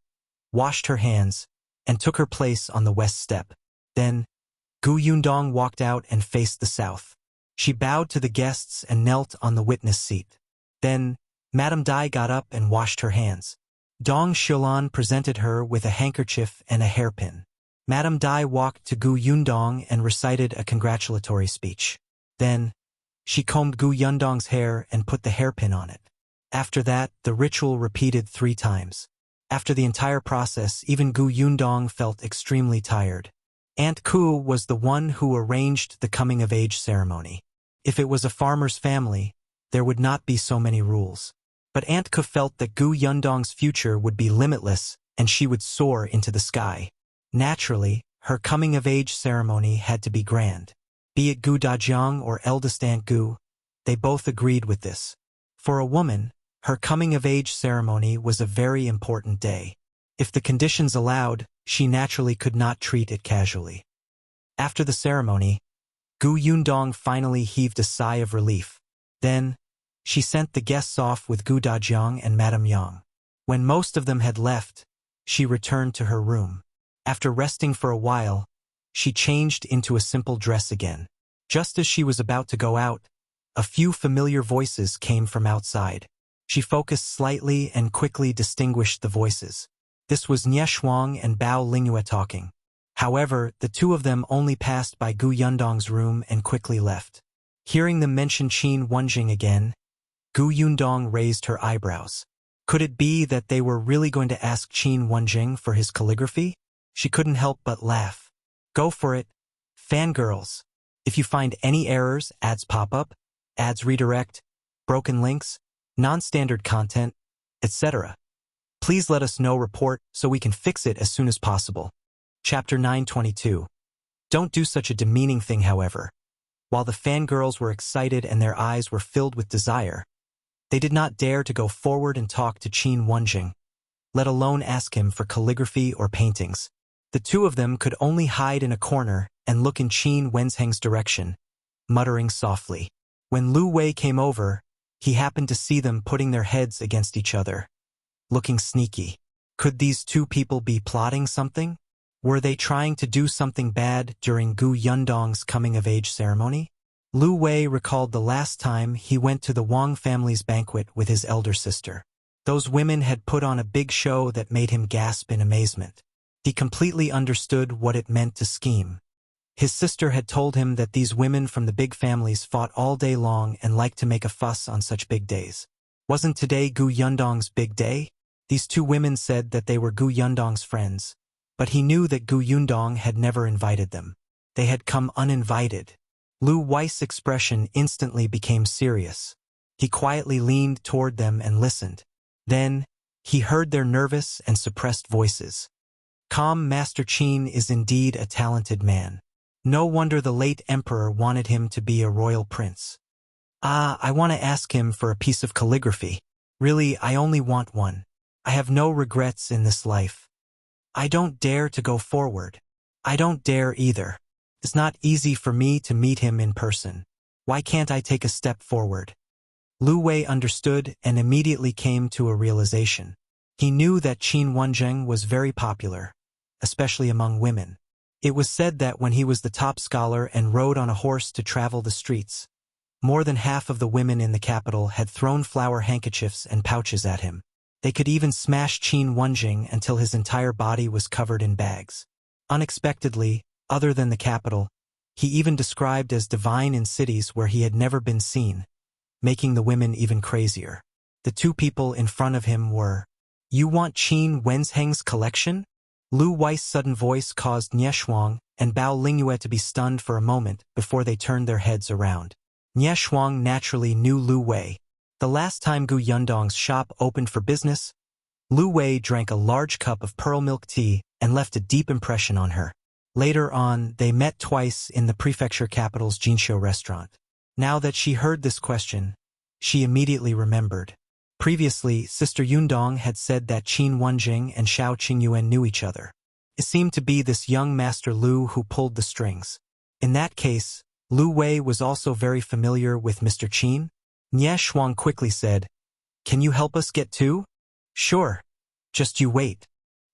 Speaker 1: washed her hands, and took her place on the west step. Then, Gu Yundong walked out and faced the south. She bowed to the guests and knelt on the witness seat. Then, Madame Dai got up and washed her hands. Dong Xiulan presented her with a handkerchief and a hairpin. Madame Dai walked to Gu Yundong and recited a congratulatory speech. Then, she combed Gu Yundong's hair and put the hairpin on it. After that, the ritual repeated 3 times. After the entire process, even Gu Yundong felt extremely tired. Aunt Ku was the one who arranged the coming-of-age ceremony. If it was a farmer's family, there would not be so many rules. But Aunt Ku felt that Gu Yundong's future would be limitless and she would soar into the sky. Naturally, her coming-of-age ceremony had to be grand. Be it Gu Dajiang or eldest Aunt Gu, they both agreed with this. For a woman, her coming-of-age ceremony was a very important day. If the conditions allowed, she naturally could not treat it casually. After the ceremony, Gu Yundong finally heaved a sigh of relief. Then, she sent the guests off with Gu Dajiang and Madame Yang. When most of them had left, she returned to her room. After resting for a while, she changed into a simple dress again. Just as she was about to go out, a few familiar voices came from outside. She focused slightly and quickly distinguished the voices. This was Nye Shuang and Bao Lingyue talking. However, the two of them only passed by Gu Yundong's room and quickly left. Hearing them mention Qin Wenzheng again, Gu Yundong raised her eyebrows. Could it be that they were really going to ask Qin Wenzheng for his calligraphy? She couldn't help but laugh. Go for it, fangirls. If you find any errors, ads pop up, ads redirect, broken links, non-standard content, etc., please let us know report so we can fix it as soon as possible. Chapter 922. Don't do such a demeaning thing, however. While the fangirls were excited and their eyes were filled with desire, they did not dare to go forward and talk to Qin Wenzheng, let alone ask him for calligraphy or paintings. The two of them could only hide in a corner and look in Qin Wenzheng's direction, muttering softly. When Lu Wei came over, he happened to see them putting their heads against each other, looking sneaky. Could these two people be plotting something? Were they trying to do something bad during Gu Yundong's coming-of-age ceremony? Lu Wei recalled the last time he went to the Wang family's banquet with his elder sister. Those women had put on a big show that made him gasp in amazement. He completely understood what it meant to scheme. His sister had told him that these women from the big families fought all day long and liked to make a fuss on such big days. Wasn't today Gu Yundong's big day? These two women said that they were Gu Yundong's friends, but he knew that Gu Yundong had never invited them. They had come uninvited. Lu Wei's expression instantly became serious. He quietly leaned toward them and listened. Then, he heard their nervous and suppressed voices. Master Qin is indeed a talented man. No wonder the late emperor wanted him to be a royal prince. I want to ask him for a piece of calligraphy. Really, I only want one. I have no regrets in this life. I don't dare to go forward. I don't dare either. It's not easy for me to meet him in person. Why can't I take a step forward? Lu Wei understood and immediately came to a realization. He knew that Qin Wenzheng was very popular, especially among women. It was said that when he was the top scholar and rode on a horse to travel the streets, more than half of the women in the capital had thrown flower handkerchiefs and pouches at him. They could even smash Qin Wenzheng until his entire body was covered in bags. Unexpectedly, other than the capital, he even described as divine in cities where he had never been seen, making the women even crazier. The two people in front of him were, "You want Qin Wenzheng's collection?" Lu Wei's sudden voice caused Nieshuang and Bao Lingyue to be stunned for a moment before they turned their heads around. Nieshuang naturally knew Lu Wei. The last time Gu Yundong's shop opened for business, Lu Wei drank a large cup of pearl milk tea and left a deep impression on her. Later on, they met twice in the prefecture capital's Jinsho restaurant. Now that she heard this question, she immediately remembered. Previously, Sister Yundong had said that Qin Wenzheng and Xiao Qingyuan knew each other. It seemed to be this young Master Lu who pulled the strings. In that case, Lu Wei was also very familiar with Mr. Qin. Nie Shuang quickly said, "Can you help us get two?" "Sure. Just you wait."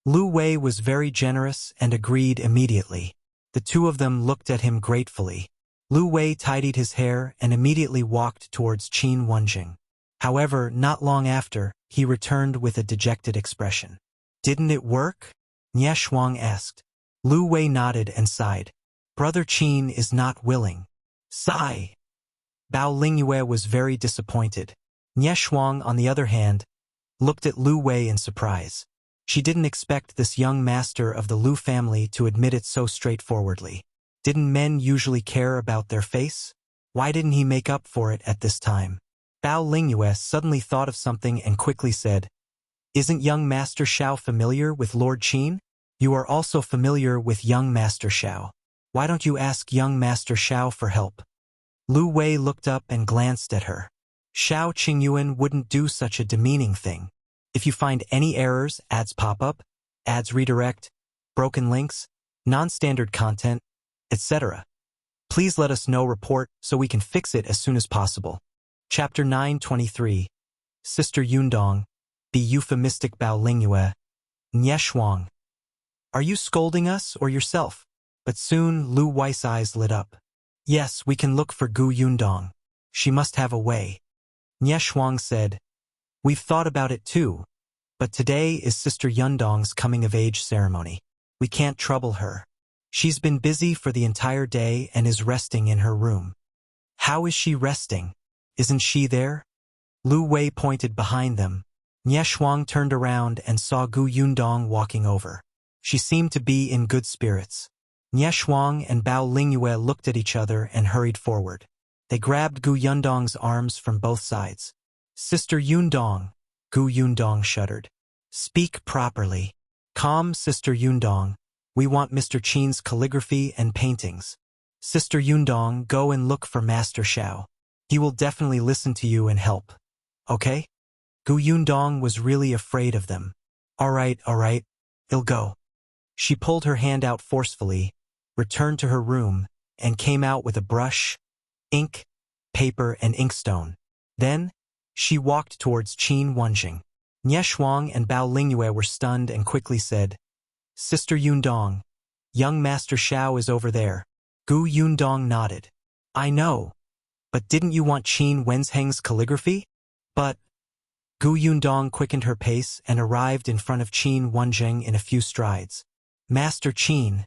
Speaker 1: Lu Wei was very generous and agreed immediately. The two of them looked at him gratefully. Lu Wei tidied his hair and immediately walked towards Qin Wenzheng. However, not long after, he returned with a dejected expression. "Didn't it work?" Nie Shuang asked. Lu Wei nodded and sighed. "Brother Qin is not willing." Sigh. Bao Lingyue was very disappointed. Nie Shuang, on the other hand, looked at Lu Wei in surprise. She didn't expect this young master of the Lu family to admit it so straightforwardly. Didn't men usually care about their face? Why didn't he make up for it at this time? Bao Lingyue suddenly thought of something and quickly said, "Isn't young Master Xiao familiar with Lord Qin? You are also familiar with young Master Xiao. Why don't you ask young Master Xiao for help?" Lu Wei looked up and glanced at her. Xiao Qingyuan wouldn't do such a demeaning thing. If you find any errors, ads pop up, ads redirect, broken links, non-standard content, etc., please let us know report so we can fix it as soon as possible. Chapter 923. Sister Yundong, be euphemistic Bao Lingyue. Nie Shuang. Are you scolding us or yourself? But soon Lu Wei's eyes lit up. Yes, we can look for Gu Yundong. She must have a way. Nie Shuang said, "We've thought about it too, but today is Sister Yundong's coming-of-age ceremony. We can't trouble her. She's been busy for the entire day and is resting in her room." "How is she resting? Isn't she there?" Lu Wei pointed behind them. Nie Shuang turned around and saw Gu Yundong walking over. She seemed to be in good spirits. Nie Shuang and Bao Lingyue looked at each other and hurried forward. They grabbed Gu Yundong's arms from both sides. "Sister Yundong," Gu Yundong shuddered. "Speak properly." "Calm, Sister Yundong. We want Mr. Qin's calligraphy and paintings. Sister Yundong, go and look for Master Xiao. He will definitely listen to you and help. Okay?" Gu Yundong was really afraid of them. All right, I'll go." She pulled her hand out forcefully, returned to her room, and came out with a brush, ink, paper, and inkstone. Then, she walked towards Qin Wenzheng. Nie Shuang and Bao Lingyue were stunned and quickly said, "Sister Yundong, young Master Xiao is over there." Gu Yundong nodded. "I know. But didn't you want Qin Wenzheng's calligraphy?" "But..." Gu Yundong quickened her pace and arrived in front of Qin Wenzheng in a few strides. "Master Qin,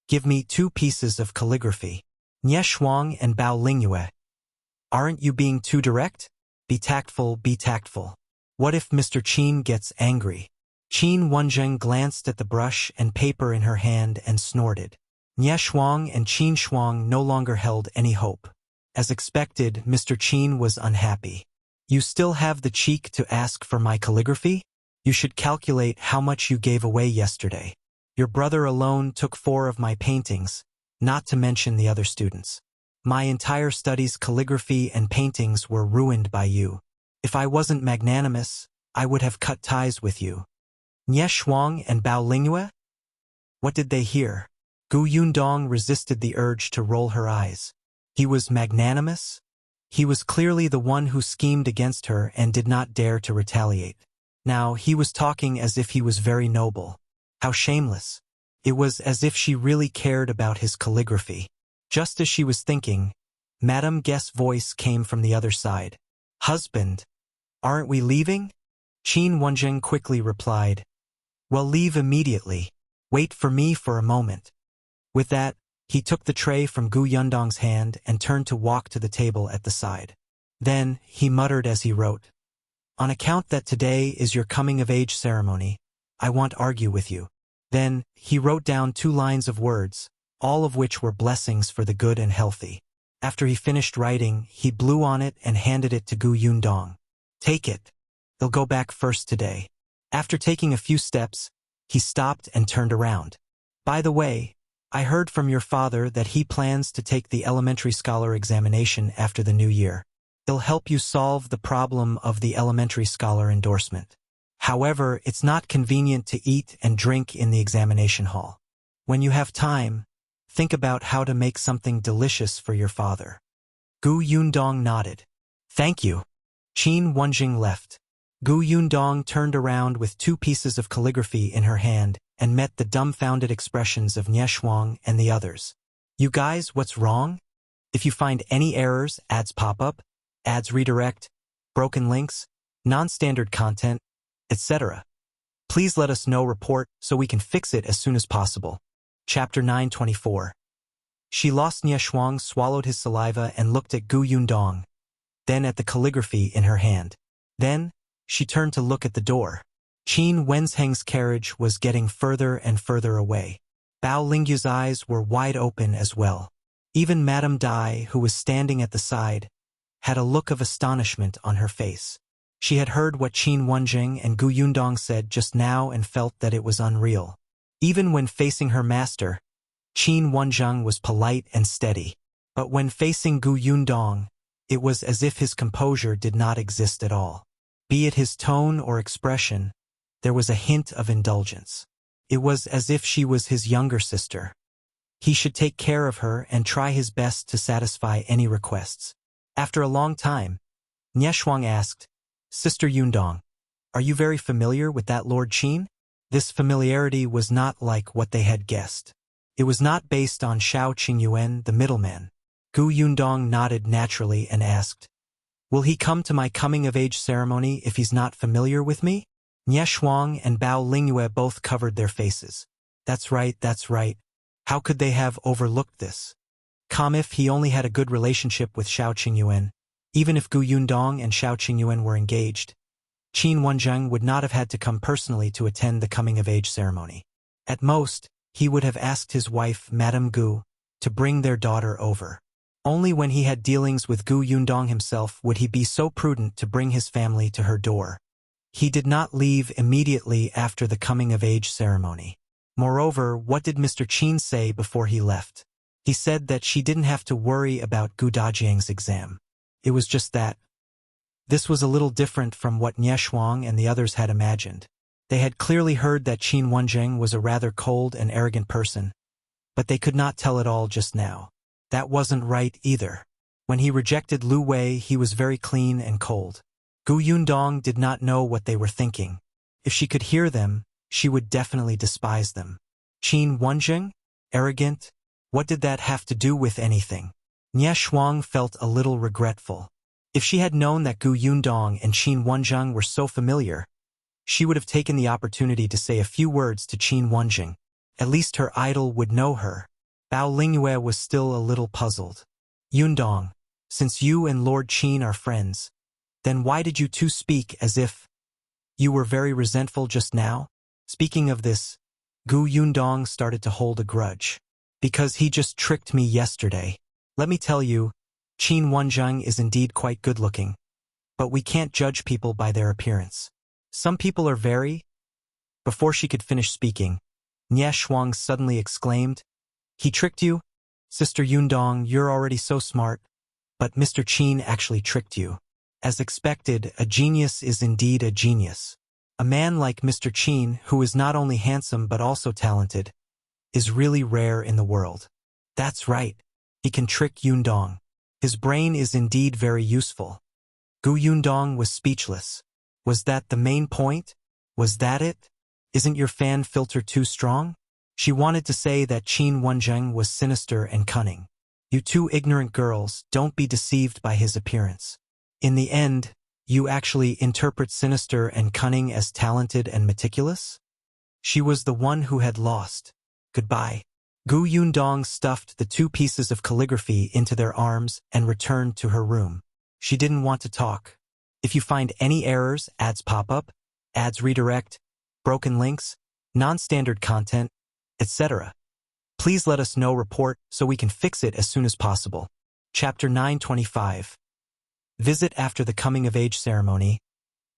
Speaker 1: give me 2 pieces of calligraphy." Nie Shuang and Bao Lingyue. "Aren't you being too direct? Be tactful, be tactful. What if Mr. Qin gets angry?" Qin Wenzheng glanced at the brush and paper in her hand and snorted. Nie Shuang and Qin Shuang no longer held any hope. As expected, Mr. Qin was unhappy. "You still have the cheek to ask for my calligraphy? You should calculate how much you gave away yesterday. Your brother alone took 4 of my paintings, not to mention the other students. My entire study's calligraphy and paintings were ruined by you. If I wasn't magnanimous, I would have cut ties with you." Nie Shuang and Bao Lingyue? What did they hear? Gu Yundong resisted the urge to roll her eyes. He was magnanimous? He was clearly the one who schemed against her and did not dare to retaliate. Now he was talking as if he was very noble. How shameless. It was as if she really cared about his calligraphy. Just as she was thinking, Madame Guest's voice came from the other side. "Husband, aren't we leaving?" Qin Wenzheng quickly replied, "Well, leave immediately. Wait for me for a moment." With that, he took the tray from Gu Yundong's hand and turned to walk to the table at the side. Then, he muttered as he wrote, "On account that today is your coming-of-age ceremony, I won't argue with you." Then, he wrote down 2 lines of words, all of which were blessings for the good and healthy. After he finished writing, he blew on it and handed it to Gu Yundong. "Take it. They'll go back first today." After taking a few steps, he stopped and turned around. "By the way, I heard from your father that he plans to take the elementary scholar examination after the new year. He'll help you solve the problem of the elementary scholar endorsement. However, it's not convenient to eat and drink in the examination hall. When you have time, think about how to make something delicious for your father." Gu Yundong nodded. "Thank you." Qin Wenzheng left. Gu Yundong turned around with 2 pieces of calligraphy in her hand and met the dumbfounded expressions of Shuang and the others. "You guys, what's wrong? If you find any errors, ads pop up, ads redirect, broken links, non-standard content, etc. Please let us know report so we can fix it as soon as possible." Chapter 924. She lost. Shuang swallowed his saliva and looked at Gu Yundong, then at the calligraphy in her hand. Then, she turned to look at the door. Qin Wenzheng's carriage was getting further and further away. Bao Lingyu's eyes were wide open as well. Even Madame Dai, who was standing at the side, had a look of astonishment on her face. She had heard what Qin Wenzheng and Gu Yundong said just now and felt that it was unreal. Even when facing her master, Qin Wenzheng was polite and steady. But when facing Gu Yundong, it was as if his composure did not exist at all. Be it his tone or expression, there was a hint of indulgence. It was as if she was his younger sister. He should take care of her and try his best to satisfy any requests. After a long time, Shuang asked, "Sister Yundong, are you very familiar with that Lord Qin?" This familiarity was not like what they had guessed. It was not based on Shao Qingyuan, the middleman. Gu Yundong nodded naturally and asked, "Will he come to my coming-of-age ceremony if he's not familiar with me?" Shuang and Bao Lingyue both covered their faces. That's right. How could they have overlooked this? If he only had a good relationship with Shao Qingyuan, even if Gu Yundong and Shao Qingyuan were engaged, Qin Wenzheng would not have had to come personally to attend the coming-of-age ceremony. At most, he would have asked his wife, Madame Gu, to bring their daughter over. Only when he had dealings with Gu Yundong himself would he be so prudent to bring his family to her door. He did not leave immediately after the coming-of-age ceremony. Moreover, what did Mr. Qin say before he left? He said that she didn't have to worry about Gu Dajiang's exam. It was just that. This was a little different from what Shuang and the others had imagined. They had clearly heard that Qin Wenzheng was a rather cold and arrogant person, but they could not tell it all just now. That wasn't right either. When he rejected Lu Wei, he was very clean and cold. Gu Yundong did not know what they were thinking. If she could hear them, she would definitely despise them. Qin Wenzheng? Arrogant? What did that have to do with anything? Shuang felt a little regretful. If she had known that Gu Yundong and Qin Wenzheng were so familiar, she would have taken the opportunity to say a few words to Qin Wenzheng. At least her idol would know her. Bao Lingyue was still a little puzzled. "Yundong, since you and Lord Qin are friends, then why did you two speak as if you were very resentful just now?" Speaking of this, Gu Yundong started to hold a grudge. "Because he just tricked me yesterday. Let me tell you, Qin Wenzheng is indeed quite good-looking, but we can't judge people by their appearance. Some people are very—" Before she could finish speaking, Shuang suddenly exclaimed, "He tricked you? Sister Yundong, you're already so smart, but Mr. Qin actually tricked you. As expected, a genius is indeed a genius. A man like Mr. Qin, who is not only handsome but also talented, is really rare in the world. That's right. He can trick Yundong. His brain is indeed very useful." Gu Yundong was speechless. Was that the main point? Was that it? Isn't your fan filter too strong? She wanted to say that Qin Wenzheng was sinister and cunning. You two ignorant girls, don't be deceived by his appearance. In the end, You actually interpret sinister and cunning as talented and meticulous? She was the one who had lost. Goodbye. Gu Yundong stuffed the 2 pieces of calligraphy into their arms and returned to her room. She didn't want to talk. If you find any errors, ads pop up, ads redirect, broken links, non-standard content, etc. Please let us know report so we can fix it as soon as possible. Chapter 925. Visit after the coming-of-age ceremony.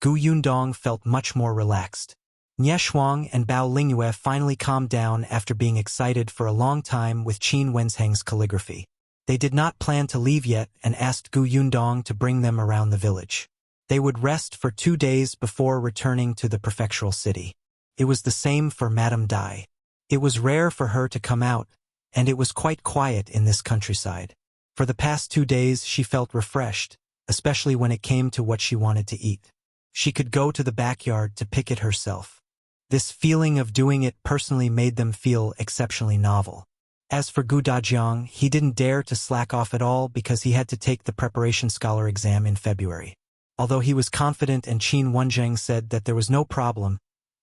Speaker 1: Gu Yundong felt much more relaxed. Nie Shuang and Bao Lingyue finally calmed down after being excited for a long time with Qin Wenzheng's calligraphy. They did not plan to leave yet and asked Gu Yundong to bring them around the village. They would rest for 2 days before returning to the prefectural city. It was the same for Madame Dai. It was rare for her to come out, and it was quite quiet in this countryside. For the past 2 days she felt refreshed, especially when it came to what she wanted to eat. She could go to the backyard to pick it herself. This feeling of doing it personally made them feel exceptionally novel. As for Gu Dajiang, he didn't dare to slack off at all because he had to take the preparation scholar exam in February. Although he was confident and Qin Wenzheng said that there was no problem,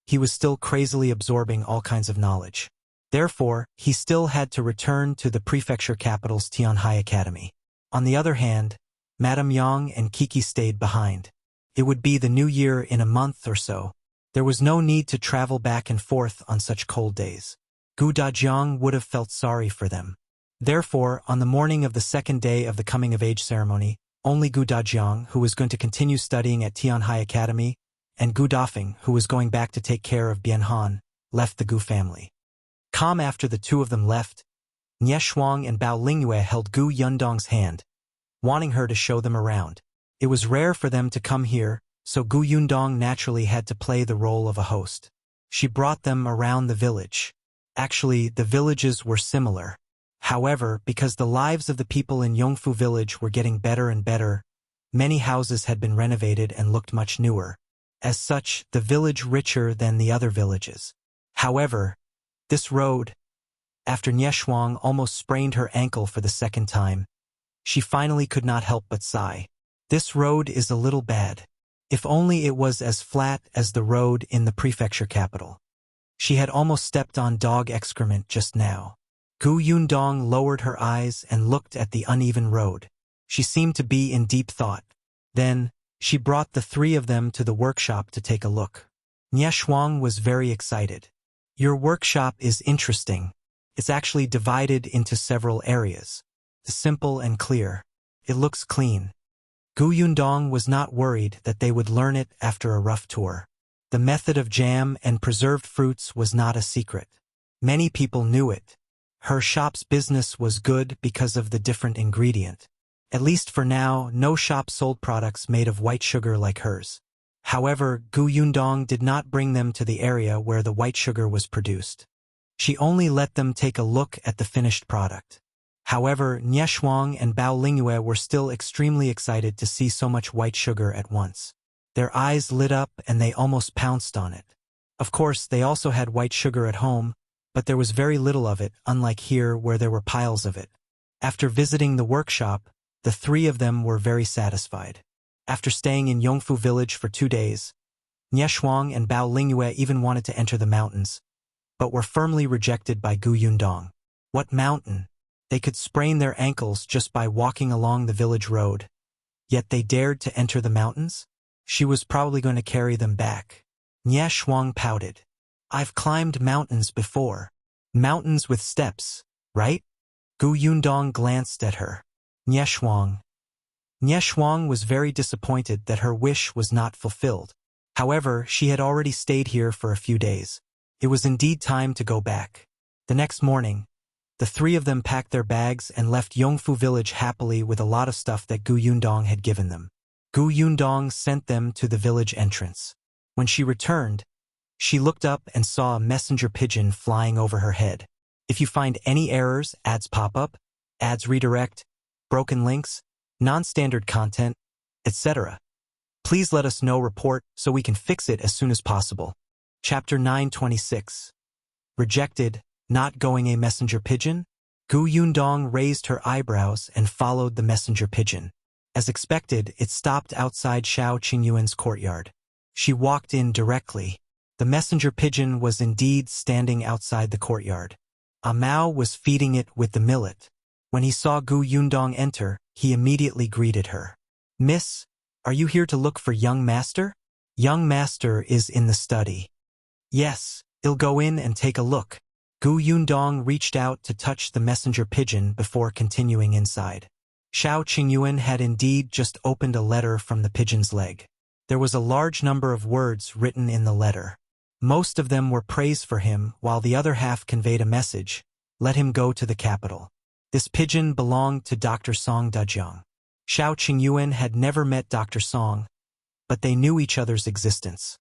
Speaker 1: he was still crazily absorbing all kinds of knowledge. Therefore, he still had to return to the prefecture capital's Tianhai Academy. On the other hand, Madame Yang and Kiki stayed behind. It would be the new year in a month or so. There was no need to travel back and forth on such cold days. Gu Dajiang would have felt sorry for them. Therefore, on the morning of the 2nd day of the coming-of-age ceremony, only Gu Dajiang, who was going to continue studying at Tianhai Academy, and Gu Dafeng, who was going back to take care of Bianhan, left the Gu family. Calm after the 2 of them left, Nie Shuang and Bao Lingyue held Gu Yundong's hand, wanting her to show them around. It was rare for them to come here, so Gu Yundong naturally had to play the role of a host. She brought them around the village. Actually, the villages were similar. However, because the lives of the people in Yongfu village were getting better and better, many houses had been renovated and looked much newer. As such, the village richer than the other villages. However, this road, after Nie Shuang almost sprained her ankle for the 2nd time, she finally could not help but sigh. This road is a little bad. If only it was as flat as the road in the prefecture capital. She had almost stepped on dog excrement just now. Gu Yundong lowered her eyes and looked at the uneven road. She seemed to be in deep thought. Then, she brought the 3 of them to the workshop to take a look. Nie Shuang was very excited. Your workshop is interesting. It's actually divided into several areas. The simple and clear. It looks clean. Gu Yundong was not worried that they would learn it after a rough tour. The method of jam and preserved fruits was not a secret. Many people knew it. Her shop's business was good because of the different ingredient. At least for now, no shop sold products made of white sugar like hers. However, Gu Yundong did not bring them to the area where the white sugar was produced. She only let them take a look at the finished product. However, Nie Shuang and Bao Lingyue were still extremely excited to see so much white sugar at once. Their eyes lit up and they almost pounced on it. Of course, they also had white sugar at home, but there was very little of it, unlike here where there were piles of it. After visiting the workshop, the 3 of them were very satisfied. After staying in Yongfu village for 2 days, Nie Shuang and Bao Lingyue even wanted to enter the mountains, but were firmly rejected by Gu Yundong. What mountain? They could sprain their ankles just by walking along the village road. Yet they dared to enter the mountains? She was probably going to carry them back. Nie Shuang pouted. I've climbed mountains before. Mountains with steps, right? Gu Yundong glanced at her. Nie Shuang. Nie Shuang was very disappointed that her wish was not fulfilled. However, she had already stayed here for a few days. It was indeed time to go back. The next morning, the 3 of them packed their bags and left Yongfu village happily with a lot of stuff that Gu Yundong had given them. Gu Yundong sent them to the village entrance. When she returned, she looked up and saw a messenger pigeon flying over her head. If you find any errors, ads pop up, ads redirect, broken links, non-standard content, etc. Please let us know report so we can fix it as soon as possible. Chapter 926. Rejected, not going a messenger pigeon? Gu Yundong raised her eyebrows and followed the messenger pigeon. As expected, it stopped outside Xiao Qingyuan's courtyard. She walked in directly. The messenger pigeon was indeed standing outside the courtyard. A Mao was feeding it with the millet. When he saw Gu Yundong enter, he immediately greeted her. "Miss, are you here to look for young master?" "Young master is in the study." "Yes, I'll go in and take a look." Gu Yundong reached out to touch the messenger pigeon before continuing inside. Xiao Qingyuan had indeed just opened a letter from the pigeon's leg. There was a large number of words written in the letter. Most of them were praise for him, while the other half conveyed a message: let him go to the capital. This pigeon belonged to Dr. Song Dejiang. Xiao Qingyuan had never met Dr. Song, but they knew each other's existence.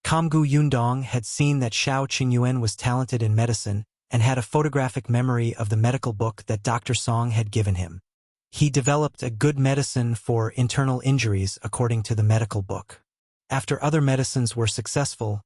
Speaker 1: Gu Yundong had seen that Xiao Qingyuan was talented in medicine and had a photographic memory of the medical book that Dr. Song had given him. He developed a good medicine for internal injuries according to the medical book. After other medicines were successful,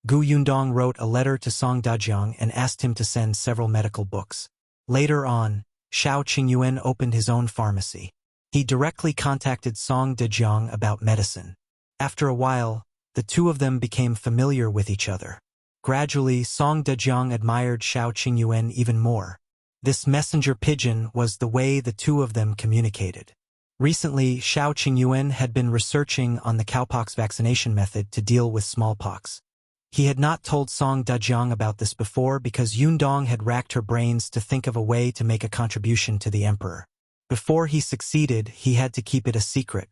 Speaker 1: Gu Yundong wrote a letter to Song Dejiang and asked him to send several medical books. Later on, Xiao Qingyuan opened his own pharmacy. He directly contacted Song Dejiang about medicine. After a while, the two of them became familiar with each other. Gradually, Song Dejiang admired Xiao Qingyuan even more. This messenger pigeon was the way the two of them communicated. Recently, Xiao Qingyuan had been researching on the cowpox vaccination method to deal with smallpox. He had not told Song Dejiang about this before because Yundong had racked her brains to think of a way to make a contribution to the emperor. Before he succeeded, he had to keep it a secret.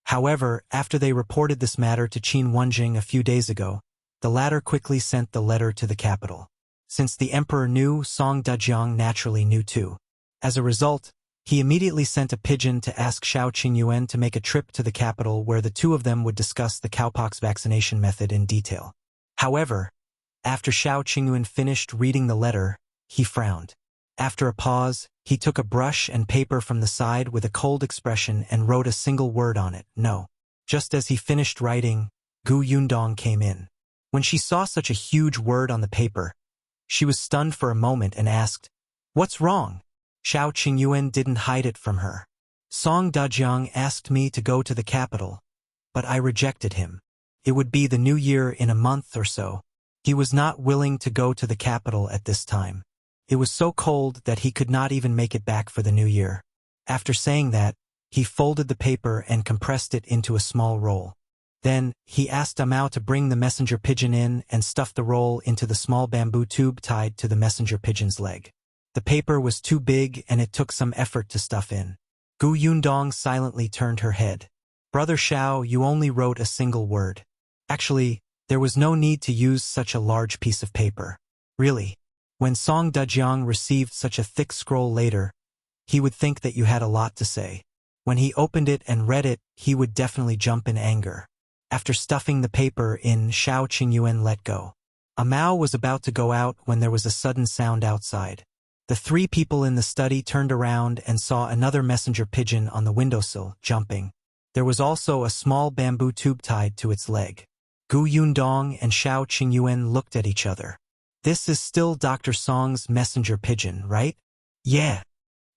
Speaker 1: However, after they reported this matter to Qin Wenzheng a few days ago, the latter quickly sent the letter to the capital. Since the emperor knew, Song Dejiang naturally knew too. As a result, he immediately sent a pigeon to ask Xiao Qingyuan to make a trip to the capital where the two of them would discuss the cowpox vaccination method in detail. However, after Xiao Qingyuan finished reading the letter, he frowned. After a pause, he took a brush and paper from the side with a cold expression and wrote a single word on it: no. Just as he finished writing, Gu Yundong came in. When she saw such a huge word on the paper, she was stunned for a moment and asked, "What's wrong?" Xiao Qingyuan didn't hide it from her. "Song Dejiang asked me to go to the capital, but I rejected him. It would be the new year in a month or so. He was not willing to go to the capital at this time. It was so cold that he could not even make it back for the new year." After saying that, he folded the paper and compressed it into a small roll. Then, he asked Amao to bring the messenger pigeon in and stuff the roll into the small bamboo tube tied to the messenger pigeon's leg. The paper was too big and it took some effort to stuff in. Gu Yundong silently turned her head. "Brother Xiao, you only wrote a single word. Actually, there was no need to use such a large piece of paper. Really." When Song Dejiang received such a thick scroll later, he would think that you had a lot to say. When he opened it and read it, he would definitely jump in anger. After stuffing the paper in, Xiao Qingyuan let go. Amao was about to go out when there was a sudden sound outside. The three people in the study turned around and saw another messenger pigeon on the windowsill, jumping. There was also a small bamboo tube tied to its leg. Gu Yundong and Xiao Qingyuan looked at each other. "This is still Dr. Song's messenger pigeon, right?" "Yeah."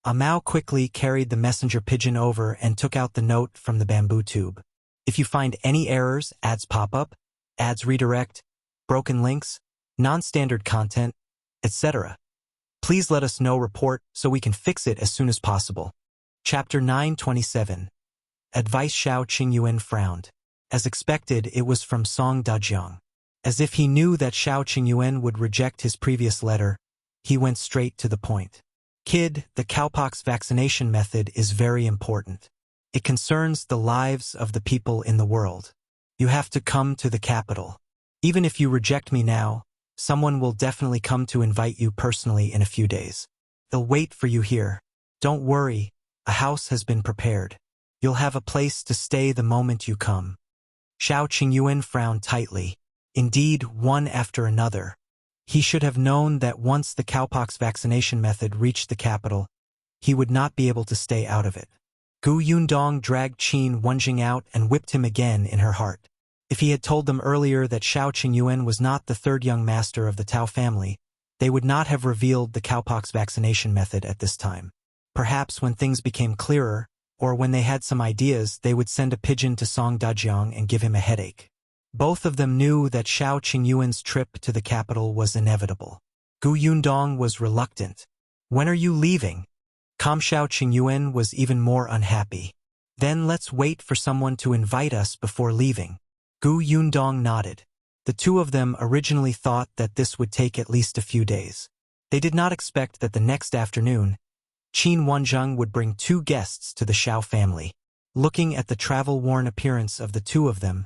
Speaker 1: Amao quickly carried the messenger pigeon over and took out the note from the bamboo tube. "If you find any errors, ads pop up, ads redirect, broken links, non-standard content, etc., please let us know. Report so we can fix it as soon as possible." Chapter 927. Advice. Xiao Qingyuan frowned. As expected, it was from Song Dejiang. As if he knew that Xiao Qingyuan would reject his previous letter, he went straight to the point. "Kid, the cowpox vaccination method is very important. It concerns the lives of the people in the world. You have to come to the capital. Even if you reject me now, someone will definitely come to invite you personally in a few days. They'll wait for you here. Don't worry, a house has been prepared. You'll have a place to stay the moment you come." Xiao Qingyuan frowned tightly. Indeed, one after another. He should have known that once the cowpox vaccination method reached the capital, he would not be able to stay out of it. Gu Yundong dragged Qin Wenzheng out and whipped him again in her heart. If he had told them earlier that Xiao Qingyuan was not the third young master of the Tao family, they would not have revealed the cowpox vaccination method at this time. Perhaps when things became clearer, or when they had some ideas, they would send a pigeon to Song Dajiang and give him a headache. Both of them knew that Xiao Qingyuan's trip to the capital was inevitable. Gu Yundong was reluctant. "When are you leaving?" Xiao Qingyuan was even more unhappy. "Then let's wait for someone to invite us before leaving." Gu Yundong nodded. The two of them originally thought that this would take at least a few days. They did not expect that the next afternoon, Qin Wenzheng would bring 2 guests to the Xiao family. Looking at the travel-worn appearance of the two of them,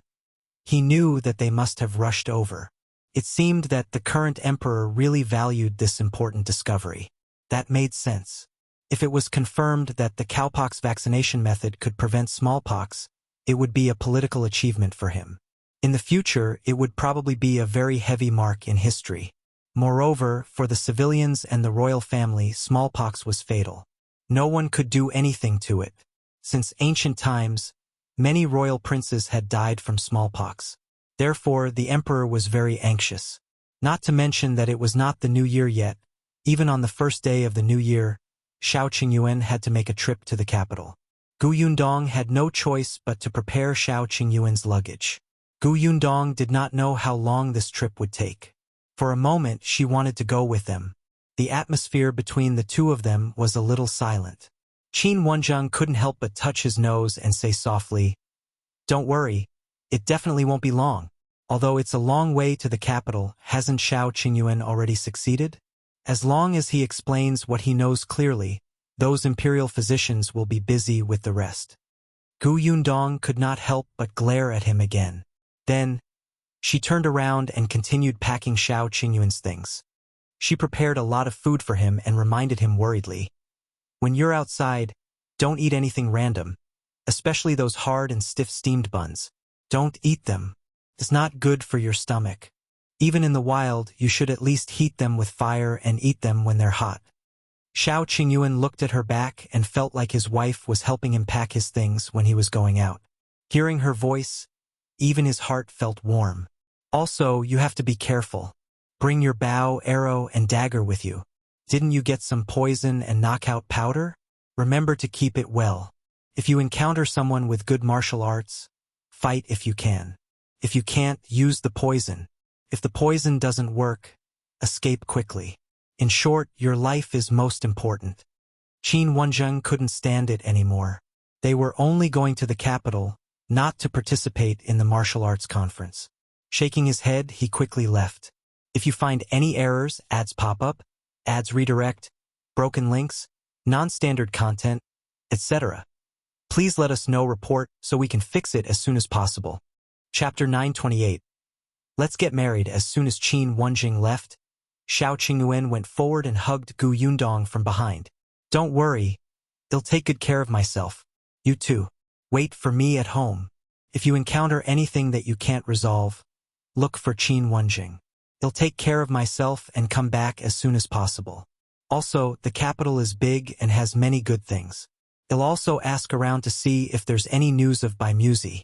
Speaker 1: he knew that they must have rushed over. It seemed that the current emperor really valued this important discovery. That made sense. If it was confirmed that the cowpox vaccination method could prevent smallpox, it would be a political achievement for him. In the future, it would probably be a very heavy mark in history. Moreover, for the civilians and the royal family, smallpox was fatal. No one could do anything to it. Since ancient times, many royal princes had died from smallpox. Therefore, the emperor was very anxious. Not to mention that it was not the new year yet. Even on the first day of the new year, Xiao Qingyuan had to make a trip to the capital. Gu Yundong had no choice but to prepare Xiao Qingyuan's luggage. Gu Yundong did not know how long this trip would take. For a moment, she wanted to go with them. The atmosphere between the two of them was a little silent. Qin Wenzheng couldn't help but touch his nose and say softly, "Don't worry, it definitely won't be long. Although it's a long way to the capital, hasn't Xiao Qingyuan already succeeded? As long as he explains what he knows clearly, those imperial physicians will be busy with the rest." Gu Yundong could not help but glare at him again. Then, she turned around and continued packing Xiao Qingyuan's things. She prepared a lot of food for him and reminded him worriedly, "When you're outside, don't eat anything random, especially those hard and stiff steamed buns. Don't eat them. It's not good for your stomach. Even in the wild, you should at least heat them with fire and eat them when they're hot." Xiao Qingyuan looked at her back and felt like his wife was helping him pack his things when he was going out. Hearing her voice, even his heart felt warm. "Also, you have to be careful. Bring your bow, arrow, and dagger with you. Didn't you get some poison and knockout powder? Remember to keep it well. If you encounter someone with good martial arts, fight if you can. If you can't, use the poison. If the poison doesn't work, escape quickly. In short, your life is most important." Qin Wenzheng couldn't stand it anymore. They were only going to the capital, not to participate in the martial arts conference. Shaking his head, he quickly left. If you find any errors, ads pop up, ads redirect, broken links, non-standard content, etc., please let us know. Report so we can fix it as soon as possible. Chapter 928. Let's get married. As soon as Qin Wenzheng left, Xiao Qingyuan went forward and hugged Gu Yundong from behind. "Don't worry, I'll take good care of myself. You too. Wait for me at home. If you encounter anything that you can't resolve, look for Qin Wenzheng. I'll take care of myself and come back as soon as possible. Also, the capital is big and has many good things. I'll also ask around to see if there's any news of Bai Muzi."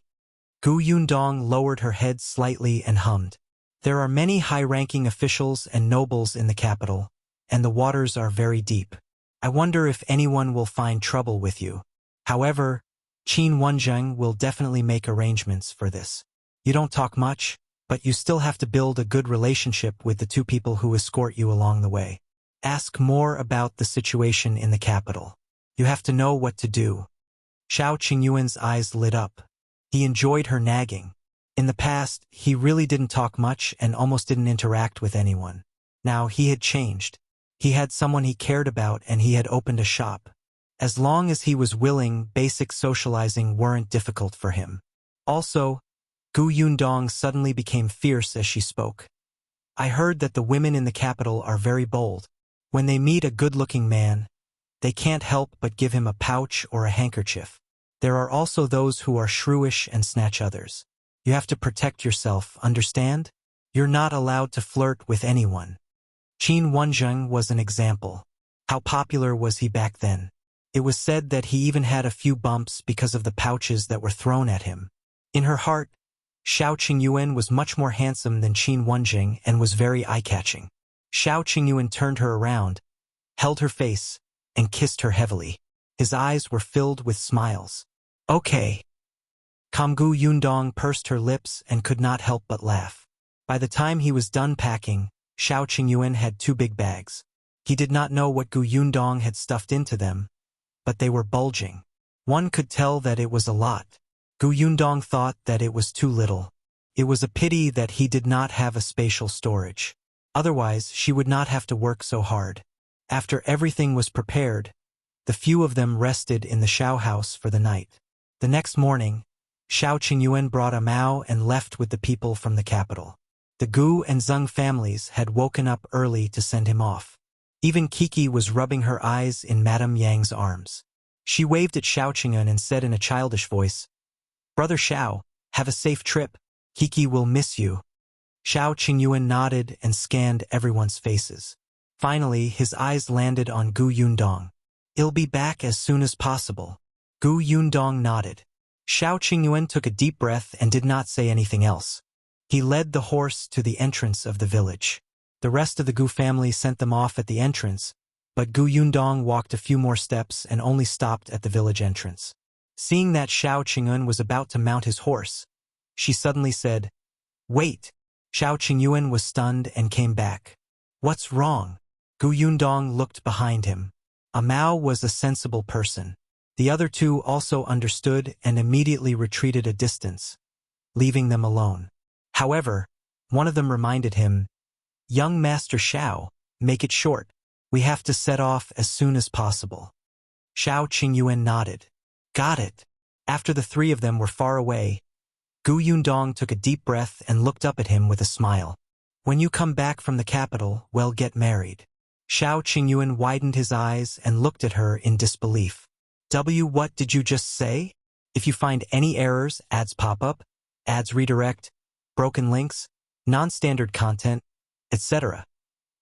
Speaker 1: Gu Yundong lowered her head slightly and hummed. "There are many high-ranking officials and nobles in the capital, and the waters are very deep. I wonder if anyone will find trouble with you. However, Qin Wenzheng will definitely make arrangements for this. You don't talk much, but you still have to build a good relationship with the two people who escort you along the way. Ask more about the situation in the capital. You have to know what to do." Xiao Qingyuan's eyes lit up. He enjoyed her nagging. In the past, he really didn't talk much and almost didn't interact with anyone. Now he had changed. He had someone he cared about and he had opened a shop. As long as he was willing, basic socializing weren't difficult for him. Also, Gu Yundong suddenly became fierce as she spoke. "I heard that the women in the capital are very bold. When they meet a good-looking man, they can't help but give him a pouch or a handkerchief. There are also those who are shrewish and snatch others. You have to protect yourself, understand? You're not allowed to flirt with anyone." Qin Wenzheng was an example. How popular was he back then? It was said that he even had a few bumps because of the pouches that were thrown at him. In her heart, Xiao Qingyuan was much more handsome than Qin Wenzheng and was very eye-catching. Xiao Qingyuan turned her around, held her face, and kissed her heavily. His eyes were filled with smiles. Okay. Kamgu Yundong pursed her lips and could not help but laugh. By the time he was done packing, Xiao Qingyuan had 2 big bags. He did not know what Gu Yundong had stuffed into them, but they were bulging. One could tell that it was a lot. Gu Yundong thought that it was too little. It was a pity that he did not have a spatial storage. Otherwise, she would not have to work so hard. After everything was prepared, the few of them rested in the Xiao house for the night. The next morning, Xiao Qingyuan brought a Mao and left with the people from the capital. The Gu and Zheng families had woken up early to send him off. Even Kiki was rubbing her eyes in Madame Yang's arms. She waved at Xiao Qingyuan and said in a childish voice, "Brother Xiao, have a safe trip. Kiki will miss you." Xiao Qingyuan nodded and scanned everyone's faces. Finally, his eyes landed on Gu Yundong. "I'll be back as soon as possible." Gu Yundong nodded. Xiao Qingyuan took a deep breath and did not say anything else. He led the horse to the entrance of the village. The rest of the Gu family sent them off at the entrance, but Gu Yundong walked a few more steps and only stopped at the village entrance. Seeing that Xiao Qingyuan was about to mount his horse, she suddenly said, "Wait." Xiao Qingyuan was stunned and came back. "What's wrong?" Gu Yundong looked behind him. A Mao was a sensible person. The other 2 also understood and immediately retreated a distance, leaving them alone. However, one of them reminded him, "Young Master Xiao, make it short. We have to set off as soon as possible." Xiao Qingyuan nodded. "Got it." After the 3 of them were far away, Gu Yundong took a deep breath and looked up at him with a smile. "When you come back from the capital, we'll get married." Xiao Qingyuan widened his eyes and looked at her in disbelief. What did you just say? If you find any errors, ads pop up, ads redirect, broken links, non-standard content, etc.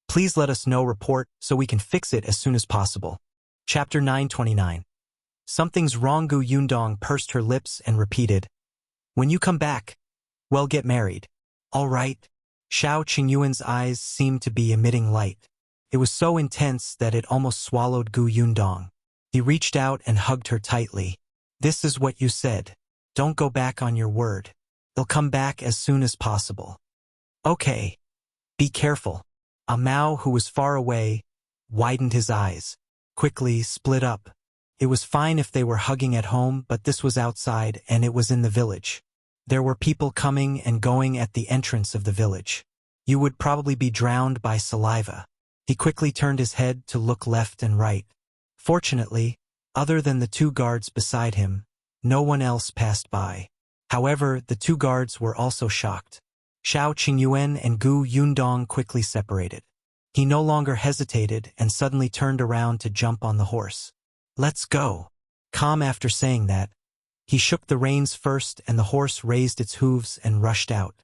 Speaker 1: Please let us know report so we can fix it as soon as possible. Chapter 929. Something's wrong. Gu Yundong pursed her lips and repeated, "When you come back, we'll get married." "All right." Xiao Qingyuan's eyes seemed to be emitting light. It was so intense that it almost swallowed Gu Yundong. He reached out and hugged her tightly. "This is what you said. Don't go back on your word. They'll come back as soon as possible." "Okay. Be careful." A Mao who was far away widened his eyes, quickly split up. It was fine if they were hugging at home, but this was outside and it was in the village. There were people coming and going at the entrance of the village. You would probably be drowned by saliva. He quickly turned his head to look left and right. Fortunately, other than the 2 guards beside him, no one else passed by. However, the 2 guards were also shocked. Xiao Qingyuan and Gu Yundong quickly separated. He no longer hesitated and suddenly turned around to jump on the horse. "Let's go." Calm after saying that, he shook the reins first and the horse raised its hooves and rushed out.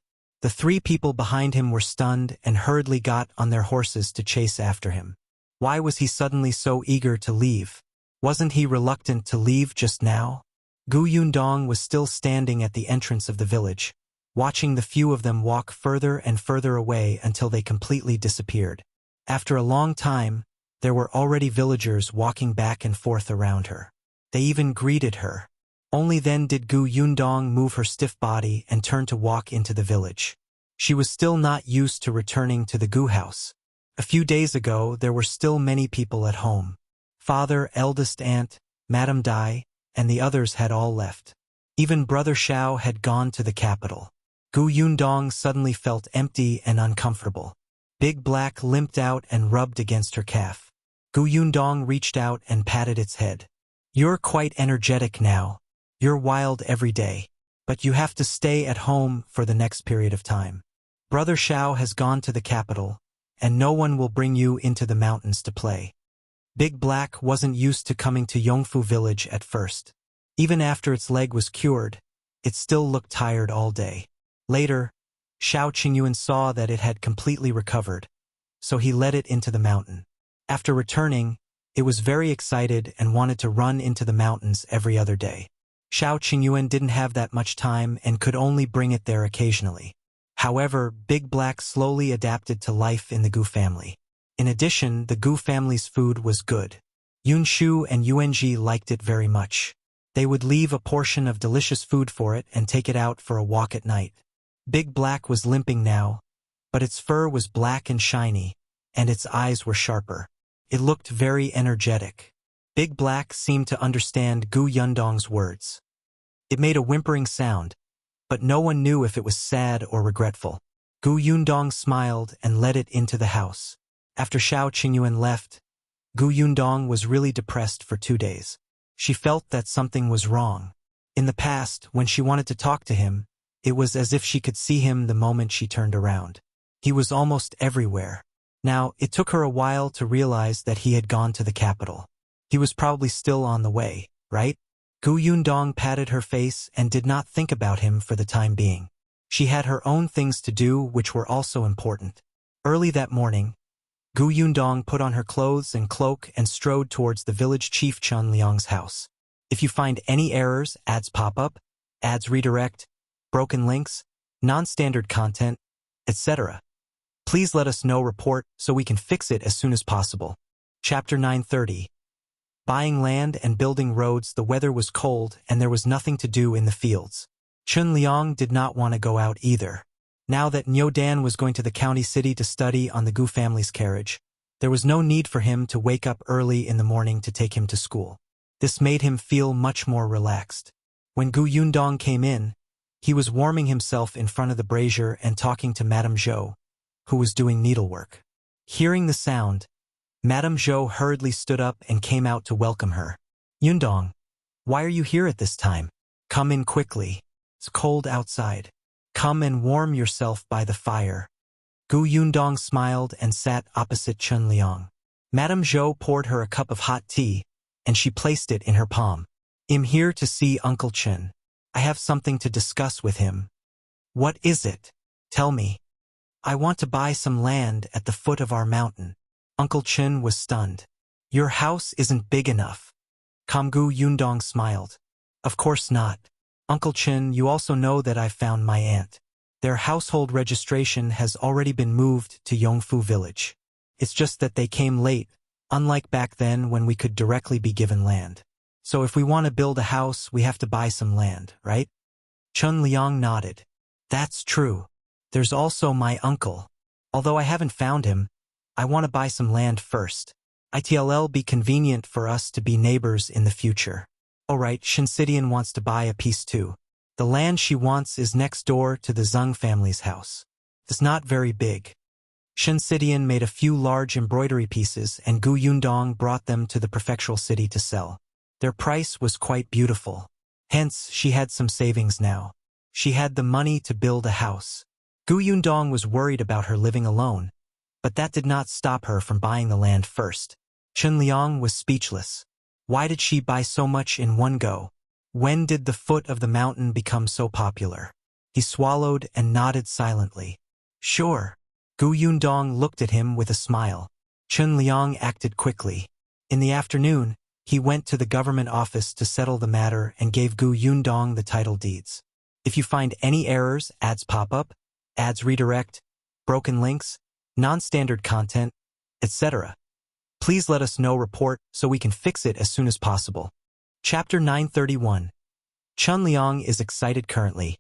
Speaker 1: The 3 people behind him were stunned and hurriedly got on their horses to chase after him. Why was he suddenly so eager to leave? Wasn't he reluctant to leave just now? Gu Yundong was still standing at the entrance of the village, watching the few of them walk further and further away until they completely disappeared. After a long time, there were already villagers walking back and forth around her. They even greeted her. Only then did Gu Yundong move her stiff body and turn to walk into the village. She was still not used to returning to the Gu house. A few days ago, there were still many people at home. Father, eldest aunt, Madame Dai, and the others had all left. Even Brother Xiao had gone to the capital. Gu Yundong suddenly felt empty and uncomfortable. Big Black limped out and rubbed against her calf. Gu Yundong reached out and patted its head. "You're quite energetic now. You're wild every day. But you have to stay at home for the next period of time. Brother Xiao has gone to the capital, and no one will bring you into the mountains to play." Big Black wasn't used to coming to Yongfu village at first. Even after its leg was cured, it still looked tired all day. Later, Xiao Qingyuan saw that it had completely recovered, so he led it into the mountain. After returning, it was very excited and wanted to run into the mountains every other day. Xiao Qingyuan didn't have that much time and could only bring it there occasionally. However, Big Black slowly adapted to life in the Gu family. In addition, the Gu family's food was good. Yunshu and Yuanji liked it very much. They would leave a portion of delicious food for it and take it out for a walk at night. Big Black was limping now, but its fur was black and shiny, and its eyes were sharper. It looked very energetic. Big Black seemed to understand Gu Yundong's words. It made a whimpering sound, but no one knew if it was sad or regretful. Gu Yundong smiled and led it into the house. After Xiao Qingyuan left, Gu Yundong was really depressed for 2 days. She felt that something was wrong. In the past, when she wanted to talk to him, it was as if she could see him the moment she turned around. He was almost everywhere. Now, it took her a while to realize that he had gone to the capital. He was probably still on the way, right? Gu Yundong patted her face and did not think about him for the time being. She had her own things to do which were also important. Early that morning, Gu Yundong put on her clothes and cloak and strode towards the village chief Chen Liang's house. If you find any errors, ads pop up, ads redirect, broken links, non-standard content, etc., please let us know report so we can fix it as soon as possible. Chapter 930. Buying land and building roads. The weather was cold and there was nothing to do in the fields. Chen Liang did not want to go out either. Now that Niu Dan was going to the county city to study on the Gu family's carriage, there was no need for him to wake up early in the morning to take him to school. This made him feel much more relaxed. When Gu Yundong came in, he was warming himself in front of the brazier and talking to Madame Zhou, who was doing needlework. Hearing the sound, Madame Zhou hurriedly stood up and came out to welcome her. Yundong, why are you here at this time? Come in quickly. It's cold outside. Come and warm yourself by the fire. Gu Yundong smiled and sat opposite Chen Liang. Madame Zhou poured her a cup of hot tea, and she placed it in her palm. I'm here to see Uncle Chen. I have something to discuss with him. What is it? Tell me. I want to buy some land at the foot of our mountain. Uncle Chen was stunned. Your house isn't big enough. Gu Yundong smiled. Of course not. Uncle Chen, you also know that I've found my aunt. Their household registration has already been moved to Yongfu village. It's just that they came late, unlike back then when we could directly be given land. So if we want to build a house, we have to buy some land, right? Chen Liang nodded. That's true. There's also my uncle. Although I haven't found him, I want to buy some land first. It'll be convenient for us to be neighbors in the future. Alright, Shinsidian wants to buy a piece too. The land she wants is next door to the Zheng family's house. It's not very big. Shinsidian made a few large embroidery pieces and Gu Yundong brought them to the prefectural city to sell. Their price was quite beautiful. Hence, she had some savings now. She had the money to build a house. Gu Yundong was worried about her living alone, but that did not stop her from buying the land first. Chen Liang was speechless. Why did she buy so much in one go? When did the foot of the mountain become so popular? He swallowed and nodded silently. Sure. Gu Yundong looked at him with a smile. Chen Liang acted quickly. In the afternoon, he went to the government office to settle the matter and gave Gu Yundong the title deeds. If you find any errors, ads pop up, ads redirect, broken links, non-standard content, etc., please let us know report so we can fix it as soon as possible. Chapter 931. Chen Liang is excited currently.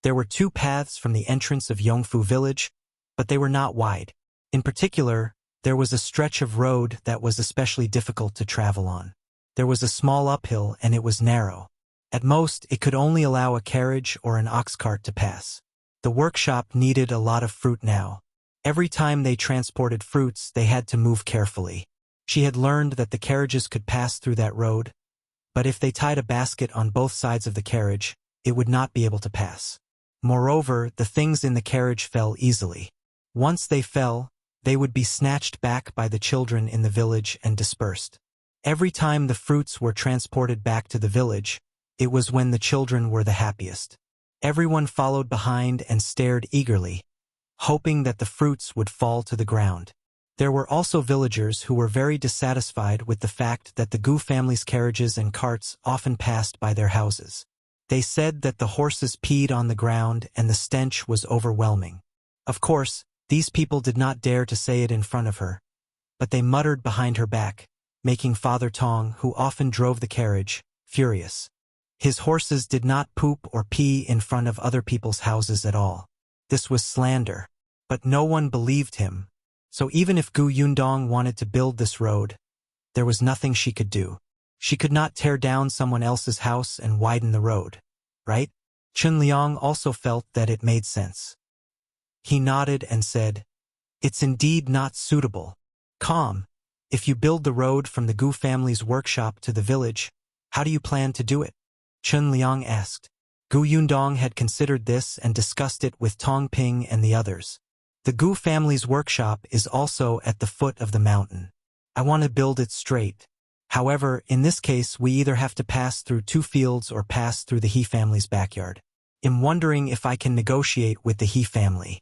Speaker 1: There were 2 paths from the entrance of Yongfu village, but they were not wide. In particular, there was a stretch of road that was especially difficult to travel on. There was a small uphill and it was narrow. At most, it could only allow a carriage or an ox cart to pass. The workshop needed a lot of fruit now. Every time they transported fruits, they had to move carefully. She had learned that the carriages could pass through that road, but if they tied a basket on both sides of the carriage, it would not be able to pass. Moreover, the things in the carriage fell easily. Once they fell, they would be snatched back by the children in the village and dispersed. Every time the fruits were transported back to the village, it was when the children were the happiest. Everyone followed behind and stared eagerly, hoping that the fruits would fall to the ground. There were also villagers who were very dissatisfied with the fact that the Gu family's carriages and carts often passed by their houses. They said that the horses peed on the ground and the stench was overwhelming. Of course, these people did not dare to say it in front of her, but they muttered behind her back, making Father Tong, who often drove the carriage, furious. His horses did not poop or pee in front of other people's houses at all. This was slander. But no one believed him. So even if Gu Yundong wanted to build this road, there was nothing she could do. She could not tear down someone else's house and widen the road, right? Chen Liang also felt that it made sense. He nodded and said, "It's indeed not suitable. Calm. If you build the road from the Gu family's workshop to the village, how do you plan to do it?" Chen Liang asked. Gu Yundong had considered this and discussed it with Tong Ping and the others. The Gu family's workshop is also at the foot of the mountain. I want to build it straight. However, in this case we either have to pass through 2 fields or pass through the He family's backyard. I'm wondering if I can negotiate with the He family.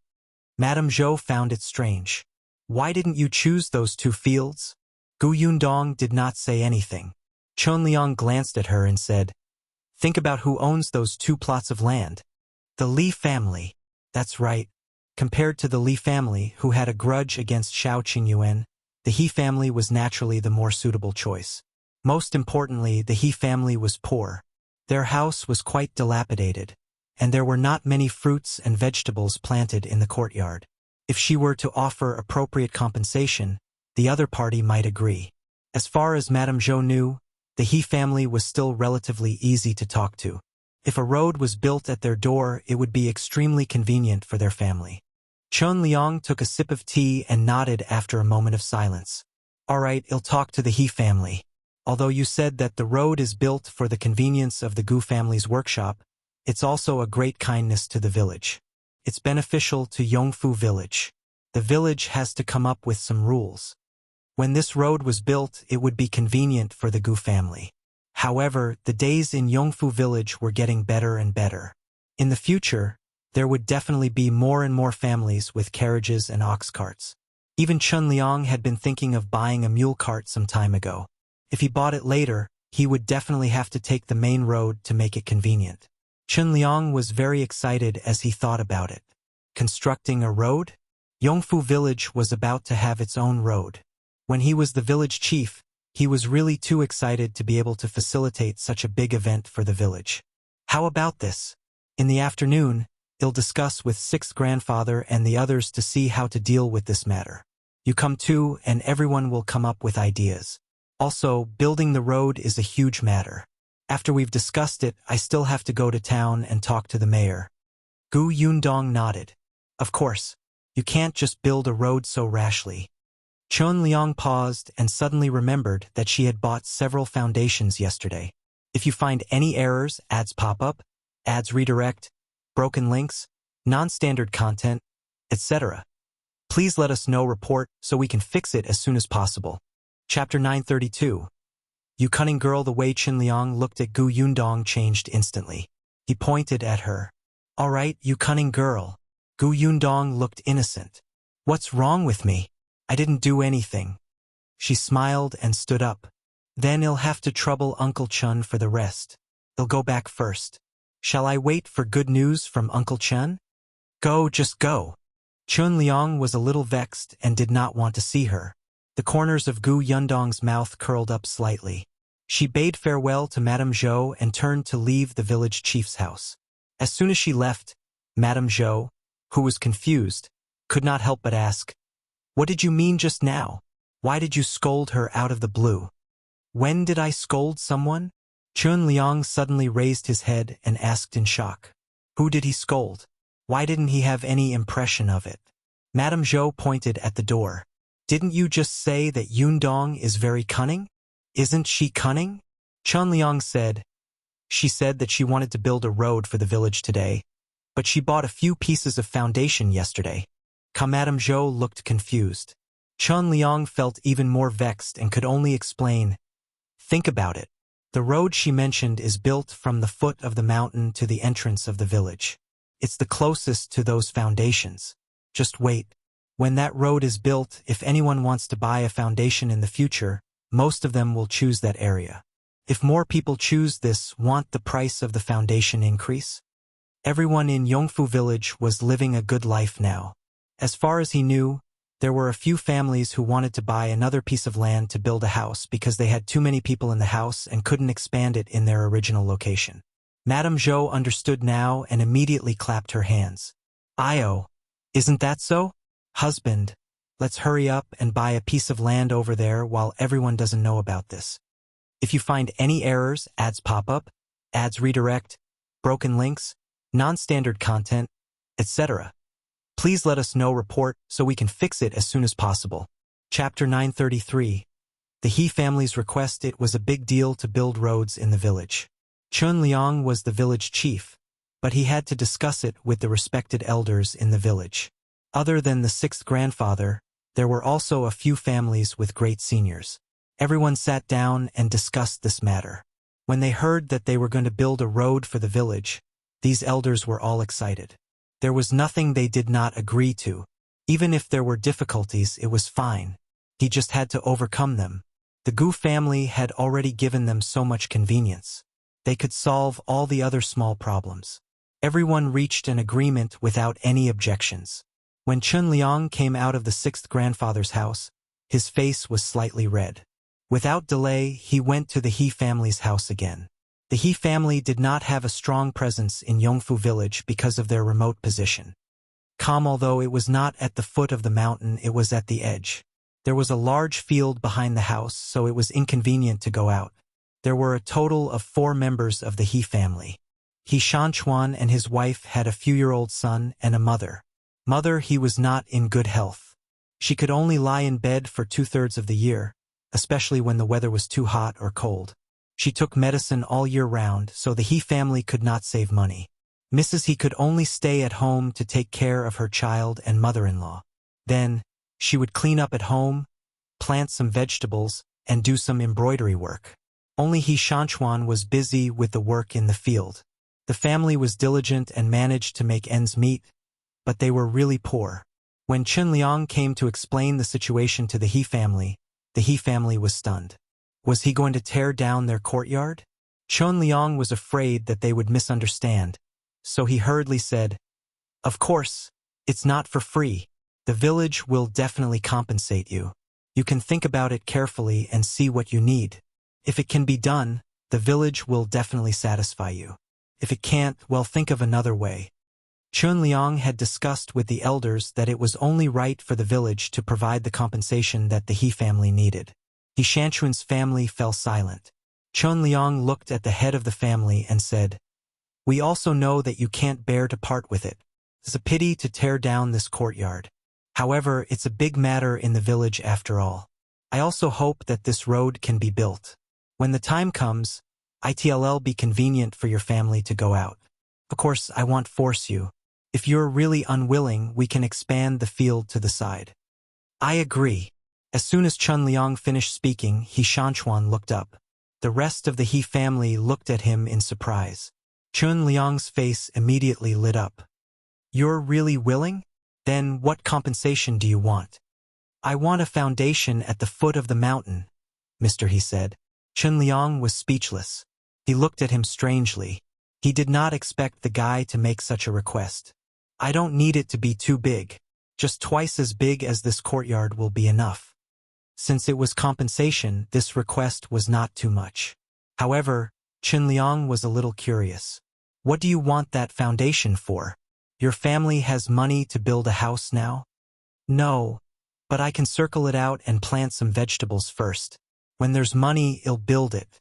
Speaker 1: Madame Zhou found it strange. Why didn't you choose those 2 fields? Gu Yundong did not say anything. Chen Liang glanced at her and said, "Think about who owns those 2 plots of land. The Li family." That's right. Compared to the Li family, who had a grudge against Shao Qingyuan, the He family was naturally the more suitable choice. Most importantly, the He family was poor. Their house was quite dilapidated, and there were not many fruits and vegetables planted in the courtyard. If she were to offer appropriate compensation, the other party might agree. As far as Madame Zhou knew, the He family was still relatively easy to talk to. If a road was built at their door, it would be extremely convenient for their family. Chen Liang took a sip of tea and nodded after a moment of silence. "All right, I'll talk to the He family. Although you said that the road is built for the convenience of the Gu family's workshop, it's also a great kindness to the village. It's beneficial to Yongfu village. The village has to come up with some rules. When this road was built, it would be convenient for the Gu family. However, the days in Yongfu village were getting better and better. In the future, there would definitely be more and more families with carriages and ox carts. Even Chen Liang had been thinking of buying a mule cart some time ago. If he bought it later, he would definitely have to take the main road to make it convenient. Chen Liang was very excited as he thought about it. Constructing a road? Yongfu village was about to have its own road. When he was the village chief, he was really too excited to be able to facilitate such a big event for the village. How about this? In the afternoon, he'll discuss with Sixth Grandfather and the others to see how to deal with this matter. You come too, and everyone will come up with ideas. Also, building the road is a huge matter. After we've discussed it, I still have to go to town and talk to the mayor." Gu Yundong nodded. "Of course. You can't just build a road so rashly." Chen Liang paused and suddenly remembered that she had bought several foundations yesterday. If you find any errors, ads pop up, ads redirect, broken links, non-standard content, etc., please let us know. Report so we can fix it as soon as possible. Chapter 932. You cunning girl. The way Chen Liang looked at Gu Yundong changed instantly. He pointed at her. "All right, you cunning girl." Gu Yundong looked innocent. "What's wrong with me? I didn't do anything." She smiled and stood up. "Then I'll have to trouble Uncle Chen for the rest. I'll go back first. Shall I wait for good news from Uncle Chen?" "Go, just go." Chen Liang was a little vexed and did not want to see her. The corners of Gu Yundong's mouth curled up slightly. She bade farewell to Madame Zhou and turned to leave the village chief's house. As soon as she left, Madame Zhou, who was confused, could not help but ask, "What did you mean just now? Why did you scold her out of the blue?" "When did I scold someone?" Chen Liang suddenly raised his head and asked in shock. "Who did he scold? Why didn't he have any impression of it?" Madame Zhou pointed at the door. "Didn't you just say that Yundong is very cunning? Isn't she cunning?" Chen Liang said. "She said that she wanted to build a road for the village today, but she bought a few pieces of foundation yesterday." Madame Zhou looked confused. Chen Liang felt even more vexed and could only explain, "Think about it. The road she mentioned is built from the foot of the mountain to the entrance of the village. It's the closest to those foundations. Just wait. When that road is built, if anyone wants to buy a foundation in the future, most of them will choose that area. If more people choose this, won't the price of the foundation increase?" Everyone in Yongfu village was living a good life now. As far as he knew, There were a few families who wanted to buy another piece of land to build a house because they had too many people in the house and couldn't expand it in their original location. Madame Zhou understood now and immediately clapped her hands. "Io, isn't that so? Husband, let's hurry up and buy a piece of land over there while everyone doesn't know about this. If you find any errors, ads pop up, ads redirect, broken links, non-standard content, etc. Please let us know report so we can fix it as soon as possible." Chapter 933. The He family's request. It was a big deal to build roads in the village. Liang was the village chief, but he had to discuss it with the respected elders in the village. Other than the sixth grandfather, there were also a few families with great seniors. Everyone sat down and discussed this matter. When they heard that they were going to build a road for the village, these elders were all excited. There was nothing they did not agree to. Even if there were difficulties, it was fine. He just had to overcome them. The Gu family had already given them so much convenience. They could solve all the other small problems. Everyone reached an agreement without any objections. When Liang came out of the sixth grandfather's house, his face was slightly red. Without delay, he went to the He family's house again. The He family did not have a strong presence in Yongfu village because of their remote position. Although it was not at the foot of the mountain, it was at the edge. There was a large field behind the house, so it was inconvenient to go out. There were a total of 4 members of the He family. He Shanchuan and his wife had a few-year-old son and a mother. He was not in good health. She could only lie in bed for 2/3 of the year, especially when the weather was too hot or cold. She took medicine all year round, so the He family could not save money. Mrs. He could only stay at home to take care of her child and mother-in-law. Then, she would clean up at home, plant some vegetables, and do some embroidery work. Only He Shanchuan was busy with the work in the field. The family was diligent and managed to make ends meet, but they were really poor. When Liang came to explain the situation to the He family was stunned. Was he going to tear down their courtyard? Liang was afraid that they would misunderstand, so he hurriedly said, "Of course, it's not for free. The village will definitely compensate you. You can think about it carefully and see what you need. If it can be done, the village will definitely satisfy you. If it can't, well, think of another way." Liang had discussed with the elders that it was only right for the village to provide the compensation that the He family needed. He Shanchuan's family fell silent. Liang looked at the head of the family and said, "We also know that you can't bear to part with it. It's a pity to tear down this courtyard. However, it's a big matter in the village after all. I also hope that this road can be built. When the time comes, it'll be convenient for your family to go out. Of course, I won't force you. If you're really unwilling, we can expand the field to the side." "I agree." As soon as Liang finished speaking, He Shanchuan looked up. The rest of the He family looked at him in surprise. Liang's face immediately lit up. "You're really willing? Then what compensation do you want?" "I want a foundation at the foot of the mountain, Mr. He said. Liang was speechless. He looked at him strangely. He did not expect the guy to make such a request. "I don't need it to be too big. Just twice as big as this courtyard will be enough." Since it was compensation, this request was not too much. However, Liang was a little curious. "What do you want that foundation for? Your family has money to build a house now?" "No, but I can circle it out and plant some vegetables first. When there's money, I'll build it."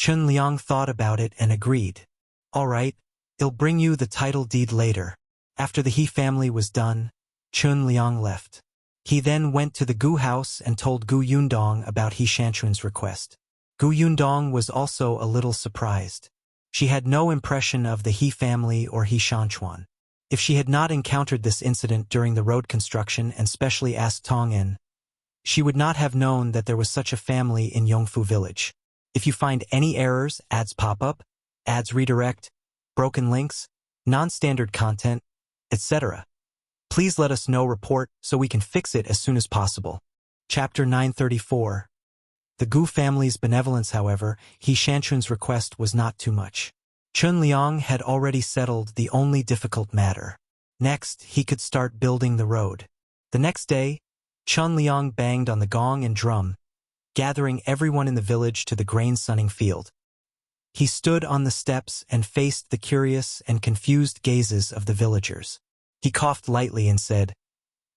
Speaker 1: Liang thought about it and agreed. "All right, I'll bring you the title deed later." After the He family was done, Liang left. He then went to the Gu house and told Gu Yundong about He Shanchuan's request. Gu Yundong was also a little surprised. She had no impression of the He family or He Shanchuan. If she had not encountered this incident during the road construction and specially asked Tong'in, she would not have known that there was such a family in Yongfu village. If you find any errors, ads pop up, ads redirect, broken links, non-standard content, etc. Please let us know report so we can fix it as soon as possible. Chapter 934. The Gu family's benevolence, however, He Shanchuan's request was not too much. Liang had already settled the only difficult matter. Next, he could start building the road. The next day, Chen Liang banged on the gong and drum, gathering everyone in the village to the grain-sunning field. He stood on the steps and faced the curious and confused gazes of the villagers. He coughed lightly and said,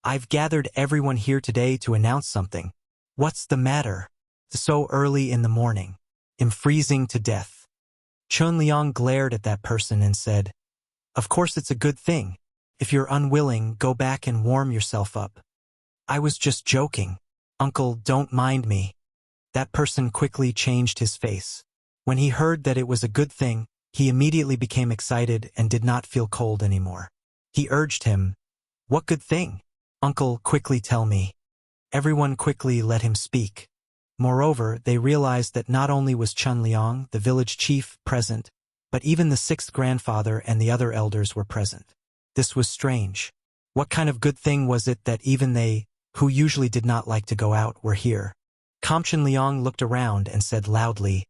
Speaker 1: "I've gathered everyone here today to announce something. What's the matter? So early in the morning. I'm freezing to death." Chen Liang glared at that person and said, "Of course it's a good thing. If you're unwilling, go back and warm yourself up." "I was just joking. Uncle, don't mind me." That person quickly changed his face. When he heard that it was a good thing, he immediately became excited and did not feel cold anymore. He urged him, "What good thing? Uncle, quickly tell me." Everyone quickly let him speak. Moreover, they realized that not only was Chen Liang, the village chief, present, but even the sixth grandfather and the other elders were present. This was strange. What kind of good thing was it that even they, who usually did not like to go out, were here? Chen Liang looked around and said loudly,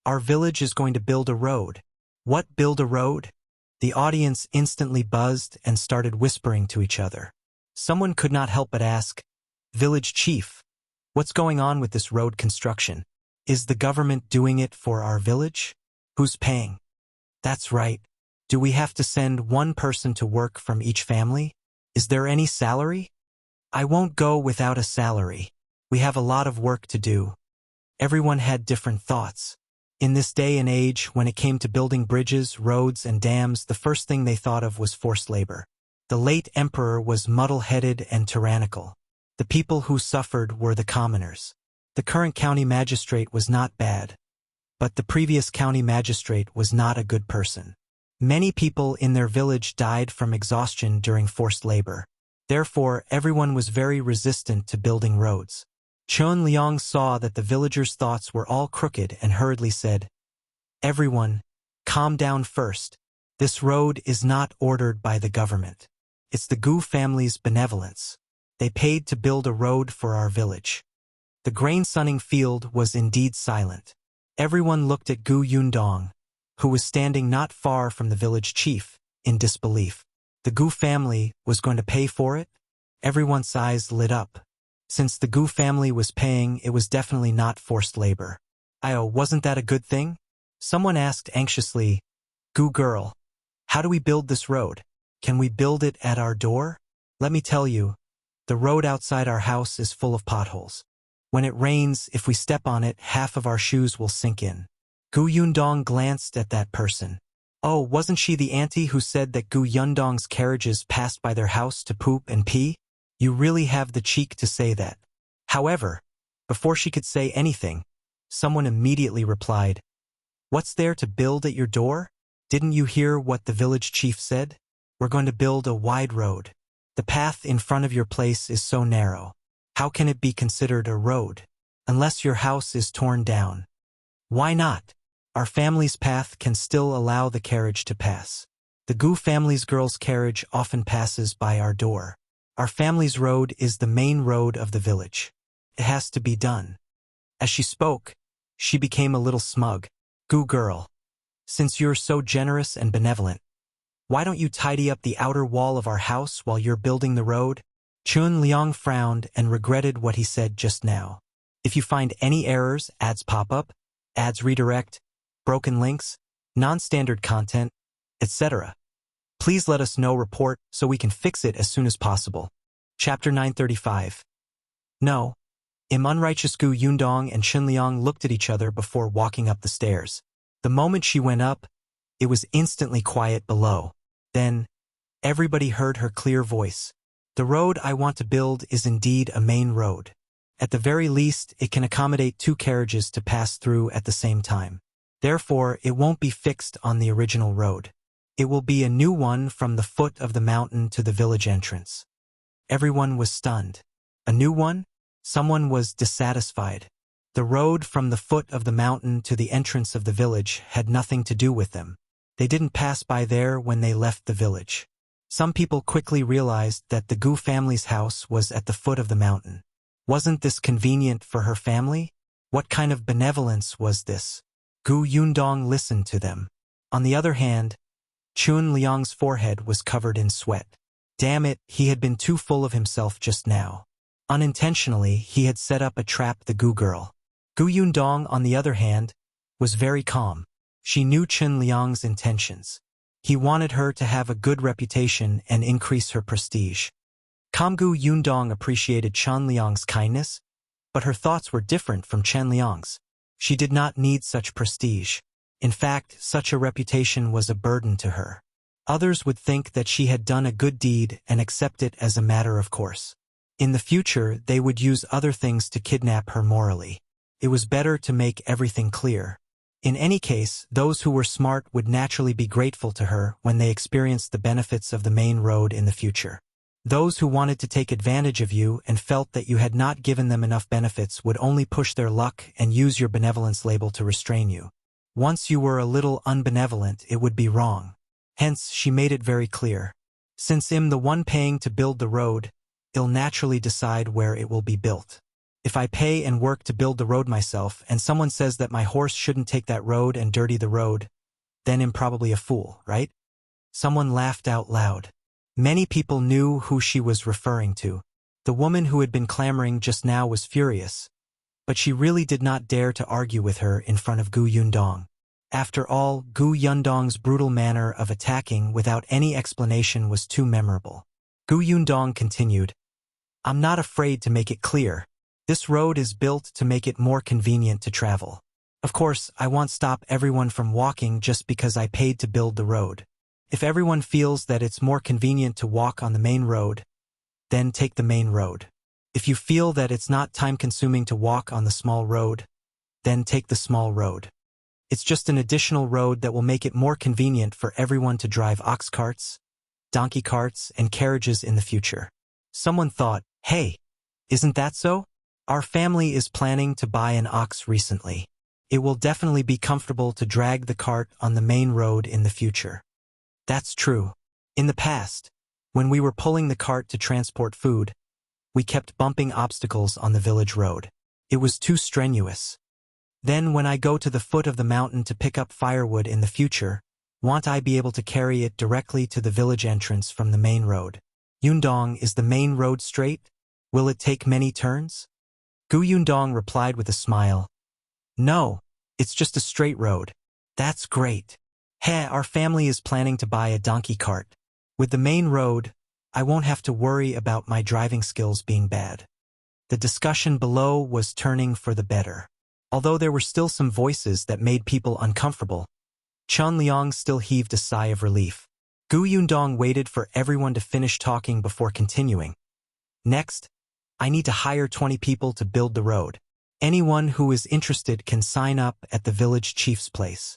Speaker 1: "Our village is going to build a road." "What, build a road?" The audience instantly buzzed and started whispering to each other. Someone could not help but ask, "Village chief, what's going on with this road construction? Is the government doing it for our village? Who's paying?" "That's right. Do we have to send one person to work from each family? Is there any salary?" "I won't go without a salary. We have a lot of work to do." Everyone had different thoughts. In this day and age, when it came to building bridges, roads, and dams, the first thing they thought of was forced labor. The late emperor was muddle-headed and tyrannical. The people who suffered were the commoners. The current county magistrate was not bad, but the previous county magistrate was not a good person. Many people in their village died from exhaustion during forced labor. Therefore, everyone was very resistant to building roads. Chen Liang saw that the villagers' thoughts were all crooked and hurriedly said, "Everyone, calm down first. This road is not ordered by the government. It's the Gu family's benevolence. They paid to build a road for our village." The grain-sunning field was indeed silent. Everyone looked at Gu Yundong, who was standing not far from the village chief, in disbelief. The Gu family was going to pay for it? Everyone's eyes lit up. Since the Gu family was paying, it was definitely not forced labor. Wasn't that a good thing? Someone asked anxiously, "Gu girl, how do we build this road? Can we build it at our door?" "Let me tell you, the road outside our house is full of potholes. When it rains, if we step on it, half of our shoes will sink in." Gu Yundong glanced at that person. "Oh, wasn't she the auntie who said that Gu Yundong's carriages passed by their house to poop and pee? You really have the cheek to say that." However, before she could say anything, someone immediately replied, "What's there to build at your door? Didn't you hear what the village chief said? We're going to build a wide road. The path in front of your place is so narrow. How can it be considered a road? Unless your house is torn down." "Why not? Our family's path can still allow the carriage to pass. The Gu family's girl's carriage often passes by our door. Our family's road is the main road of the village. It has to be done." As she spoke, she became a little smug. "Gu girl, since you're so generous and benevolent, why don't you tidy up the outer wall of our house while you're building the road?" Chen Liang frowned and regretted what he said just now. If you find any errors, ads pop up, ads redirect, broken links, non-standard content, etc., please let us know report so we can fix it as soon as possible. Chapter 935. No. Unrighteous Gu Yundong and Chen Liang looked at each other before walking up the stairs. The moment she went up, it was instantly quiet below. Then, everybody heard her clear voice. "The road I want to build is indeed a main road. At the very least, it can accommodate 2 carriages to pass through at the same time. Therefore, it won't be fixed on the original road. It will be a new one from the foot of the mountain to the village entrance." Everyone was stunned. A new one? Someone was dissatisfied. The road from the foot of the mountain to the entrance of the village had nothing to do with them. They didn't pass by there when they left the village. Some people quickly realized that the Gu family's house was at the foot of the mountain. Wasn't this convenient for her family? What kind of benevolence was this? Gu Yundong listened to them. On the other hand, Chen Liang's forehead was covered in sweat. Damn it, he had been too full of himself just now. Unintentionally, he had set up a trap the Gu girl. Gu Yundong, on the other hand, was very calm. She knew Chen Liang's intentions. He wanted her to have a good reputation and increase her prestige. Gu Yundong appreciated Chen Liang's kindness, but her thoughts were different from Chen Liang's. She did not need such prestige. In fact, such a reputation was a burden to her. Others would think that she had done a good deed and accept it as a matter of course. In the future, they would use other things to kidnap her morally. It was better to make everything clear. In any case, those who were smart would naturally be grateful to her when they experienced the benefits of the main road in the future. Those who wanted to take advantage of you and felt that you had not given them enough benefits would only push their luck and use your benevolence label to restrain you. Once you were a little unbenevolent, it would be wrong. Hence, she made it very clear. Since I'm the one paying to build the road, I'll naturally decide where it will be built. If I pay and work to build the road myself and someone says that my horse shouldn't take that road and dirty the road, then I'm probably a fool, right? Someone laughed out loud. Many people knew who she was referring to. The woman who had been clamoring just now was furious, but she really did not dare to argue with her in front of Gu Yundong. After all, Gu Yundong's brutal manner of attacking without any explanation was too memorable. Gu Yundong continued, I'm not afraid to make it clear. This road is built to make it more convenient to travel. Of course, I won't stop everyone from walking just because I paid to build the road. If everyone feels that it's more convenient to walk on the main road, then take the main road. If you feel that it's not time-consuming to walk on the small road, then take the small road. It's just an additional road that will make it more convenient for everyone to drive ox carts, donkey carts, and carriages in the future. Someone thought, hey, isn't that so? Our family is planning to buy an ox recently. It will definitely be comfortable to drag the cart on the main road in the future. That's true. In the past, when we were pulling the cart to transport food, we kept bumping obstacles on the village road. It was too strenuous. Then when I go to the foot of the mountain to pick up firewood in the future, won't I be able to carry it directly to the village entrance from the main road? Yundong, is the main road straight? Will it take many turns? Gu Yundong replied with a smile. No, it's just a straight road. That's great. Hey, our family is planning to buy a donkey cart. With the main road, I won't have to worry about my driving skills being bad. The discussion below was turning for the better. Although there were still some voices that made people uncomfortable, Chen Liang still heaved a sigh of relief. Gu Yundong waited for everyone to finish talking before continuing. Next, I need to hire 20 people to build the road. Anyone who is interested can sign up at the village chief's place.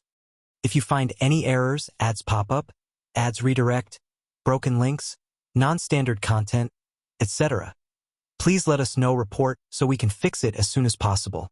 Speaker 1: If you find any errors, ads pop up, ads redirect, broken links, non-standard content, etc., please let us know report so we can fix it as soon as possible.